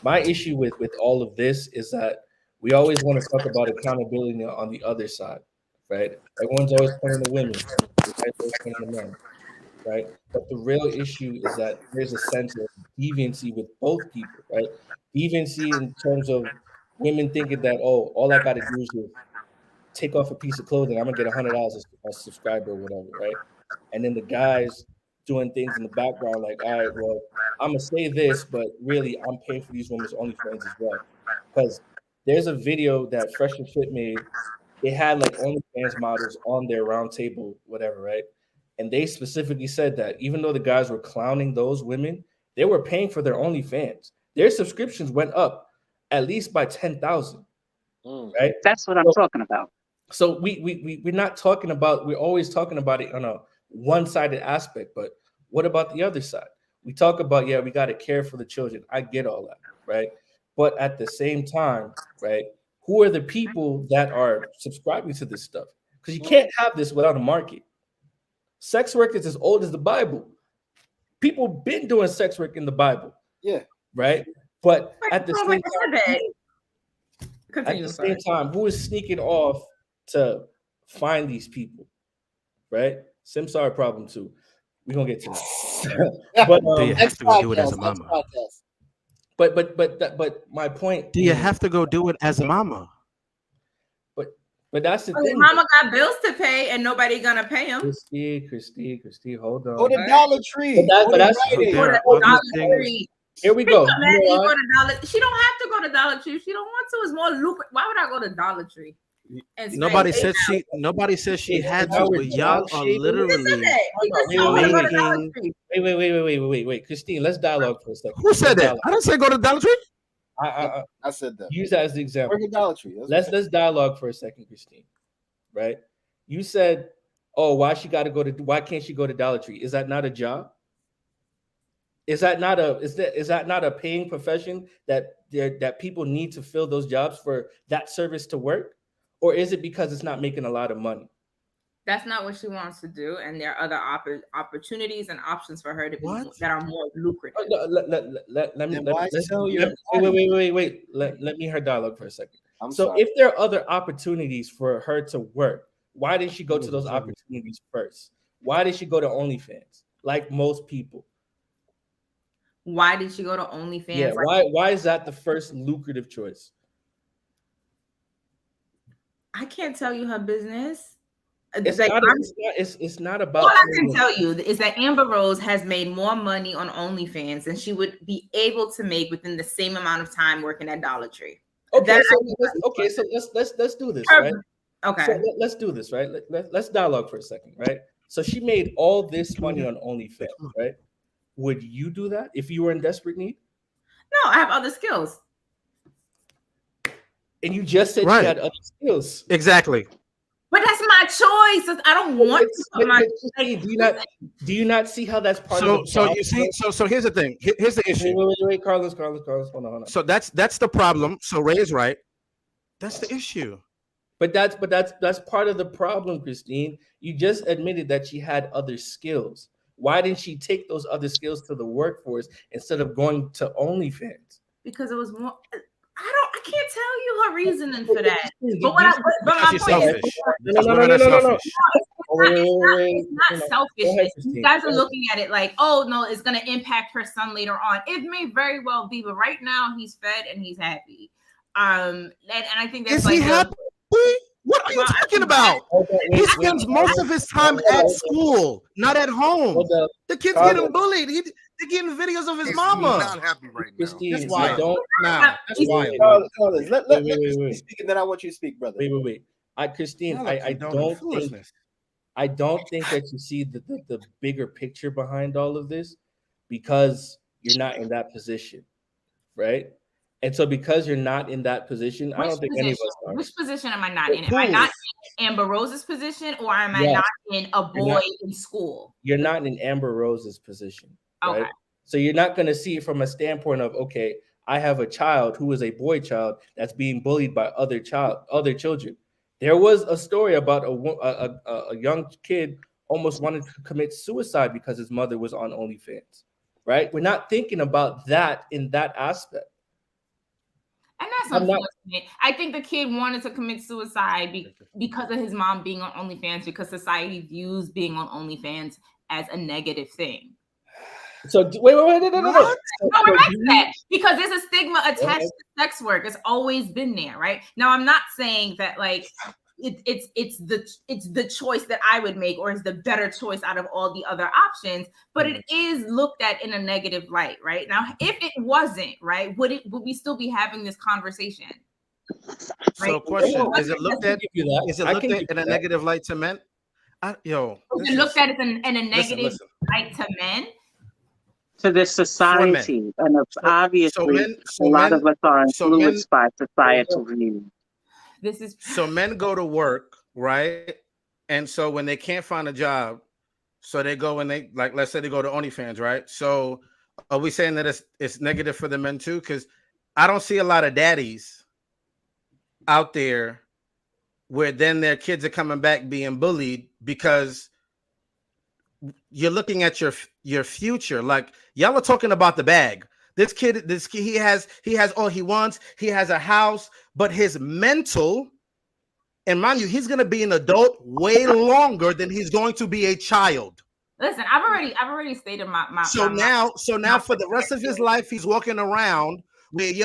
My issue with all of this is that we always want to talk about accountability on the other side, right? Everyone's always pointing the women, right? Always pointing the men, right? But the real issue is that there's a sense of deviancy with both people, right? Deviancy in terms of women thinking that, oh, all I got to do is take off a piece of clothing, I'm gonna get $100 a subscriber or whatever, right? And then the guys doing things in the background, like, all right, well, I'm gonna say this, but really, I'm paying for these women's OnlyFans as well. Because there's a video that Fresh and Fit made. They had like OnlyFans models on their round table, whatever, right? And they specifically said that even though the guys were clowning those women, they were paying for their OnlyFans. Their subscriptions went up at least by 10,000, right? That's what I'm talking about. So we're not talking about, we're always talking about it on a one-sided aspect, but what about the other side? We talk about, yeah, we got to care for the children. I get all that, right? But at the same time, right, who are the people that are subscribing to this stuff? Because you can't have this without a market. Sex work is as old as the Bible. People been doing sex work in the Bible. Yeah. Right? But at the same Continue, time, who is sneaking off to find these people? Right? Sims are a problem too. We're gonna get to that. But Do you have to go do it as a mama? But my point. Do you have to go do it as a mama? But that's the His thing. mama got bills to pay and nobody gonna pay him. Christy, hold on. Go to Dollar Tree. But that's Dollar Tree. Here we go. She don't have to go to Dollar Tree. She don't want to. It's more lucrative. Why would I go to Dollar Tree? Nobody said she had to, but y'all are literally making. Wait, Christine, let's dialogue for a second. Who said that? I didn't say go to Dollar Tree. I said that. Use that as the example. Work at Dollar Tree. Let's dialogue for a second, Christine. Right? You said, "Oh, why can't she go to Dollar Tree? Is that not a job? Is that not a paying profession that people need to fill those jobs for that service to work? Or is it because it's not making a lot of money?" That's not what she wants to do, and there are other opportunities and options for her to be that are more lucrative. Let me hear dialogue for a second. If there are other opportunities for her to work, why didn't she go to those opportunities first? Why did she go to OnlyFans like most people? Why did she go to OnlyFans? Yeah, why is that the first lucrative choice? I can't tell you her business. It's not about. All I can tell you is that Amber Rose has made more money on OnlyFans than she would be able to make within the same amount of time working at Dollar Tree. Okay, so let's do this, right? Okay, so let's do this, right? Let's dialogue for a second, right? So she made all this money on OnlyFans, right? Would you do that if you were in desperate need? No, I have other skills. And you just said she had other skills. Exactly. But that's my choice. I don't want to. Do you not see how that's part of the So you see, so here's the thing. Here's the issue. Wait, Carlos, hold on. So that's the problem. So Ray is right. That's the issue. But that's part of the problem, Christine. You just admitted that she had other skills. Why didn't she take those other skills to the workforce instead of going to OnlyFans? Because it was more. I can't tell you her reasoning for that. But my point is, No. It's not selfishness. You guys are looking at it like, oh no, it's gonna impact her son later on. It may very well be, but right now he's fed and he's happy. And I think that's he happy? What are you talking about? He spends most of his time at school, not at home. The kid's getting bullied. They're getting videos of his mama. Not happy right now. Christine, that's wild. That's wild. Let me speak, and then I want you to speak, brother. Wait. Christine, I don't think that you see the bigger picture behind all of this because you're not in that position, right? And so because you're not in that position, I don't think any of us are. Which position am I not in? Am I not in Amber Rose's position, or am I not in a boy in school? You're not in Amber Rose's position, right? Okay. So you're not going to see it from a standpoint of, okay, I have a child who is a boy child that's being bullied by other children. There was a story about a young kid almost wanted to commit suicide because his mother was on OnlyFans, right? We're not thinking about that in that aspect. And that's unfortunate. I think the kid wanted to commit suicide because of his mom being on OnlyFans, because society views being on OnlyFans as a negative thing. So wait, no. No, that because there's a stigma attached to sex work. It's always been there, right? Now, I'm not saying that like it's the choice that I would make, or is the better choice out of all the other options. But it is looked at in a negative light, right? Now, if it wasn't, right, would we still be having this conversation? So, question: is it looked at? Is it looked at in a negative light to men? Is it looked at in a negative light to men? To this society, and obviously a lot of us are influenced by societal views. This is so men go to work, right? And so when they can't find a job, so they go and they, like, let's say they go to OnlyFans, right? So are we saying that it's negative for the men too? Because I don't see a lot of daddies out there where then their kids are coming back being bullied because you're looking at your future. Like, y'all are talking about the bag. This kid, he has all he wants. He has a house, but his mental, and mind you, he's going to be an adult way longer than he's going to be a child. Listen, I've already stated my. So now for the rest of his life, he's walking around with,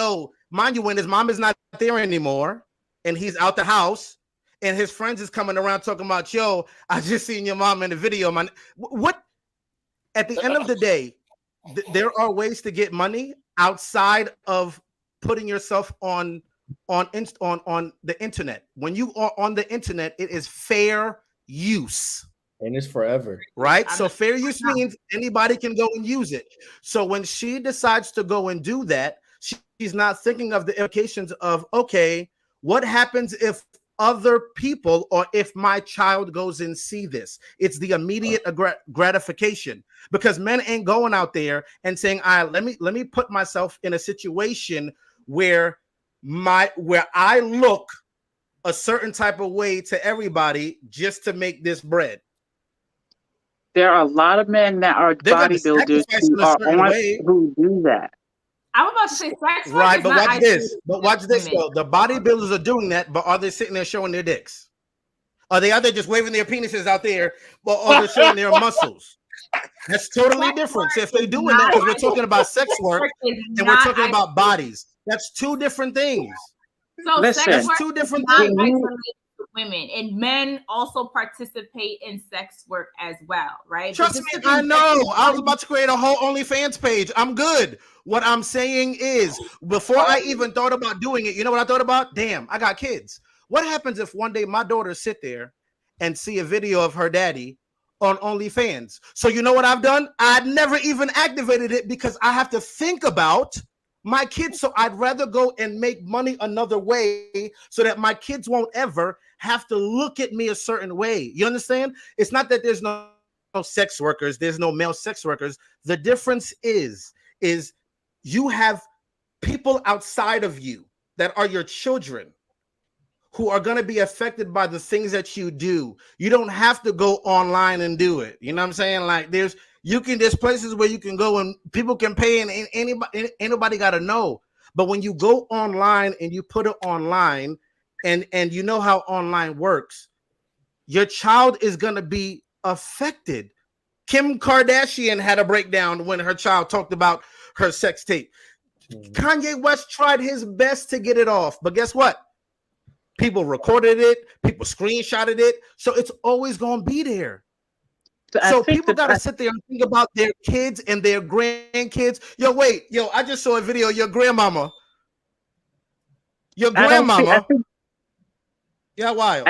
mind you, when his mom is not there anymore, and he's out the house, and his friends is coming around talking about, I just seen your mom in the video, man. What? At the end of the day, there are ways to get money outside of putting yourself on the internet. When you are on the internet, it is fair use. And it's forever. Right? So fair use means anybody can go and use it. So when she decides to go and do that, she's not thinking of the implications of, okay, what happens if other people, or if my child goes and see this? It's the immediate gratification, because men ain't going out there and saying, let me put myself in a situation where I look a certain type of way to everybody just to make this bread. There are a lot of men that are bodybuilders who do that. I'm about to say sex. Right, but watch this. Though. The bodybuilders are doing that, but are they sitting there showing their dicks? Are they out there just waving their penises out there, but are they showing their muscles? That's totally different. So if they're doing that, because we're talking about sex work and we're talking about bodies, that's two different things. So that's two different things. Women and men also participate in sex work as well, right? Trust me, I know. I was about to create a whole OnlyFans page. I'm good. What I'm saying is, before I even thought about doing it, you know what I thought about? Damn, I got kids. What happens if one day my daughter sit there and see a video of her daddy on OnlyFans? So you know what I've done? I'd never even activated it because I have to think about my kids. So I'd rather go and make money another way so that my kids won't ever have to look at me a certain way. You understand? It's not that there's no sex workers, there's no male sex workers. The difference is you have people outside of you that are your children who are going to be affected by the things that you do. You don't have to go online and do it. You know what I'm saying? Like there's places where you can go and people can pay, and anybody got to know. But when you go online and you put it online, and you know how online works, your child is going to be affected. Kim Kardashian had a breakdown when her child talked about her sex tape. Kanye West tried his best to get it off, but guess what? People recorded it, people screenshotted it, so it's always going to be there. So people got to sit there and think about their kids and their grandkids. I just saw a video of your grandmama. Yeah, wild.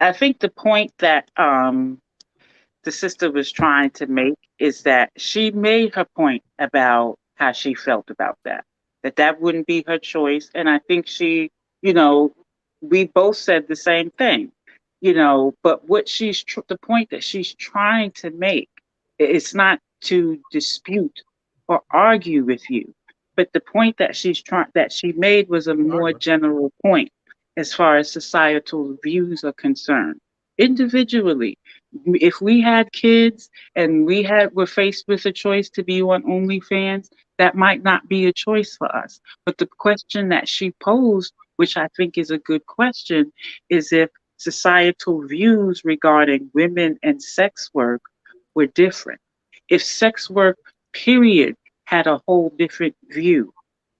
I think the point that the sister was trying to make is that she made her point about how she felt about that wouldn't be her choice. And I think she, we both said the same thing, but what the point that she's trying to make, it's not to dispute or argue with you, but the point that she made was a more general point as far as societal views are concerned. Individually, if we had kids and we're faced with a choice to be on OnlyFans, that might not be a choice for us. But the question that she posed, which I think is a good question, is if societal views regarding women and sex work were different. If sex work, period, had a whole different view,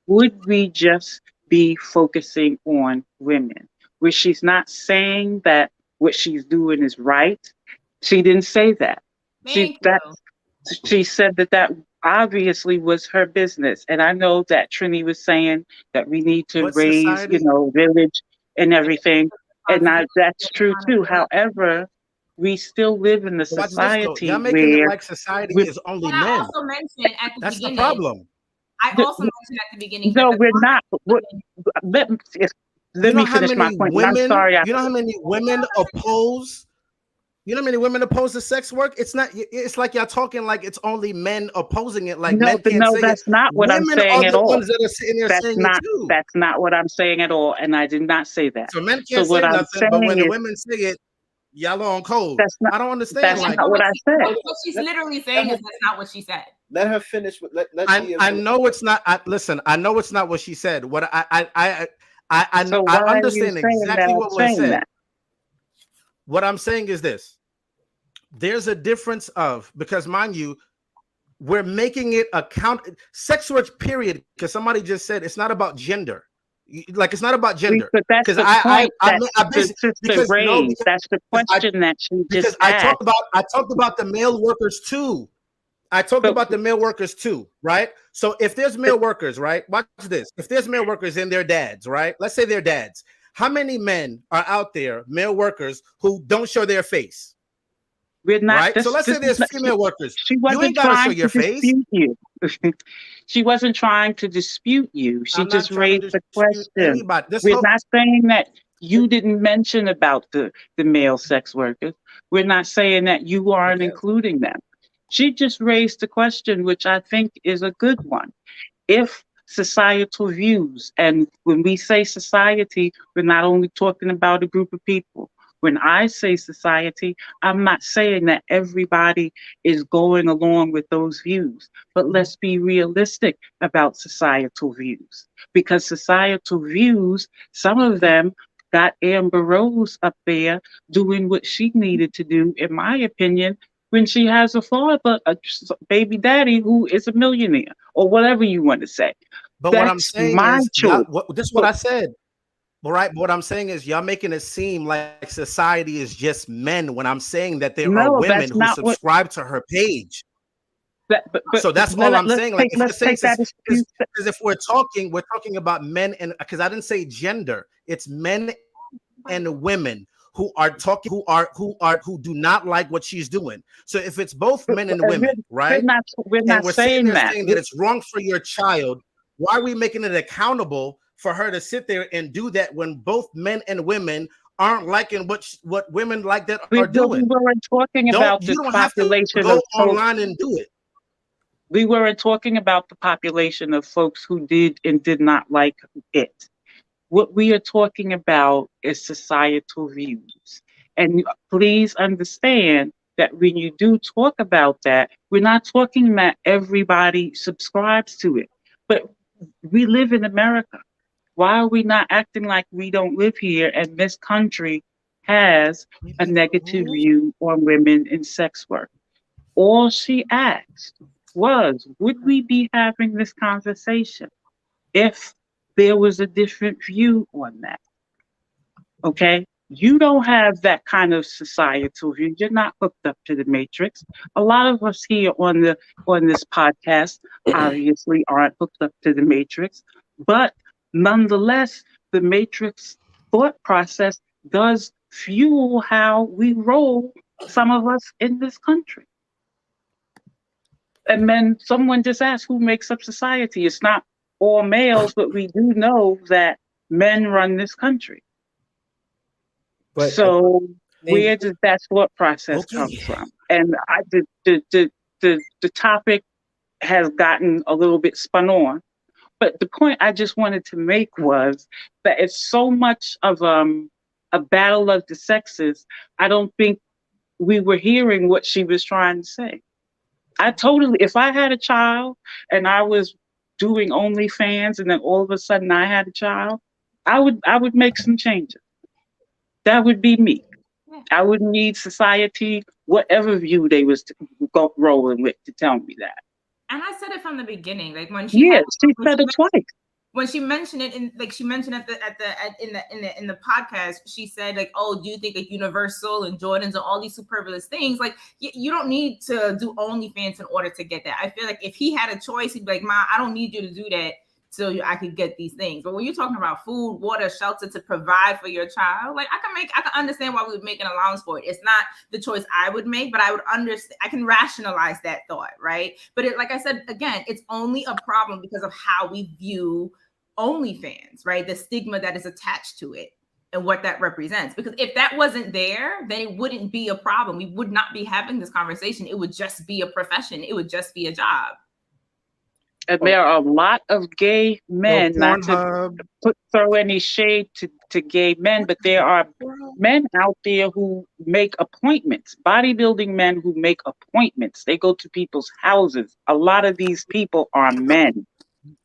would we just be focusing on women? where she's not saying that what she's doing is right. She didn't say that. She said that obviously was her business. And I know that Trini was saying that we need to What raise, society? village and everything. And that's true too. However, we still live in the Watch this though. society Y'all making it where like society is only And I men. also mentioned at the That's the beginning. problem. I also mentioned at the beginning. No, that we're not. Let You know me how finish my many point. And I'm women? sorry. You know how many women oppose? You know how many women oppose the sex work? It's not. It's like y'all talking like it's only men opposing it. Like men can't say that's it. not what I'm Women saying are at the all. ones that are sitting there saying it too. That's not what I'm saying at all, and I did not say that. So men So can't what say I'm nothing, but when saying the is women say it, y'all are on code. that's not. I don't understand. That's Like not what I said. What she's literally saying is that's not what she said. Let her finish. I know it's not. Listen, I know it's not what she said. What I So why are you understand saying exactly that what I'm was saying said. that? What I'm saying is this: there's a difference of, because mind you, we're making it sex work period. Because somebody just said it's not about gender. Like it's not about gender. But that's the point because that's the question that she just asked. I talked about the male workers too. I talked about the male workers too, right? So if there's male workers, right? Watch this. If there's male workers and their dads, right? Let's say they're dads. How many men are out there, male workers, who don't show their face? We're not. Right. So let's say there's female workers. She wasn't you ain't gotta show trying your to face. dispute you. She wasn't trying to dispute you. She just raised the question. We're not saying that you didn't mention about the male sex workers. We're not saying that you aren't including them. She just raised the question, which I think is a good one. If societal views, and when we say society, we're not only talking about a group of people. When I say society, I'm not saying that everybody is going along with those views, but let's be realistic about societal views, because societal views, some of them got Amber Rose up there doing what she needed to do, in my opinion, when she has a father, a baby daddy who is a millionaire, or whatever you want to say. But what I'm saying is, this is what I said. All right, but what I'm saying is, y'all making it seem like society is just men when I'm saying that there are women who subscribe to her page. So that's all I'm saying. Like, because if we're talking about men, and because I didn't say gender, it's men and women who are talking, who do not like what she's doing. So if it's both men and women, right? We're not saying that it's wrong for your child. Why are we making it accountable for her to sit there and do that when both men and women aren't liking what women like that are doing? We weren't talking about the population go of online and do it. We weren't talking about the population of folks who did and did not like it. What we are talking about is societal views. And please understand that when you do talk about that, we're not talking that everybody subscribes to it. But we live in America. Why are we not acting like we don't live here and this country has a negative view on women in sex work? All she asked was, would we be having this conversation if there was a different view on that? Okay? You don't have that kind of societal view. You're not hooked up to the Matrix. A lot of us here on this podcast obviously aren't hooked up to the Matrix, but nonetheless, the Matrix thought process does fuel how we roll, some of us in this country. And then someone just asked, who makes up society? It's not all males, but we do know that men run this country. But so where does that thought process come from? And the topic has gotten a little bit spun on. But the point I just wanted to make was that it's so much of a battle of the sexes. I don't think we were hearing what she was trying to say. If I had a child and I was doing OnlyFans and then all of a sudden I had a child, I would make some changes. That would be me. I would need society, whatever view they was rolling with, to tell me that. And I said it from the beginning, like when she said it twice. when she mentioned it she mentioned in the podcast, she said like, oh, do you think like Universal and Jordans and all these superfluous things, like you don't need to do OnlyFans in order to get that. I feel like if he had a choice, he'd be like, Ma, I don't need you to do that so I could get these things. But when you're talking about food, water, shelter to provide for your child, like I can understand why we would make an allowance for it. It's not the choice I would make, but I would understand. I can rationalize that thought, right? But like I said, again, it's only a problem because of how we view OnlyFans, right? The stigma that is attached to it and what that represents. Because if that wasn't there, then it wouldn't be a problem. We would not be having this conversation. It would just be a profession. It would just be a job. And there are a lot of gay men, not to throw any shade to gay men, but there are men out there who make appointments, bodybuilding men who make appointments. They go to people's houses. A lot of these people are men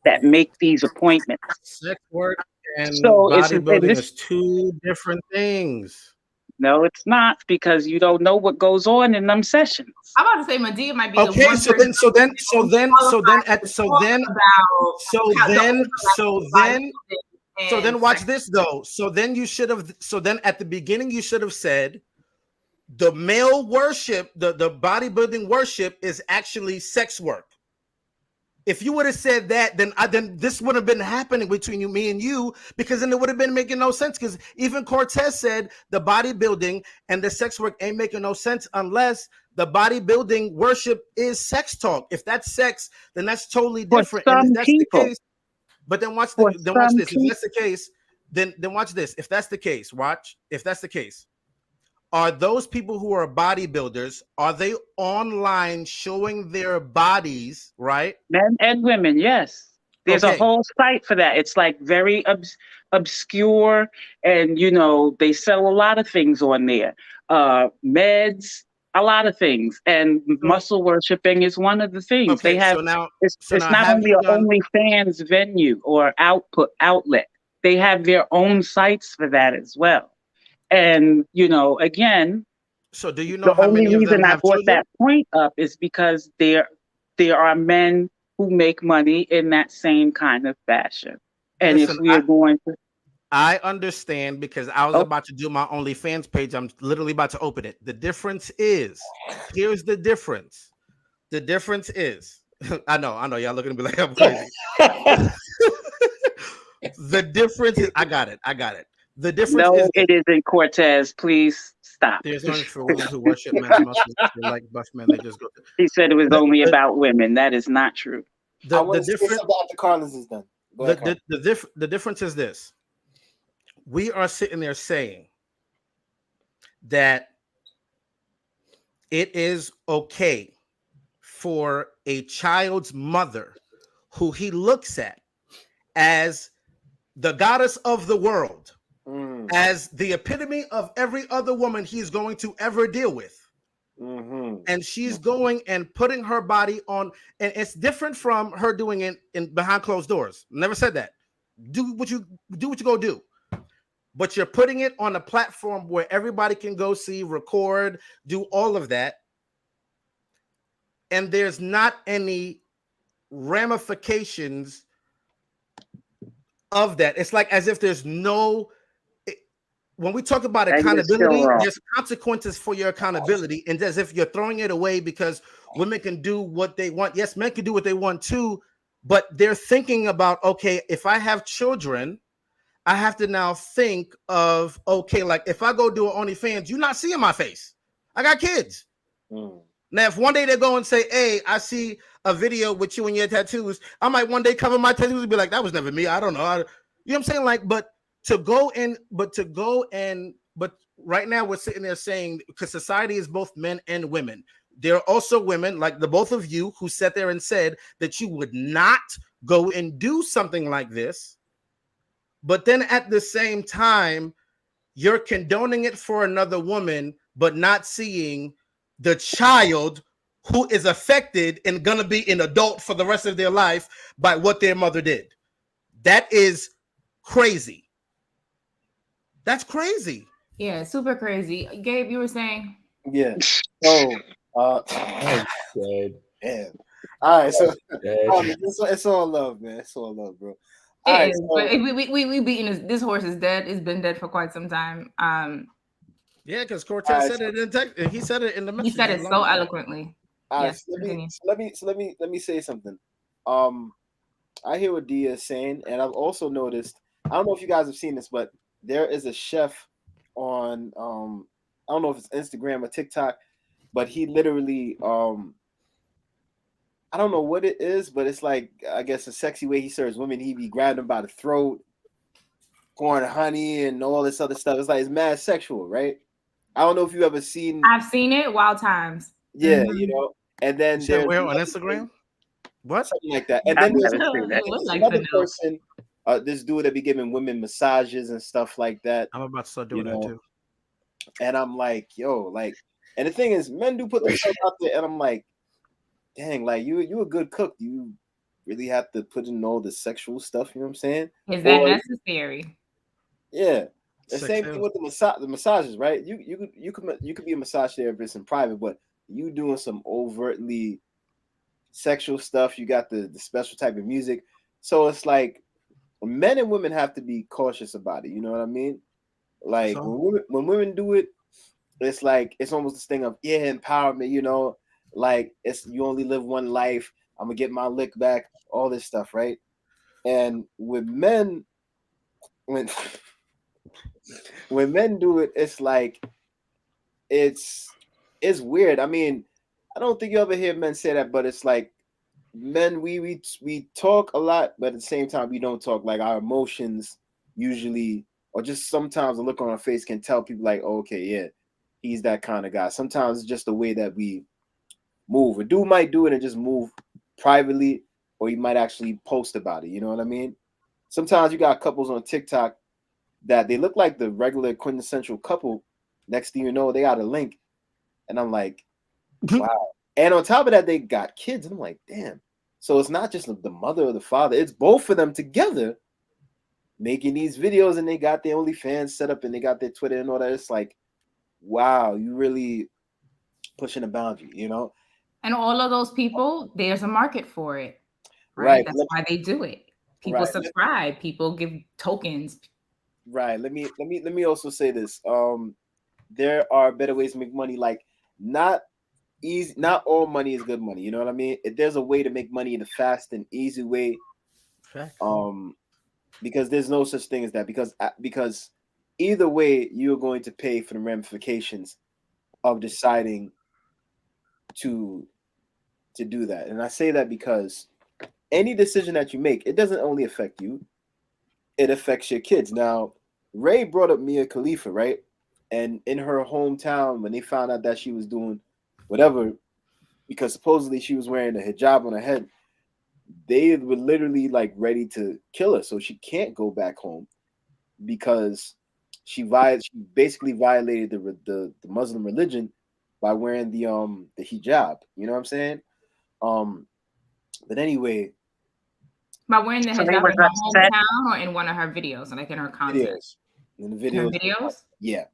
that make these appointments. Sex work and So bodybuilding is two different things. No, it's not, because you don't know what goes on in them sessions. I'm about to say Madea might be Okay, the one so then watch this though. So then at the beginning you should have said the male worship, the bodybuilding worship is actually sex work. If you would have said that, then this would have been happening between me and you, because then it would have been making no sense. Because even Cortez said the bodybuilding and the sex work ain't making no sense unless the bodybuilding worship is sex talk. If that's sex, then that's totally different. And if that's the case, but then watch this. If that's the case, then watch this. If that's the case, if that's the case, are those people who are bodybuilders, are they online showing their bodies, right? Men and women, yes. There's a whole site for that. It's like very obscure, and they sell a lot of things on there. Meds, a lot of things, and muscle worshiping is one of the things. They have. It's not only an OnlyFans venue or outlet. They have their own sites for that as well. And again, so do you know the how only many of them reason I have brought children? that point up is because there are men who make money in that same kind of fashion. And Listen, if we are going to, I understand, because I was about to do my OnlyFans page. I'm literally about to open it. The difference is, here's the difference. The difference is, I know, y'all looking at me like I'm crazy. The difference is, I got it. The difference is, it isn't, Cortez. Please stop. There's only for women who worship men's muscles. They like buff men. They just go. He said it was only about women. That is not true. The difference after Carlos is done. The difference is this: we are sitting there saying that it is okay for a child's mother, who he looks at as the goddess of the world, as the epitome of every other woman he's going to ever deal with. And she's going and putting her body on, and it's different from her doing it in behind closed doors. Never said that. Do what you go do. But you're putting it on a platform where everybody can go see, record, do all of that. And there's not any ramifications of that. It's like as if there's no, when we talk about accountability, there's consequences for your accountability, and as if you're throwing it away because women can do what they want. Yes, men can do what they want too, but they're thinking about, okay, if I have children, I have to now think of, okay, like if I go do an OnlyFans, you're not seeing my face. I got kids. Now, if one day they go and say, hey, I see a video with you and your tattoos, I might one day cover my tattoos and be like, that was never me. I don't know. You know what I'm saying? Like, but right now we're sitting there saying, because society is both men and women. There are also women like the both of you who sat there and said that you would not go and do something like this. But then at the same time, you're condoning it for another woman, but not seeing the child who is affected and gonna be an adult for the rest of their life by what their mother did. That is crazy. That's crazy. Yeah, super crazy. Gabe, you were saying? Yeah. So, good. Man. All right. So, it's all love, man. It's all love, bro. All right, is, so- but we beating this horse is dead. It's been dead for quite some time. Yeah, because Cortez said it in text. He said it in the message. He said it so eloquently. All right, Yes, so continue. let me say something. I hear what Dia is saying, and I've also noticed. I don't know if you guys have seen this, but there is a chef on I don't know if it's Instagram or TikTok, but he literally I don't know what it is, but it's like I guess a sexy way he serves women. He be grabbing them by the throat, pouring honey and all this other stuff. It's like it's mad sexual, right? I don't know if you ever seen. I've seen it wild times. Yeah, Mhm. you know, and then Shit, there's where on another Instagram? thing, What? something like that, and I've then there's never seen that. It looked like another vanilla. person. This dude that be giving women massages and stuff like that. I'm about to start doing that too. And I'm like, yo, like, and the thing is, men do put themselves out there, and I'm like, dang, like you a good cook. You really have to put in all the sexual stuff. You know what I'm saying? Is that Or- necessary? Yeah. The Sex same sales. thing with the massages, right? You could be a massage therapist in private, but you doing some overtly sexual stuff. You got the special type of music, so it's like men and women have to be cautious about it. You know what I mean? Like So? when women do it, it's like it's almost this thing of empowerment. You know, like it's you only live one life. I'm gonna get my lick back. All this stuff, right? And with men, when men do it, it's like it's weird. I mean, I don't think you ever hear men say that, but it's like men we talk a lot, but at the same time we don't talk. Like our emotions usually, or just sometimes a look on our face can tell people like, oh, okay, yeah, he's that kind of guy. Sometimes it's just the way that we move. A dude might do it and just move privately, or he might actually post about it. You know what I mean? Sometimes you got couples on TikTok that they look like the regular quintessential couple. Next thing you know, they got a link, and I'm like, wow. And on top of that, they got kids, and I'm like, damn. So it's not just the mother or the father; it's both of them together making these videos, and they got their OnlyFans set up, and they got their Twitter and all that. It's like, wow, you really pushing a boundary, you know? And all of those people, there's a market for it, right? Right. That's why they do it. People Right. subscribe. People give tokens. Right. Let me also say this. There are better ways to make money. Like not all money is good money. You know what I mean? If there's a way to make money in a fast and easy way, because there's no such thing as that. Because either way, you're going to pay for the ramifications of deciding to do that. And I say that because any decision that you make, it doesn't only affect you, it affects your kids. Now, Ray brought up Mia Khalifa, right? And in her hometown, when they found out that she was doing whatever, because supposedly she was wearing a hijab on her head, they were literally like ready to kill her. So she can't go back home because she basically violated the Muslim religion by wearing the hijab. You know what I'm saying? But anyway, By wearing the So they hijab was in her upset. hometown or in one of her videos, like in her content. videos. In the In her videos. videos? Yeah.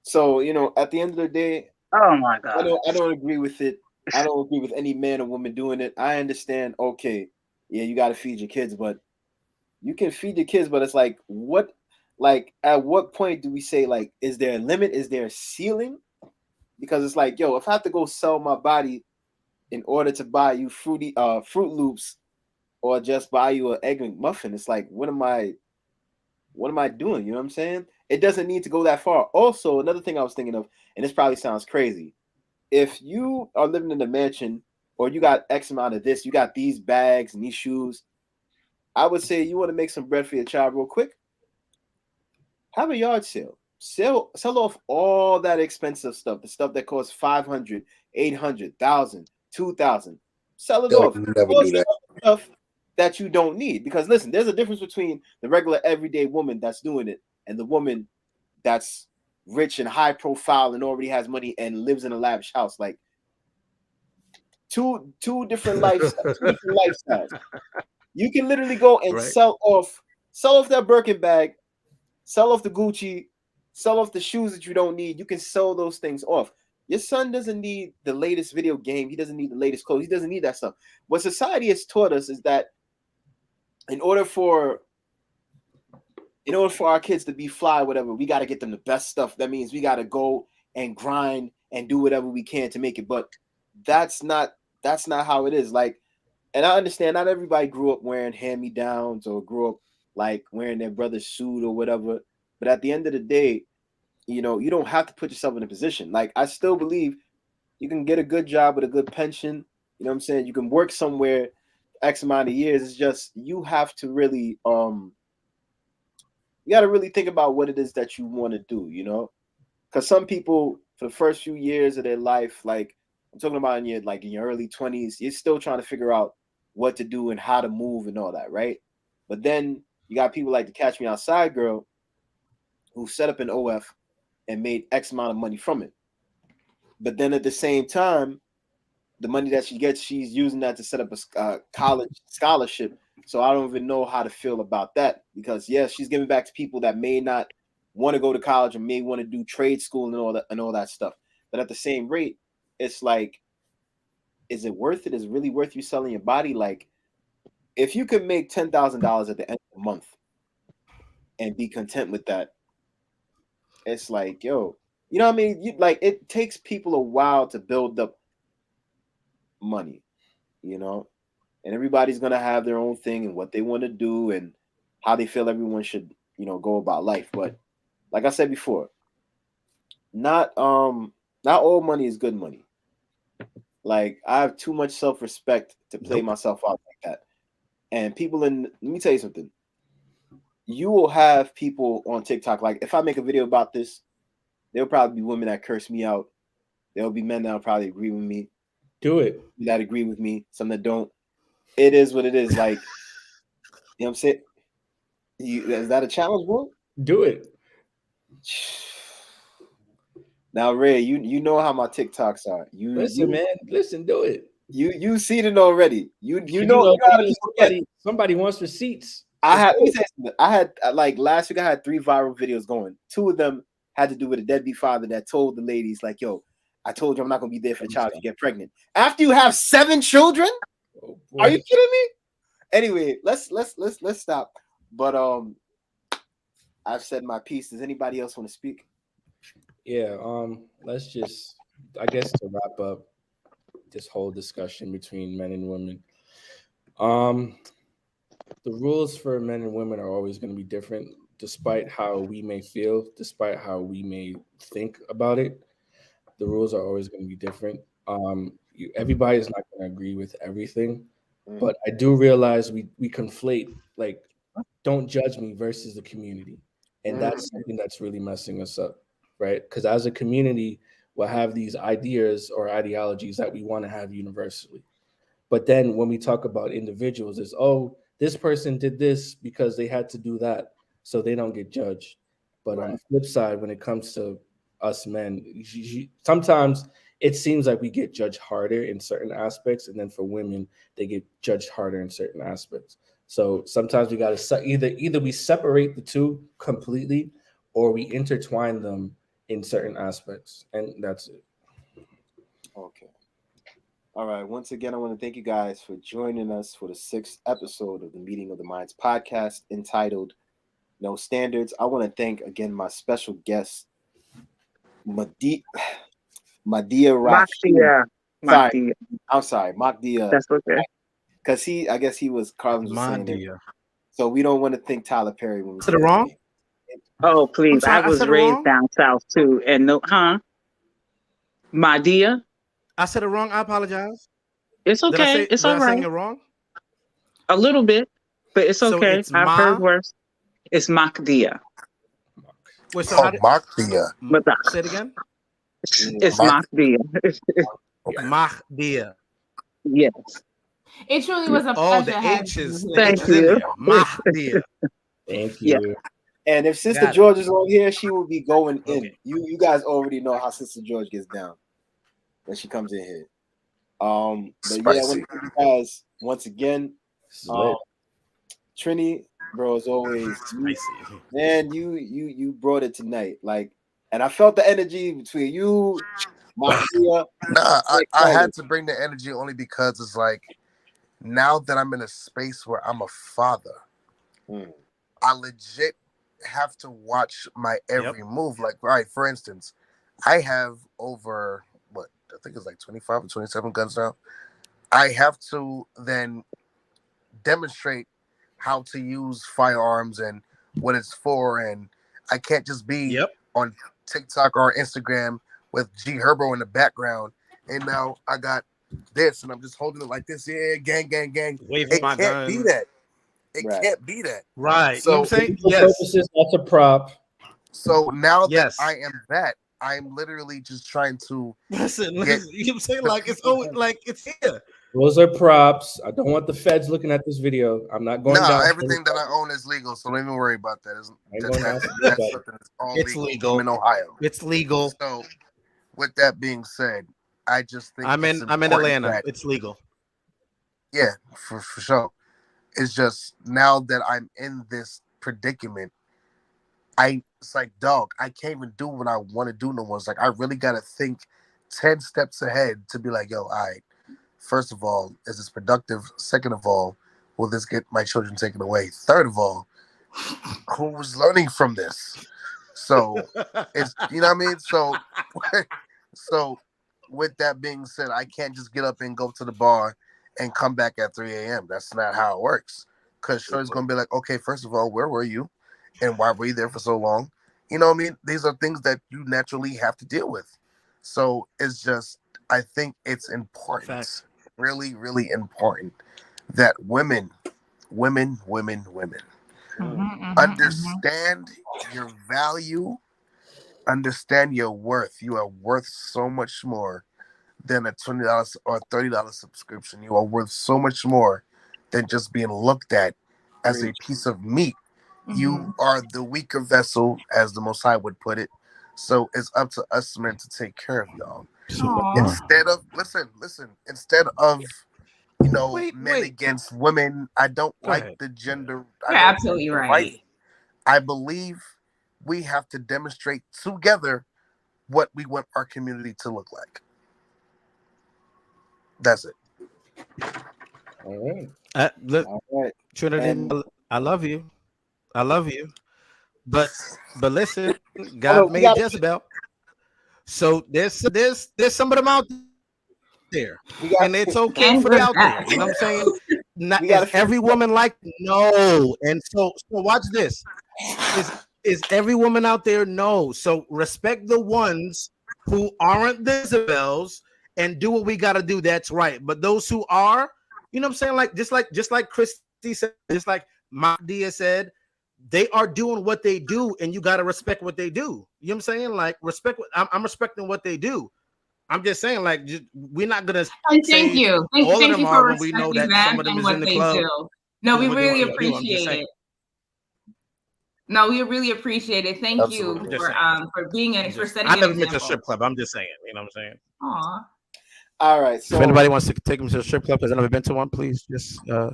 So, you know, at the end of the day, Oh my God. I don't agree with it. I don't agree with any man or woman doing it. I understand, okay, yeah, you got to feed your kids, but you can feed your kids, but it's like, at what point do we say, like, is there a limit? Is there a ceiling? Because it's like, yo, if I have to go sell my body in order to buy you Fruit Loops or just buy you an Egg McMuffin, it's like, what am I doing? You know what I'm saying? It doesn't need to go that far. Also, another thing I was thinking of, and this probably sounds crazy. If you are living in a mansion or you got X amount of this, you got these bags and these shoes, I would say you want to make some bread for your child real quick. Have a yard sale. Sell off all that expensive stuff, the stuff that costs $500, $800, $1,000, $2,000. Sell it Don't off. never All do that. stuff that you don't need. Because listen, there's a difference between the regular everyday woman that's doing it and the woman that's rich and high profile and already has money and lives in a lavish house. Like two different lifestyles. You can literally go and Right. sell off that Birkin bag, sell off the Gucci, sell off the shoes that you don't need. You can sell those things off. Your son doesn't need the latest video game. He doesn't need the latest clothes. He doesn't need that stuff. What society has taught us is that in order for our kids to be fly, whatever, we got to get them the best stuff. That means we got to go and grind and do whatever we can to make it. But that's not how it is. Like, and I understand not everybody grew up wearing hand-me-downs or grew up like wearing their brother's suit or whatever. But at the end of the day, you know, you don't have to put yourself in a position. Like, I still believe you can get a good job with a good pension. You know what I'm saying? You can work somewhere X amount of years. It's just you have to really you got to really think about what it is that you want to do, you know? Because some people, for the first few years of their life, like I'm talking about in your early 20s, you're still trying to figure out what to do and how to move and all that, right? But then you got people like the Catch Me Outside girl who set up an OF and made X amount of money from it. But then at the same time, the money that she gets, she's using that to set up a college scholarship. So I don't even know how to feel about that, because yes, she's giving back to people that may not want to go to college and may want to do trade school and all that stuff. But at the same rate, it's like, is it worth it? Is it really worth you selling your body? Like, if you could make $10,000 at the end of the month and be content with that, it's like, yo, you know what I mean? It takes people a while to build up money, you know, and everybody's gonna have their own thing and what they want to do and how they feel everyone should, you know, go about life. But like I said before, not all money is good money. Like, I have too much self-respect to play myself out like that. And let me tell you something. You will have people on TikTok, like if I make a video about this, there'll probably be women that curse me out. There'll be men that'll probably agree with me. Do it. That agree with me, some that don't. It is what it is. Like, you know what I'm saying? Is that a challenge, bro? Do it. Now, Ray, you know how my TikToks are. Man. Listen, do it. You seen it already. You know how to somebody wants receipts. I had like last week I had 3 viral videos going. 2 of them had to do with a deadbeat father that told the ladies, like, yo, I told you I'm not gonna be there for the child if you get pregnant. After you have 7 children? Are you kidding me? Anyway, let's stop. But I've said my piece. Does anybody else want to speak? Yeah, let's just, I guess, to wrap up this whole discussion between men and women. The rules for men and women are always going to be different, despite how we may feel, despite how we may think about it. The rules are always going to be different. Everybody's not going to agree with everything, but I do realize we conflate, like, don't judge me versus the community. And that's something that's really messing us up, right? Because as a community, we'll have these ideas or ideologies that we want to have universally. But then when we talk about individuals, it's, oh, this person did this because they had to do that, so they don't get judged. But on the flip side, when it comes to us men, sometimes it seems like we get judged harder in certain aspects, and then for women, they get judged harder in certain aspects. So sometimes we got to either we separate the two completely, or we intertwine them in certain aspects, and that's it. Okay. All right. Once again, I want to thank you guys for joining us for the 6th episode of the Meeting of the Minds podcast entitled No Standards. I want to thank again my special guest, Madia Rashid. I'm sorry, Madia. That's okay. Because I guess he was Carlin's was saying it. So we don't want to think Tyler Perry when we said it wrong. Oh, please. I was raised down south too. And Madia? I said it wrong. I apologize. It's okay. It's all right. Did I say it wrong? A little bit, but it's okay. So I've heard worse. It's Mahdia. Wait, so Mahdia. Say it again. It's Mahdia. Mahdia. Yes. It truly was a Oh, pleasure. the H's. Thank you. Mahdia. Thank you. Yeah. And if Sister George is on here, she will be going in. You guys already know how Sister George gets down when she comes in here. But yeah, I want to thank you guys once again. Trini, bro, as always, man, you brought it tonight. Like, and I felt the energy between you, Maria. I had to bring the energy only because it's like now that I'm in a space where I'm a father, I legit have to watch my every move. Like, all right, for instance, I have over what I think it's like 25 or 27 guns now. I have to then demonstrate how to use firearms and what it's for, and I can't just be on TikTok or Instagram with G Herbo in the background, and now I got this, and I'm just holding it like this. Yeah, gang, gang, gang. Waving It my can't be gun. that. It can't be that. Right. So, You know what I'm saying? For purposes, that's a prop. So now that I am that, I'm literally just trying to listen. get- You know what I'm saying? Like it's always like it's here. Those are props. I don't want the feds looking at this video. I'm not going down. Everything that I own is legal, so don't even worry about that. That's anybody. something that's all It's legal in Ohio. It's legal. So, with that being said, I just think I'm in Atlanta. It's legal. Yeah, for sure. It's just now that I'm in this predicament, it's like, dog, I can't even do what I want to do no more. It's like I really gotta think 10 steps ahead to be like, yo, all right. First of all, is this productive? Second of all, will this get my children taken away? Third of all, who's learning from this? So it's you know what I mean? So with that being said, I can't just get up and go to the bar and come back at 3 a.m. That's not how it works. Because Shorty's gonna be like, okay, first of all, where were you? And why were you there for so long? You know what I mean? These are things that you naturally have to deal with. So it's just, I think it's important, really, really important that women understand your value, understand your worth. You are worth so much more than a $20 or $30 subscription. You are worth so much more than just being looked at as a piece of meat. You are the weaker vessel, as the Most High would put it. So it's up to us men to take care of y'all. Instead of instead of men against women, I don't like the gender. You're absolutely right. I believe we have to demonstrate together what we want our community to look like. That's it. All right. Look, Trinity, I love you. I love you. But listen, God made Jezebel. So there's some of them out there. And it's okay for them out there. You know what I'm saying? Not is every woman like no. And so watch this. Is every woman out there? No. So respect the ones who aren't the Jezebels and do what we gotta do. That's right. But those who are, you know what I'm saying? Like just like Christy said, just like Dia said, they are doing what they do, and you gotta respect what they do. You know what I'm saying? Like respect what I'm respecting what they do. I'm just saying, like, we're not gonna. And thank you for respecting we know that them some of them and is what in the they club. do. No, we Doing what they really wanna do. I'm just appreciate saying. it. No, we really appreciate it. Thank Absolutely. you for being in for setting. I an never been to a example. strip club. I'm just saying. You know what I'm saying? Aw. All right. So if anybody wants to take them to a strip club because I've never been to one, please just DM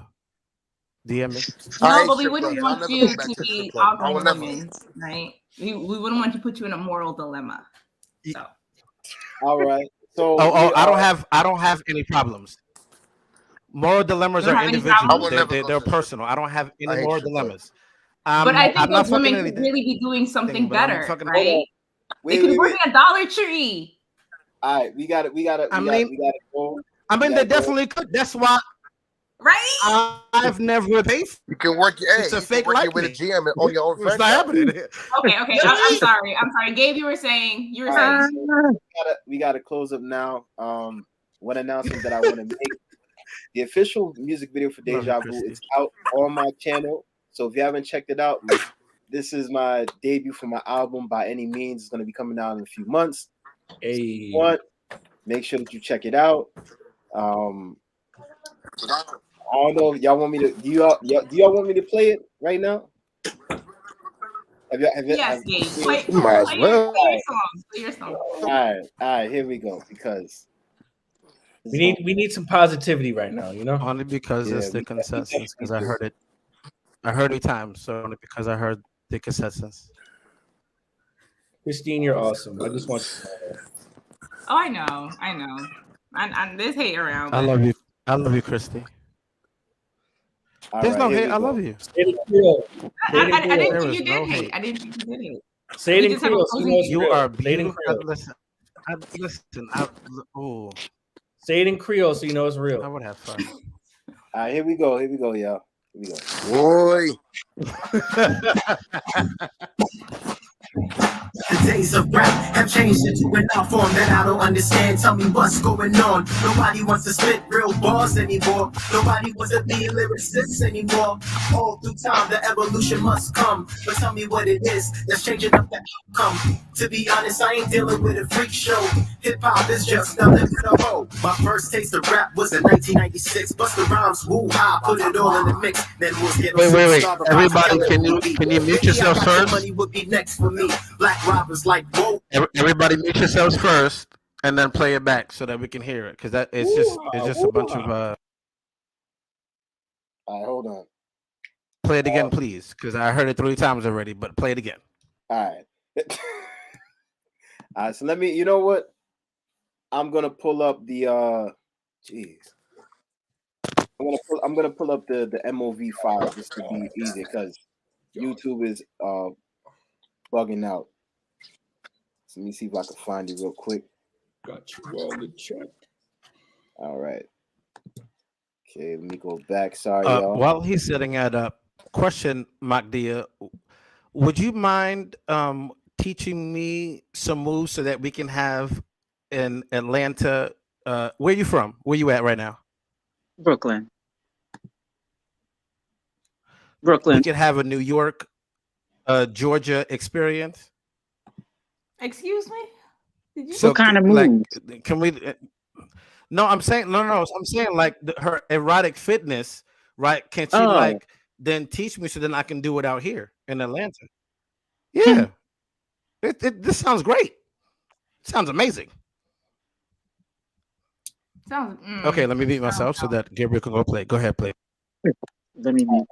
me. No, but we wouldn't want you to be ogling women, right? We wouldn't want to put you in a moral dilemma. So. All right. So I don't have any problems. Moral dilemmas You don't are have any individual. problems? They're personal. I don't have any moral dilemmas. But I think I'm not those women fucking could really be doing something but I'm better, fucking- right? Wait, They could wait, work at a Dollar Tree. All right, we got to go. I mean, they definitely could. That's why. Right? I've never paid. You can work your It's a you fake can work like it with a me. GM and own your own It's franchise. not happening. Okay. I'm sorry. Gabe, you were saying. All right, so we gotta close up now. One announcement that I want to make: the official music video for Deja Vu is out on my channel. So if you haven't checked it out, this is my debut for my album. By any means, it's going to be coming out in a few months. Hey. Make sure that you check it out. I don't know if y'all want me to. Do y'all want me to play it right now? Yes, Gabe. Play your song. All right. Here we go. Because we need some positivity right now. You know, only because it's the consensus. Because I heard it. I heard it times. So only because I heard the consensus. Christine, you're awesome. I just want you to know. Oh, I know. And there's hate around. I love you. I love you, Christy. There's right, no here hate. we I go. love you. Say it in Creole. Say it in I didn't Creole. There think is you no did hate. hate. I didn't think you did hate. Say it We in just have Creole so you know it's You real. are Say it in beautiful. Creole. Listen. Oh, Say it in Creole so you know it's I real. would have fun. All right, here we go, y'all. Here we go. Boy. The days of rap have changed into an art form that I don't understand. Tell me what's going on. Nobody wants to spit real bars anymore. Nobody wants to be a lyricist anymore. All through time, the evolution must come. But tell me what it is that's changing up the outcome. To be honest, I ain't dealing with a freak show. Hip hop is just nothing but a hoe. My first taste of rap was in 1996. Busta Rhymes, woo ha, put it all in the mix. Then we'll get Wait. Everybody, can you mute yourselves first? Money would be next for me. Black rappers like whoa. Everybody mute yourselves first, and then play it back so that we can hear it. Because that it's just a bunch of All right, hold on. Play it again, please, because I heard it 3 times already. But play it again. All right. All right, so let me, you know what? I'm gonna pull up the I'm gonna pull up the MOV file just to be easy because YouTube is bugging out. So let me see if I can find it real quick. Got you on the check. All right. Okay, let me go back. Sorry, y'all. While he's setting that up, question, Magdia, would you mind teaching me some moves so that we can have in Atlanta? Where are you from? Where you at right now? Brooklyn. We could have a New York, Georgia experience. Excuse me? Did you? So What kind of like, moves? can we? No, I'm saying no. I'm saying like her erotic fitness, right? Can she Oh. like then teach me so then I can do it out here in Atlanta? Yeah, this sounds great. Sounds amazing. Sounds. Okay, let me mute myself so that Gabriel can go play. Go ahead, play. Let me mute.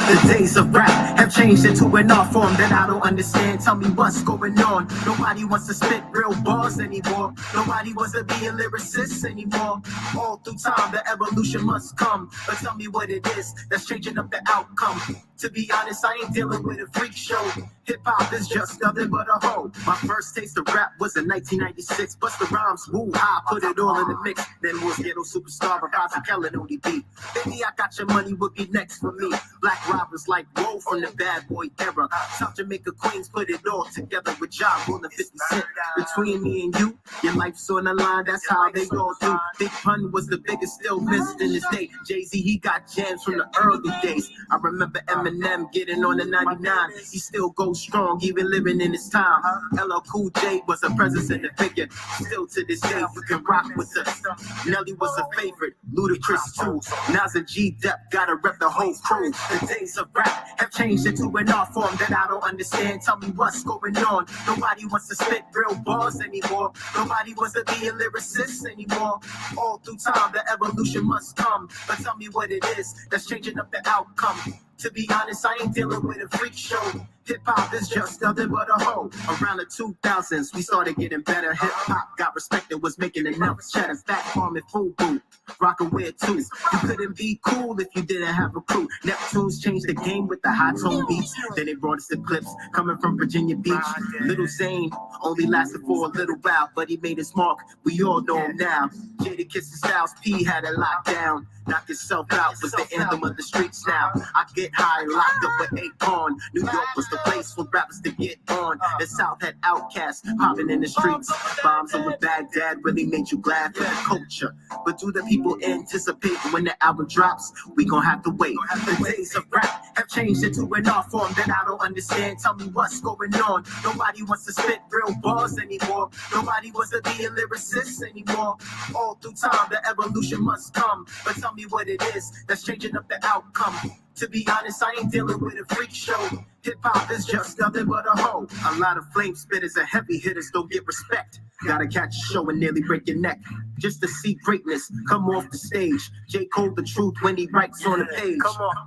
The days of rap have changed into an art form that I don't understand. Tell me what's going on. Nobody wants to spit real bars anymore. Nobody wants to be a lyricist anymore. All through time, the evolution must come. But tell me what it is that's changing up the outcome. To be honest, I ain't dealing with a freak show. Hip hop is just nothing but a hoe. My first taste of rap was in 1996. Busta Rhymes, woo ha, put it all in the mix. Then was Ghetto Superstar, but Bobby Kellen only beat. Baby, I got your money would be next for me. Black rappers like Whoa from the Bad Boy era. South Jamaica Queens put it all together with Ja Rule and 50 Cent. Between me and you, your life's on the line, that's how they all do. Big Pun was the biggest, still missed in this day. Jay-Z, he got jams from the early days. I remember Eminem getting on the 99. He still goes strong, even living in his time. LL Cool J was a presence in the figure. Still to this day, you can rock with us. Nelly was a favorite, Ludacris too. Nas and G-Dep gotta rep the whole crew. The days of rap have changed into an art form that I don't understand. Tell me what's going on. Nobody wants to spit real bars anymore. Nobody wants to be a lyricist anymore. All through time, the evolution must come. But tell me what it is that's changing up the outcome. To be honest, I ain't dealing with a freak show. Hip hop is just nothing but a hoe. Around the 2000s, we started getting better. Hip hop got respected, was making enough cheddar. Fat Farm and FUBU, rockin' weird too. You couldn't be cool if you didn't have a crew. Neptunes changed the game with the high tone beats. Then they brought us the clips coming from Virginia Beach. Little Zane only lasted for a little while, but he made his mark. We all know him now. Jada Kiss and Styles P had it locked down. Knock yourself out was the anthem of the streets now. I get high, locked up with Akon. New York was the place for rappers to get on. The South had outcasts popping in the streets. Bombs over Baghdad really made you glad for the culture. But do the people anticipate when the album drops? We gon' have to wait. The days of rap have changed into an art form that I don't understand. Tell me what's going on. Nobody wants to spit real bars anymore. Nobody wants to be a lyricist anymore. All through time, the evolution must come. But tell me what it is that's changing up the outcome. To be honest, I ain't dealing with a freak show. Hip hop is just nothing but a hoe. A lot of flame spitters and heavy hitters don't get respect. Gotta catch a show and nearly break your neck just to see greatness come off the stage. J. Cole the truth when he writes on the page.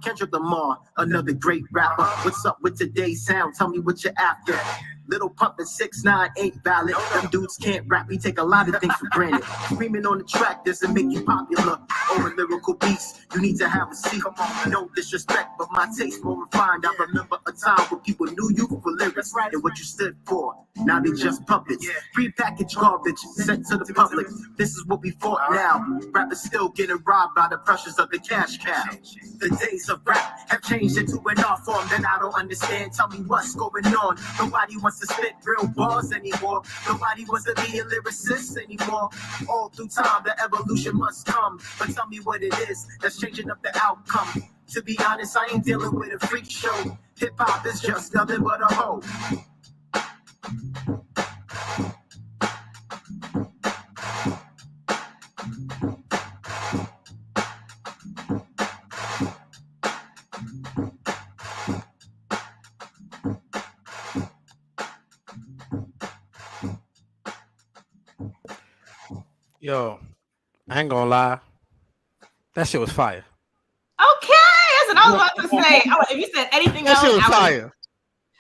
Kendrick Lamar, another great rapper. What's up with today's sound? Tell me what you're after. Little puppet 6'9" ain't valid. Them dudes can't rap, we take a lot of things for granted. Screaming on the track doesn't make you popular. Over lyrical beats, you need to have a seat. Come on, no disrespect, but my taste more refined. I remember a time when people knew you for lyrics and what you stood for. Now they just puppets. Prepackaged garbage sent to the public. This is what we fought now. Rappers still getting robbed by the pressures of the cash cow. The days of rap have changed into an art form that I don't understand. Tell me what's going on. Nobody wants to spit real bars anymore. Nobody wants to be a lyricist anymore. All through time, the evolution must come. But tell me what it is that's changing up the outcome. To be honest, I ain't dealing with a freak show. Hip hop is just nothing but a hoe. Yo, I ain't gonna lie. That shit was fire. Okay, that's what I was about to say. If you said anything That else, shit was fire.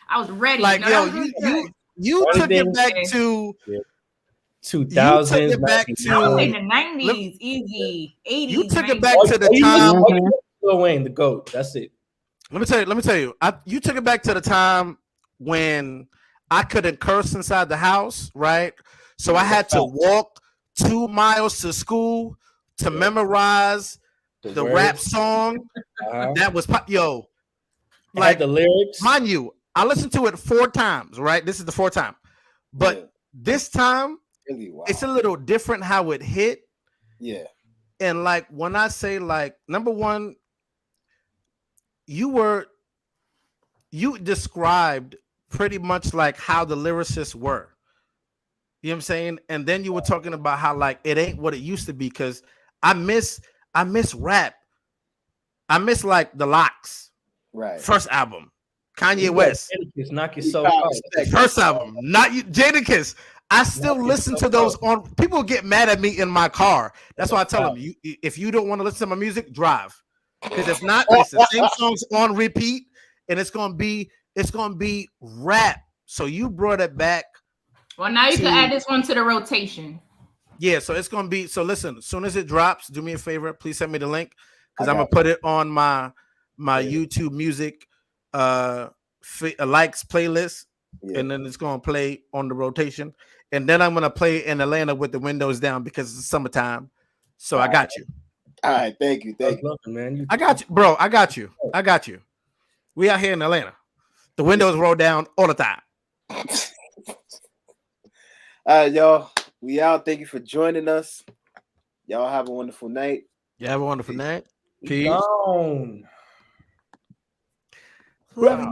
I was ready. Like, No, yo, that was really good. you took it back to 2000s, you took it back I would say to the 90s, easy, 80s. you took it 90s. back to the time. Lil Wayne, the GOAT. That's it. Let me tell you. You took it back to the time when I couldn't curse inside the house, right? So I had to walk 2 miles to school to memorize the rap song. That was yo, like the lyrics. Mind you, I listened to it 4 times, right? This is the 4th time, but this time it's a little different how it hit. Yeah. And like when I say, like, number one, you described pretty much like how the lyricists were. You know what I'm saying? And then you were talking about how like it ain't what it used to be, because I miss rap. I miss like the Locks. Right. First album. Kanye West. Jadakiss, knock yourself out. First album. Not you, Jadakiss. I still listen to those on. People get mad at me in my car. That's why I tell them, if you don't want to listen to my music, drive. Because if not, it's the same songs on repeat, and it's gonna be rap. So you brought it back. Well, now you can add this one to the rotation. Yeah, so it's gonna be. So listen, as soon as it drops, do me a favor, please send me the link, because I'm gonna put it on my YouTube music likes playlist, and then it's gonna play on the rotation, and then I'm gonna play in Atlanta with the windows down because it's summertime. So I got you. All right, thank you, man. I got you, bro. I got you. We out here in Atlanta. The windows roll down all the time. All right, y'all. We out. Thank you for joining us. Y'all have a wonderful night. You have a wonderful night. Peace. Whoever